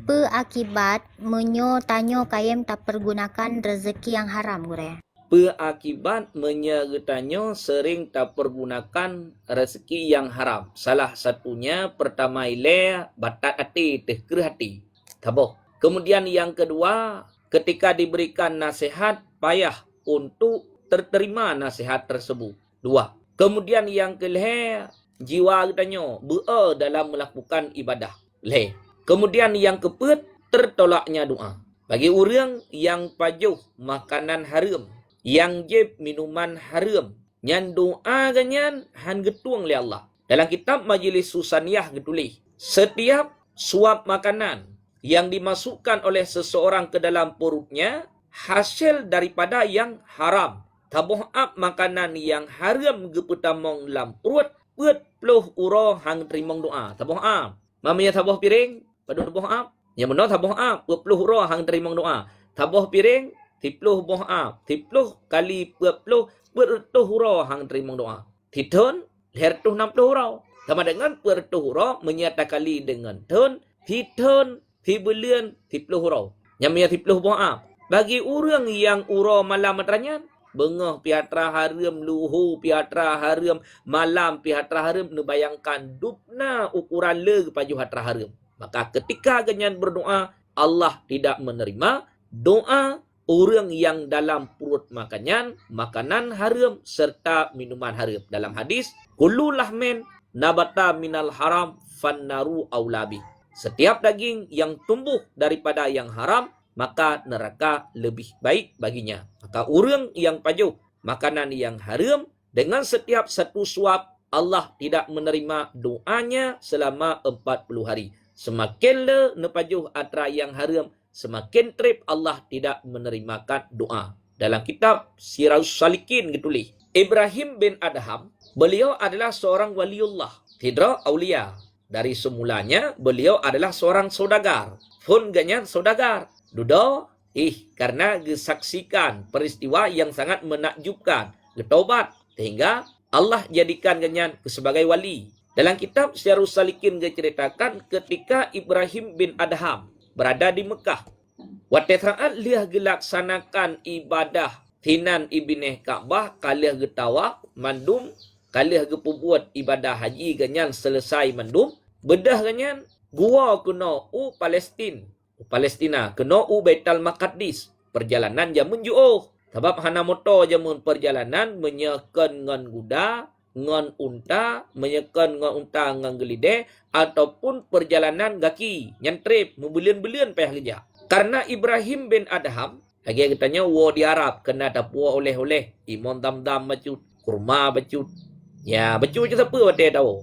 Pe akibat menyo tanyo kayem tak pergunakan rezeki yang haram Gure. Pe akibat menyegetanyo sering tak pergunakan rezeki yang haram. Salah satunya pertama ile batat hati, tehker hati. Taboh. Kemudian yang kedua, ketika diberikan nasihat payah untuk terima nasihat tersebut. Dua. Kemudian yang kelima, jiwa katanya bea dalam melakukan ibadah. Le. Kemudian yang keempat, tertolaknya doa. Bagi orang yang pajuh makanan haram, yang jeb minuman haram. Nyan doa ganyan han getuang le Allah. Dalam kitab Majlis Susaniyah getulis, setiap suap makanan yang dimasukkan oleh seseorang ke dalam perutnya hasil daripada yang haram. Taboh ap makanan yang haram gepetamong dalam perut, pet puluh uro hang terimong doa. Taboh ap. Mamanya taboh piring, pada taboh ap. Yang benar taboh ap, pet puluh uro hang terimong doa. Taboh piring, tipluh boh ap. Tipluh kali pet puluh, pet uro hang terimong doa. Titun, hertuh 60 uro. Sama dengan pet uro menyata kali dengan tun, titun, tibulian, tipluh uro. Yang menyata tipluh boh ap. Bagi orang yang uro malam matranyan, bengah piatra haram, luhu piatra haram, malam piatra haram, bayangkan dupna ukuran le paju hatra haram. Maka ketika ganyan berdoa, Allah tidak menerima doa orang yang dalam perut makanan haram serta minuman haram. Dalam hadis, kullu lahmin nabata minal haram fannaru aulabi. Setiap daging yang tumbuh daripada yang haram, maka neraka lebih baik baginya. Maka orang yang pajuh makanan yang haram, dengan setiap satu suap, Allah tidak menerima doanya selama 40 hari. Semakin le nepajuh atra yang haram, semakin trip Allah tidak menerimakan doa. Dalam kitab Sirajus Salikin ditulis, Ibrahim bin Adham, beliau adalah seorang waliullah, tidak aulia. Dari semulanya, beliau adalah seorang saudagar. Pun ganyan saudagar. Dudo, karena disaksikan peristiwa yang sangat menakjubkan, bertobat, sehingga Allah jadikan ganyan sebagai wali. Dalam kitab Sirajus Salikin diceritakan ketika Ibrahim bin Adham berada di Mekah, waktu saat dia gelaksanakan ibadah tinan ibineh Ka'bah, kaliah getawak mandum, kaliah gepubuat ibadah haji ganyan selesai mandum, bedah ganyan gua kena Palestina kena Baitul Maqdis. Perjalanan jamun juoh. Sebab hana motor jamun perjalanan menyekan ngan kuda, ngan unta, menyekan ngan unta ngan gelide, ataupun perjalanan kaki, nyantrip, membelian-belian payah kerja. Karena Ibrahim bin Adham, lagi katanya wo di Arab, kena tapua oleh-oleh, imon dam-dam bacut, kurma bacut. Ya, bacut je siapa wate tahu.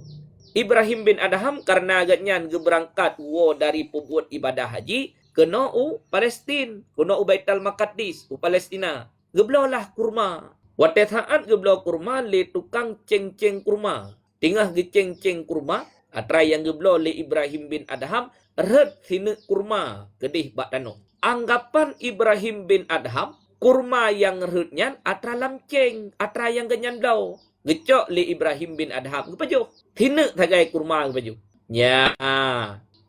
Ibrahim bin Adham karena agaknya berangkat dari pembuat ibadah haji kena Palestin, kena Baitul Maqdis, Palestina. Geblolah kurma. Waktu saat geblo kurma le tukang ceng-ceng kurma. Tingah ge ceng-ceng kurma, atra yang geblo le Ibrahim bin Adham red sine kurma kedih bak tano. Anggapan Ibrahim bin Adham kurma yang rednyan atra lamceng, atra yang ganyan blau. Gecok le Ibrahim bin Adham kepajuh. Hina tagai kurma kepajuh. Ya,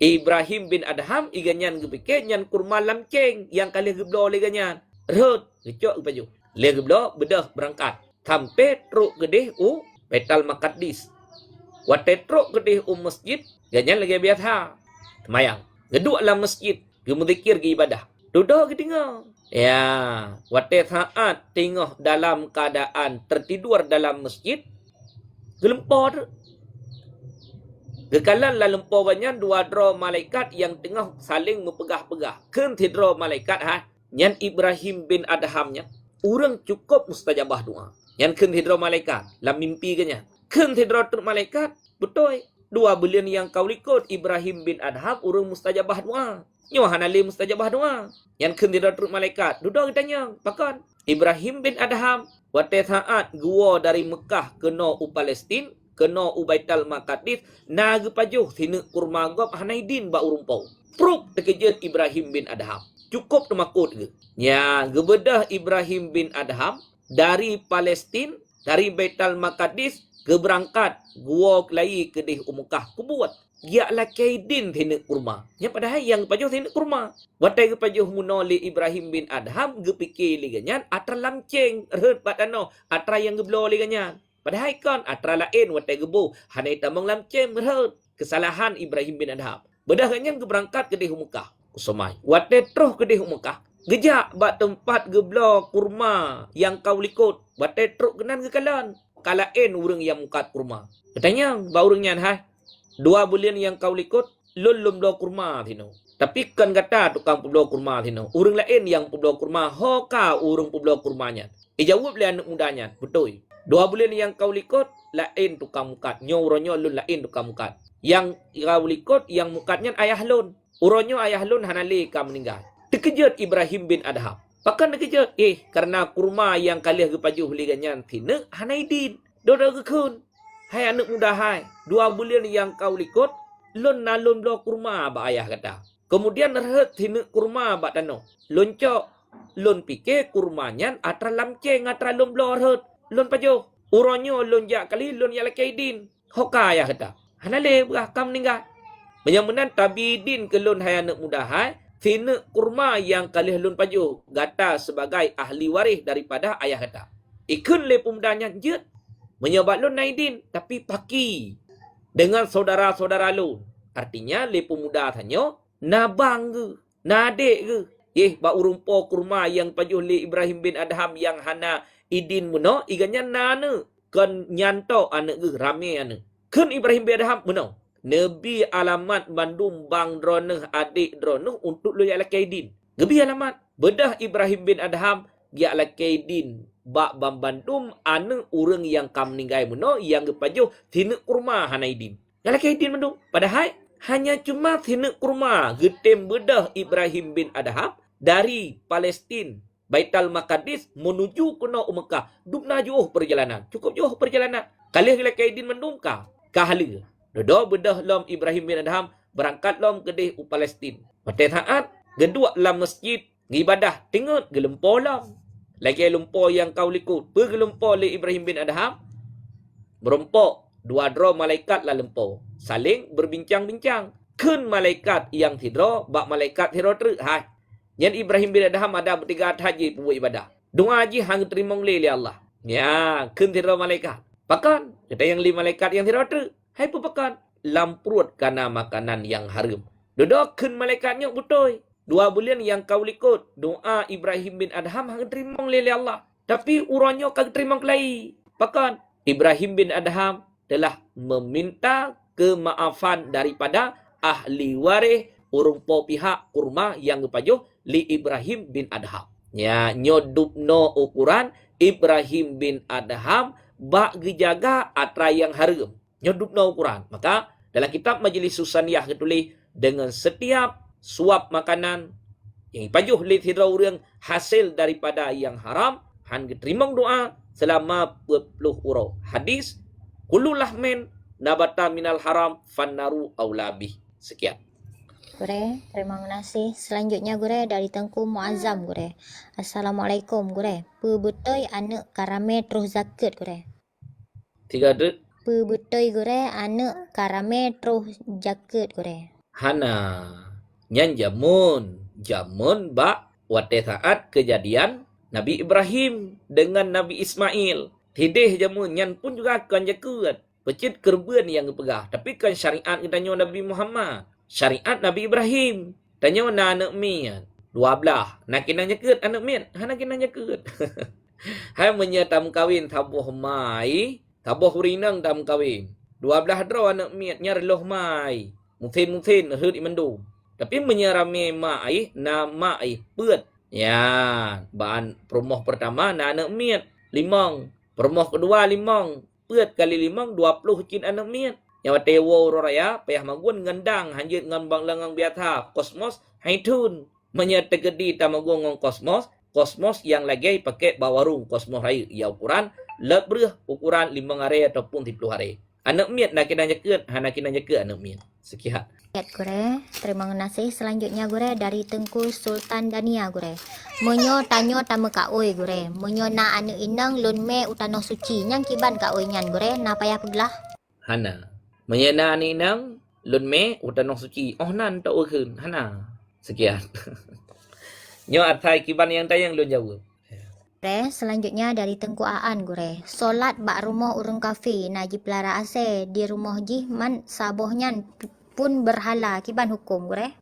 Ibrahim bin Adham iganyan kepikir nyan kurma lamceng yang kali geblo le ganyan. Rot gecok kepajuh. Le geblo bedah berangkat. Sampai truk gedeh Baitul Maqdis. Waktu truk gedeh masjid, ganyan lagi biasa. Semayang. Geduk dalam masjid, gemudikir ke ibadah. Duduk ke tinggal. Ya, waktu saat tengah dalam keadaan tertidur dalam masjid, gelempar. Gekalan lah lempar banyak dua dra malaikat yang tengah saling mempegah-pegah. Ken tidra malaikat nyan Ibrahim bin Adhamnya, orang cukup mustajabah doa. Nyan ken tidra malaikat, lah mimpi kenya. Ken tidra tur malaikat, betul. Dua bulan yang kau ikut Ibrahim bin Adham, orang mustajabah doa. Nyohan ali mustajabah doa. Yang kendira turut malaikat. Duduk ditanya. Pakan. Ibrahim bin Adham. Waktu saat gua dari Mekah kena Palestin. Kena Baitul Maqdis. Naga pajuh. Sini kurma gop. Hanaidin ba urumpau. Pruk terkejut Ibrahim bin Adham. Cukup temakut ke. Ya. Gebedah Ibrahim bin Adham. Dari Palestin. Dari Baitul Maqdis. Keberangkat. Gua kelai kedih Mekah. Kubuat. Dia lah kaidin tinik kurma. Yang padahal yang pajuh tinik kurma. Watai pajuh munoli Ibrahim bin Adham gepikir liganyan atra lamceng red patano atra yang geblo liganyan. Padahal kan atra lain watai gebu hanai tamang lamceng red. Kesalahan Ibrahim bin Adham. Bedah ganyan geberangkat ke di Mekah. Usomai. Watai terus ke di Mekah. Gejak bak tempat geblo kurma yang kau likut. Watai terus kenan kekalan. Kalain urang yang mukat kurma. Katanya ba urangnya 2 bulan yang kau likut, lulum lo kurma tino. Tapi kan kata tukang pebelo kurma sini. Orang lain yang pebelo kurma. Hoka orang pebelo kurmanya. Jawab le anak mudanya. Betul. 2 bulan yang kau likut, lain tukang mukat. Uronyo lun lain tukang mukat. Yang kau likut, yang mukatnya ayah lun. Uronyo ayah lun hanali ka meninggal. Terkejut Ibrahim bin Adham. Pakan terkejut. Karena kurma yang kalian kepajuh liganyan. Tina hanaidin. Dodo kekun. Hai anak muda hai. 2 bulan yang kau likut, lun nalun belo kurma ba ayah kata. Kemudian rehet tina kurma ba tano. Loncok. Lun pikir kurmanya atra lamceng atra lun belo rehet. Lun pajuh. Uronyo lun jak kali lun yang lakaidin. Hoka ayah kata. Hanale berah kam meninggal. Menyamenan tabidin ke lun hai anak muda hai. Tina kurma yang kali lun pajuh. Gata sebagai ahli waris daripada ayah kata. Ikun le pemudanya jet. Menyobat lun naidin. Tapi paki. Dengan saudara-saudara lun. Artinya le pemuda tanya. Nabang ke? Nadek ke? Ba urumpo kurma yang pajuh li Ibrahim bin Adham yang hana idin muno. Iganya nana. Kan nyanto anak ke rame anak. Kan Ibrahim bin Adham muno. Nabi alamat bandung bang droneh adik droneh untuk lu yang lakaidin. Gebi alamat. Bedah Ibrahim bin Adham. Dia lakaidin. Bak bandung anak orang yang kam ninggai muno. Yang kepajuh tina kurma hana idin. Yang lakaidin bandung. Padahal hanya cuma tina kurma getem bedah Ibrahim bin Adham dari Palestin Baitul Maqdis menuju ke Mekah. Dupna jauh perjalanan. Cukup jauh perjalanan. Kali lakaidin mendungka kahala. Dodo bedah lom Ibrahim bin Adham berangkat lom ke Palestin. Pada saat gedua lam masjid ngibadah tengok gelempor lom. Lagi lumpur yang kau likut. Pergelempor le Ibrahim bin Adham berempok. 2 dro malaikat lah lempur. Saling berbincang-bincang. Kun malaikat yang tidro, bak malaikat tidro teruk. Hai. Yang Ibrahim bin Adham ada bertiga haji buat ibadah. Doa haji hang terima oleh Allah. Ya, kun tidro malaikat. Pakan. Kata yang 5 malaikat yang tidro teruk. Hai pun pakan. Lamprut karena makanan yang haram. Duduk kun malaikatnya betul. 2 bulan yang kau likut. Doa Ibrahim bin Adham hang terima oleh Allah. Tapi urannya kagak terima kelai. Pakan. Ibrahim bin Adham telah meminta kemaafan daripada ahli waris urumpo pihak kurma yang kepajuh li Ibrahim bin Adham. Ya, nyodupno ukuran Ibrahim bin Adham bak gejaga atra yang haram. Nyodupno ukuran. Maka dalam kitab Majlis Susaniyah ketulis dengan setiap suap makanan yang pajuh li tidra urang hasil daripada yang haram han diterima doa selama 20 urau. Hadis kullu lahmin nabata minal haram fannaru aulabih. Sekian. Gure, terima kasih. Selanjutnya gure dari Tengku Muazzam gure. Assalamualaikum gure. Pebetoi anak karame terus zakat gure. 3 dek. Pebetoi gure anak karame terus zakat gure. Hana. Nyan jamun bak wate saat kejadian Nabi Ibrahim dengan Nabi Ismail. Tidih jamun nyan pun juga akan jakat. Pecit kerban yang pegah. Tapi kan syariat katanya Nabi Muhammad. Syariat Nabi Ibrahim. Tanya na anak mian. 12. Nak kena jakat anak mian. Hana kena jakat. Hai menyatam kawin tabuh mai. Tabuh rinang tam kawin. 12 draw anak mian. Nyar loh mai. Mungkin herd imendum. Tapi menyarame mai. Na mai. Put. Ya. Bahan promoh pertama na anak mian. 5. Permoh kedua 5. Pet kali 5 20 cin anak mian. Yang tewo raya payah magun ngendang hanjit ngambang lengang biata kosmos haitun. Menyetegedi tamagung ngong kosmos. Kosmos yang lagi pakai bawarung kosmos raya. Ya ukuran lebreh ukuran 5 hari ataupun 10 hari. Anak mian nak kena jaket. Hana kena jaket anak mian. Sekian. Gure, terima kasih. Selanjutnya gure dari Tengku Sultan Dania gure. Menyo tanyo tama ka oi gure. Menyo na anu inang lun me utano suci nyang kiban ka oi nyan gure na payah peglah. Hana. Menyo na anu inang lun me utano suci. Oh nan ta oi keun. Hana. Sekian. Nyo artai kiban yang tayang lun jawab. Gure, selanjutnya dari Tengku Aan gure. Solat bak rumah urang kafe najib lara ase di rumah jih man sabohnya pun berhala kiban hukum gure.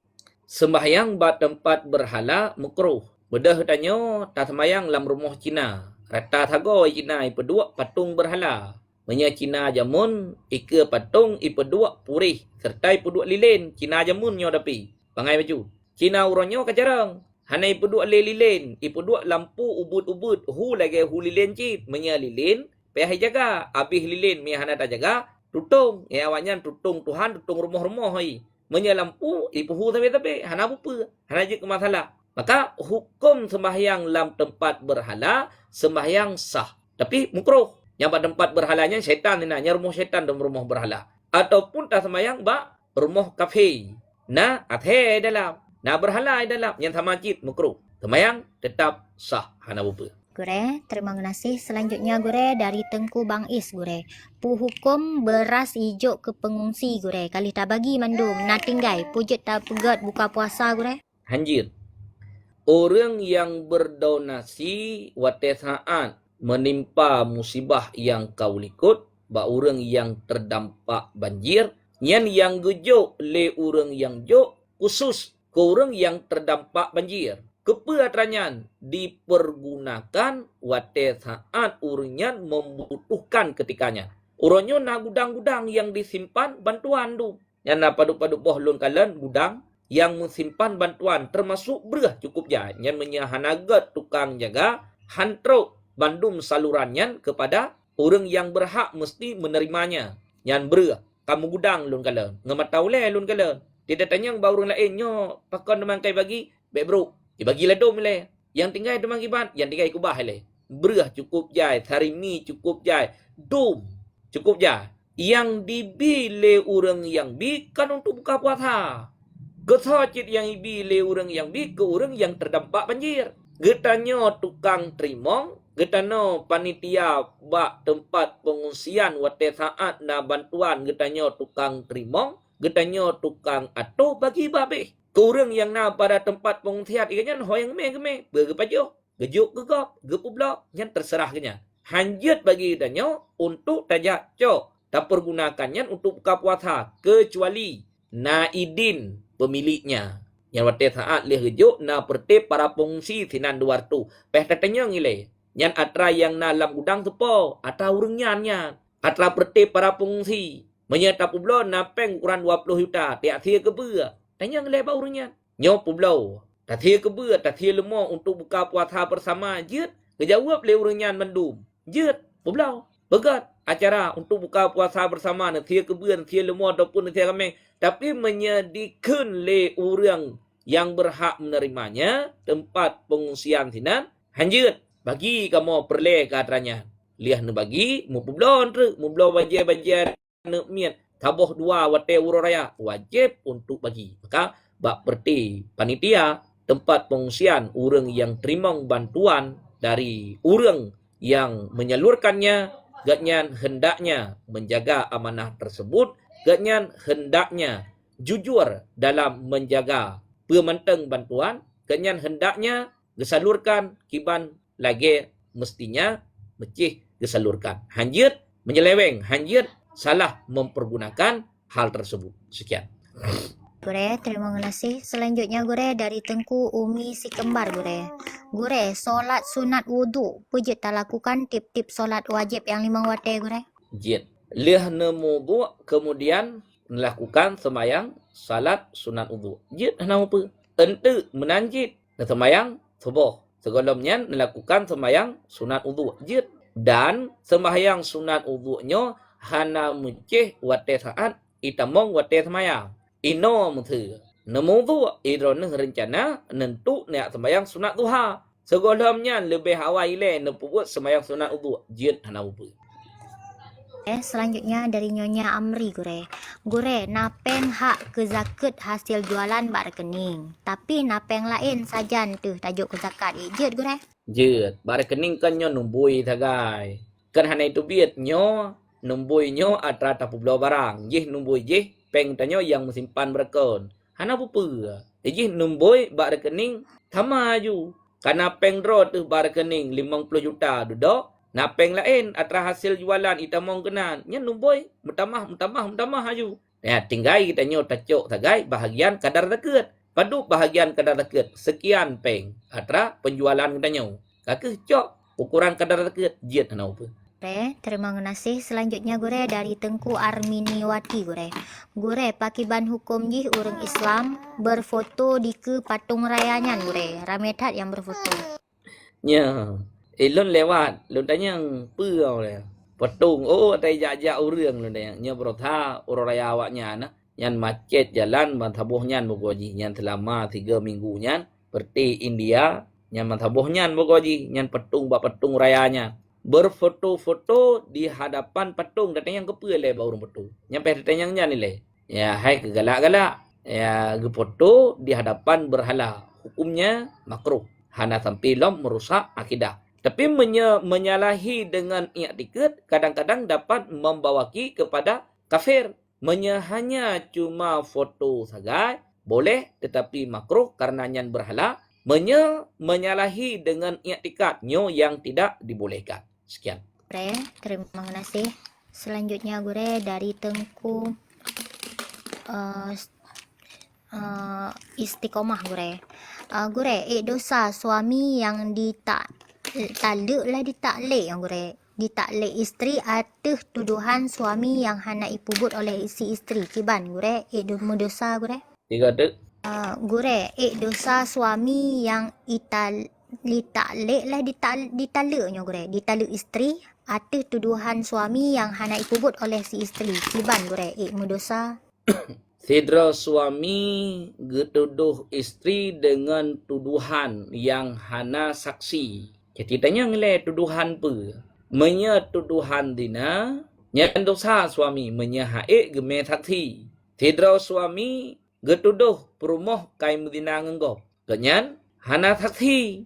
Sembahyang bat tempat berhala makruh. Bedah tanya tak sembahyang lam rumah Cina. Rata thago Cina ipedua patung berhala. Menya Cina jamun ike patung ipedua purih serta ipedua lilin Cina jamun nyo dapi. Pangai baju. Cina uronyo kajarang. Hanai peduk lilin, ipeduk lampu ubud-ubud, hu lagi hu lilin cit, menya lilin, payah jaga, habis lilin, menya hana tak jaga, tutung, ya awaknya tutung Tuhan, tutung rumah-rumah hai. Menya lampu, ipu tapi, hana apa, hana je ke masalah. Maka hukum sembahyang dalam tempat berhala, sembahyang sah. Tapi mukruh. Yang pada tempat berhalanya syaitan ni nak, rumah syaitan dalam rumah berhala. Ataupun tak sembahyang ba rumah kafe. Nah, athe dalam. Nah berhala dalam yang sama masjid mukruh. Sembahyang tetap sah hana apa. Gure, terima kasih. Selanjutnya gure dari Tengku Bang Is gure. Pu hukum beras hijau ke pengungsi gure. Kali tak bagi mandum, nak tinggai. Pujet tak pegat buka puasa gure. Hanjir. Orang yang berdonasi wate saat menimpa musibah yang kau likut, ba orang yang terdampak banjir, yang gejuk le orang yang jok khusus ke orang yang terdampak banjir. Kepeatranyan dipergunakan wate saat orangnya membutuhkan ketikanya. Orangnya nak gudang-gudang yang disimpan bantuan tu. Yang nak paduk-paduk bohlon kalian gudang yang mensimpan bantuan termasuk berah cukup je. Yang menyahanagat tukang jaga hantruk bandum salurannya kepada orang yang berhak mesti menerimanya. Yang berah kamu gudang lun kalian. Ngematau le lun kalian. Tidak tanya baru orang lain nyo pakon demang kai bagi baik bro. Dibagilah dom le. Yang tinggal demang kibat, yang tinggal kubah le. Berah cukup jai, tarimi cukup jai, dom cukup jai. Yang dibile orang yang bi kan untuk buka puasa. Gesocit yang dibile orang yang bi ke orang yang terdampak banjir. Getanya tukang trimong, getano panitia bak tempat pengungsian wate saat na bantuan getanya tukang trimong. Getanya tukang atau bagi babe. Kurang yang na pada tempat pengungsian ikannya hoyang me bergepajo, gejuk gegap, gepublok yang terserah kenya. Hanjat bagi kitanya untuk tajak cok, tak pergunakannya untuk buka puasa kecuali naidin pemiliknya. Yang waktu saat leh gejuk na pertip para pengungsi sinan dua tu. Peh tatanya ngile. Yang atra yang na lam gudang tepo, atra urungnya, atra pertip para pengungsi. Menyata pulau napeng ukuran 20 juta. Tiap tia ke ber. Tanya ngelai barunya. Nyo pulau. Tak tia ke ber. Tak tia lemah untuk buka puasa bersama. Jut. Kejawab le urungnya mendum. Jut. Pulau. Begat. Acara untuk buka puasa bersama. Tia ke ber. Tia lemah ataupun tia kameng. Tapi menyediakan le orang yang berhak menerimanya. Tempat pengungsian sinan. Hanjut. Bagi kamu perle ke atranya. Lihat ne bagi. Mu pulau entre. Mu pulau bajian-bajian. Mian taboh dua wate uroraya wajib untuk bagi. Maka bak perti panitia tempat pengungsian orang yang terima bantuan dari orang yang menyalurkannya, gatnya hendaknya menjaga amanah tersebut, gatnya hendaknya jujur dalam menjaga pemanteng bantuan, gatnya hendaknya disalurkan kiban lagi mestinya mecih disalurkan. Hanjir menyeleweng, hanjir salah mempergunakan hal tersebut. Sekian. Gure, terima kasih. Selanjutnya gure dari Tengku Umi si kembar gure. Gure, solat sunat wudu. Pujet tak lakukan tip-tip solat wajib yang 5 waktu gure. Jid. Lih nemu wudu kemudian melakukan sembahyang salat sunat wudu. Jid nama apa? Tentu menanjid sembahyang subuh. Sebelumnya melakukan sembahyang sunat wudu. Jid. Dan sembahyang sunat wudunya hana mucih wate saat itamong wate semayang. Ino muthu. Nemu tu idron rencana nentu nak sembahyang sunat duha. Sebelumnya lebih awal le buat sembahyang sunat wudu. Jid hana upu. Selanjutnya dari Nyonya Amri gure. Gure, napeng hak ke zakat hasil jualan bar rekening. Tapi napeng lain sajan tu tajuk ke zakat. Jid gure. Jid. Bar rekening kan nyo numbui tagai. Kan hana itu biat nyo numbui nyo atra tapu belau barang. Jih numbui jih peng tanyo yang mesimpan berkon. Hana pupu. Jih numbui bak rekening sama ju. Karena peng dro tu bak rekening 50 juta duduk. Na peng lain atra hasil jualan itamong kenan. Nya numbui mutamah aju. Ya tinggai kita nyo tacok tagai bahagian kadar deket. Padu bahagian kadar deket. Sekian peng atra penjualan kita nyo. Kakeh cok ukuran kadar deket. Jid hana pupu. Gure, terima kasih. Selanjutnya gure dari Tengku Arminiwati gure. Gure pakai ban hukum jih orang Islam berfoto di ke patung rayanya gure. Rametat yang berfoto. Nya, lon lewat, lon tanya pau le. Patung, tai jajak urang lon tanya. Nya berotha orang raya awaknya na. Nyan macet jalan manthaboh nyan bogoji. Nyan selama 3 minggu nyan. Berti India, nyan manthaboh nyan bogoji. Nyan patung rayanya. Berfoto-foto di hadapan patung. Datang yang kepe le baru patung. Nyampe datang yang nilai. Ya, hai kegalak-galak. Ya, foto di hadapan berhala. Hukumnya makruh. Hana sampai lom merusak akidah. Tapi menyalahi dengan i'tikad kadang-kadang dapat membawaki kepada kafir. Hanya cuma foto saja boleh tetapi makruh karena nyan berhala. Menyalahi dengan i'tikadnya yang tidak dibolehkan. Sekian. Gure, terima kasih. Selanjutnya gure dari Tengku Istiqomah gure. Gure, dosa suami yang ditakluk yang gure. Ditakluk isteri atas tuduhan suami yang hana ipubut oleh si isteri. Kiban gure, dosa gure. Tiga dek. Gure, dosa suami yang ditaluknya gure. Ditaluk isteri atas tuduhan suami yang hana ipubut oleh si isteri. Kiban gure, dosa. Sidra suami getuduh istri dengan tuduhan yang hana saksi. Jadi tanya ngelai tuduhan apa? Tuduhan dina, nyan dosa suami haik geme saksi. Sidra suami getuduh perumoh kai mudina ngenggop. Kenyan hana saksi.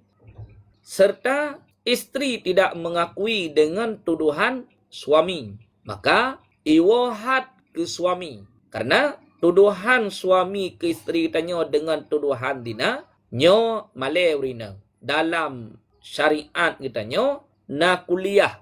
Serta istri tidak mengakui dengan tuduhan suami. Maka iwahat ke suami. Karena tuduhan suami ke isteri tanya dengan tuduhan dina, nyo malai urina. Dalam syariat kita nyo, na kuliah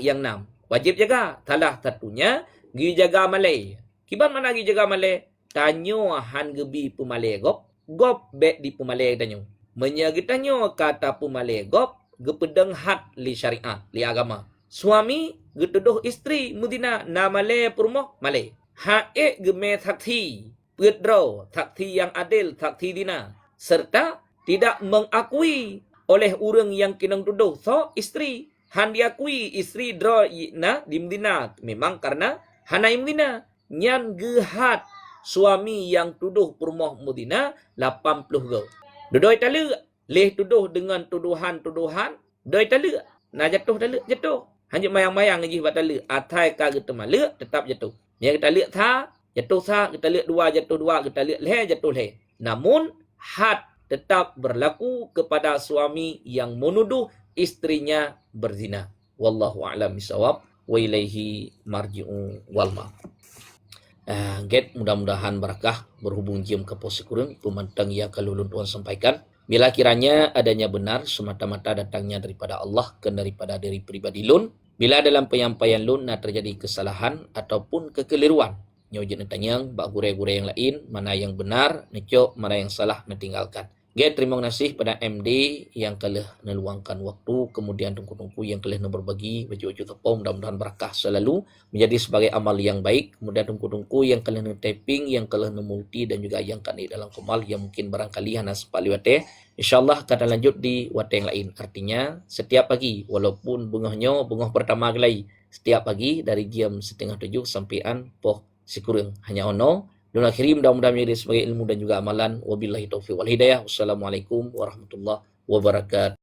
yang 6. Wajib jaga. Salah satunya, gi jaga malai. Kiban mana gi jaga malai? Tanyo han gebi pumalai gop. Gop bek di pumalai tanyo. Kita nyo kata pumalai gop, gepedeng hat li syariat, li agama. Suami, getuduh isteri mudina, na malai perumoh, malai. Haik geme saksi, pedro, saksi yang adil, saksi dina. Serta tidak mengakui oleh orang yang kinang tuduh. So, isteri. Han diakui isteri dro na dimdina. Memang karena hana imdina. Nyan gehat suami yang tuduh permoh mudina 80 go. Dudoi taluk. Leh tuduh dengan tuduhan-tuduhan. Doi taluk. Nah jatuh taluk, jatuh. Hanya mayang-mayang lagi buat taluk. Atai kagak temaluk, tetap jatuh. Yang kita lihat jatuh kita lihat 2, jatuh 2, kita lihat jatuh leh. Namun, had tetap berlaku kepada suami yang menuduh istrinya berzina. Wallahu a'lam bishawab wa ilaihi marji'u wal ma. Mudah-mudahan barakah berhubung jam ke posikurun pemantang yang kalulun Tuhan sampaikan. Bila kiranya adanya benar semata-mata datangnya daripada Allah dan daripada diri pribadi lun. Bila dalam penyampaian lun terjadi kesalahan ataupun kekeliruan, nyojet tanyang bak gure-gure yang lain, mana yang benar, necok, mana yang salah, tinggalkan. Terima kasih pada MD yang telah meluangkan waktu, kemudian tungku-tungku yang telah berbagi, baju-baju tepung, mudah-mudahan barakah selalu menjadi sebagai amal yang baik, kemudian tungku-tungku yang telah typing, yang telah multi dan juga yang kan di dalam komal yang mungkin barangkali hanya sepali wate. InsyaAllah kita lanjut di wate yang lain. Artinya setiap pagi, walaupun bungahnya bungah pertama kali, setiap pagi dari jam 6:30 sampai poh sikurang hanya ono. Dan akhiri mudah-mudahan menjadi sebagai ilmu dan juga amalan. Wabillahi taufiq wal hidayah. Wassalamualaikum warahmatullahi wabarakatuh.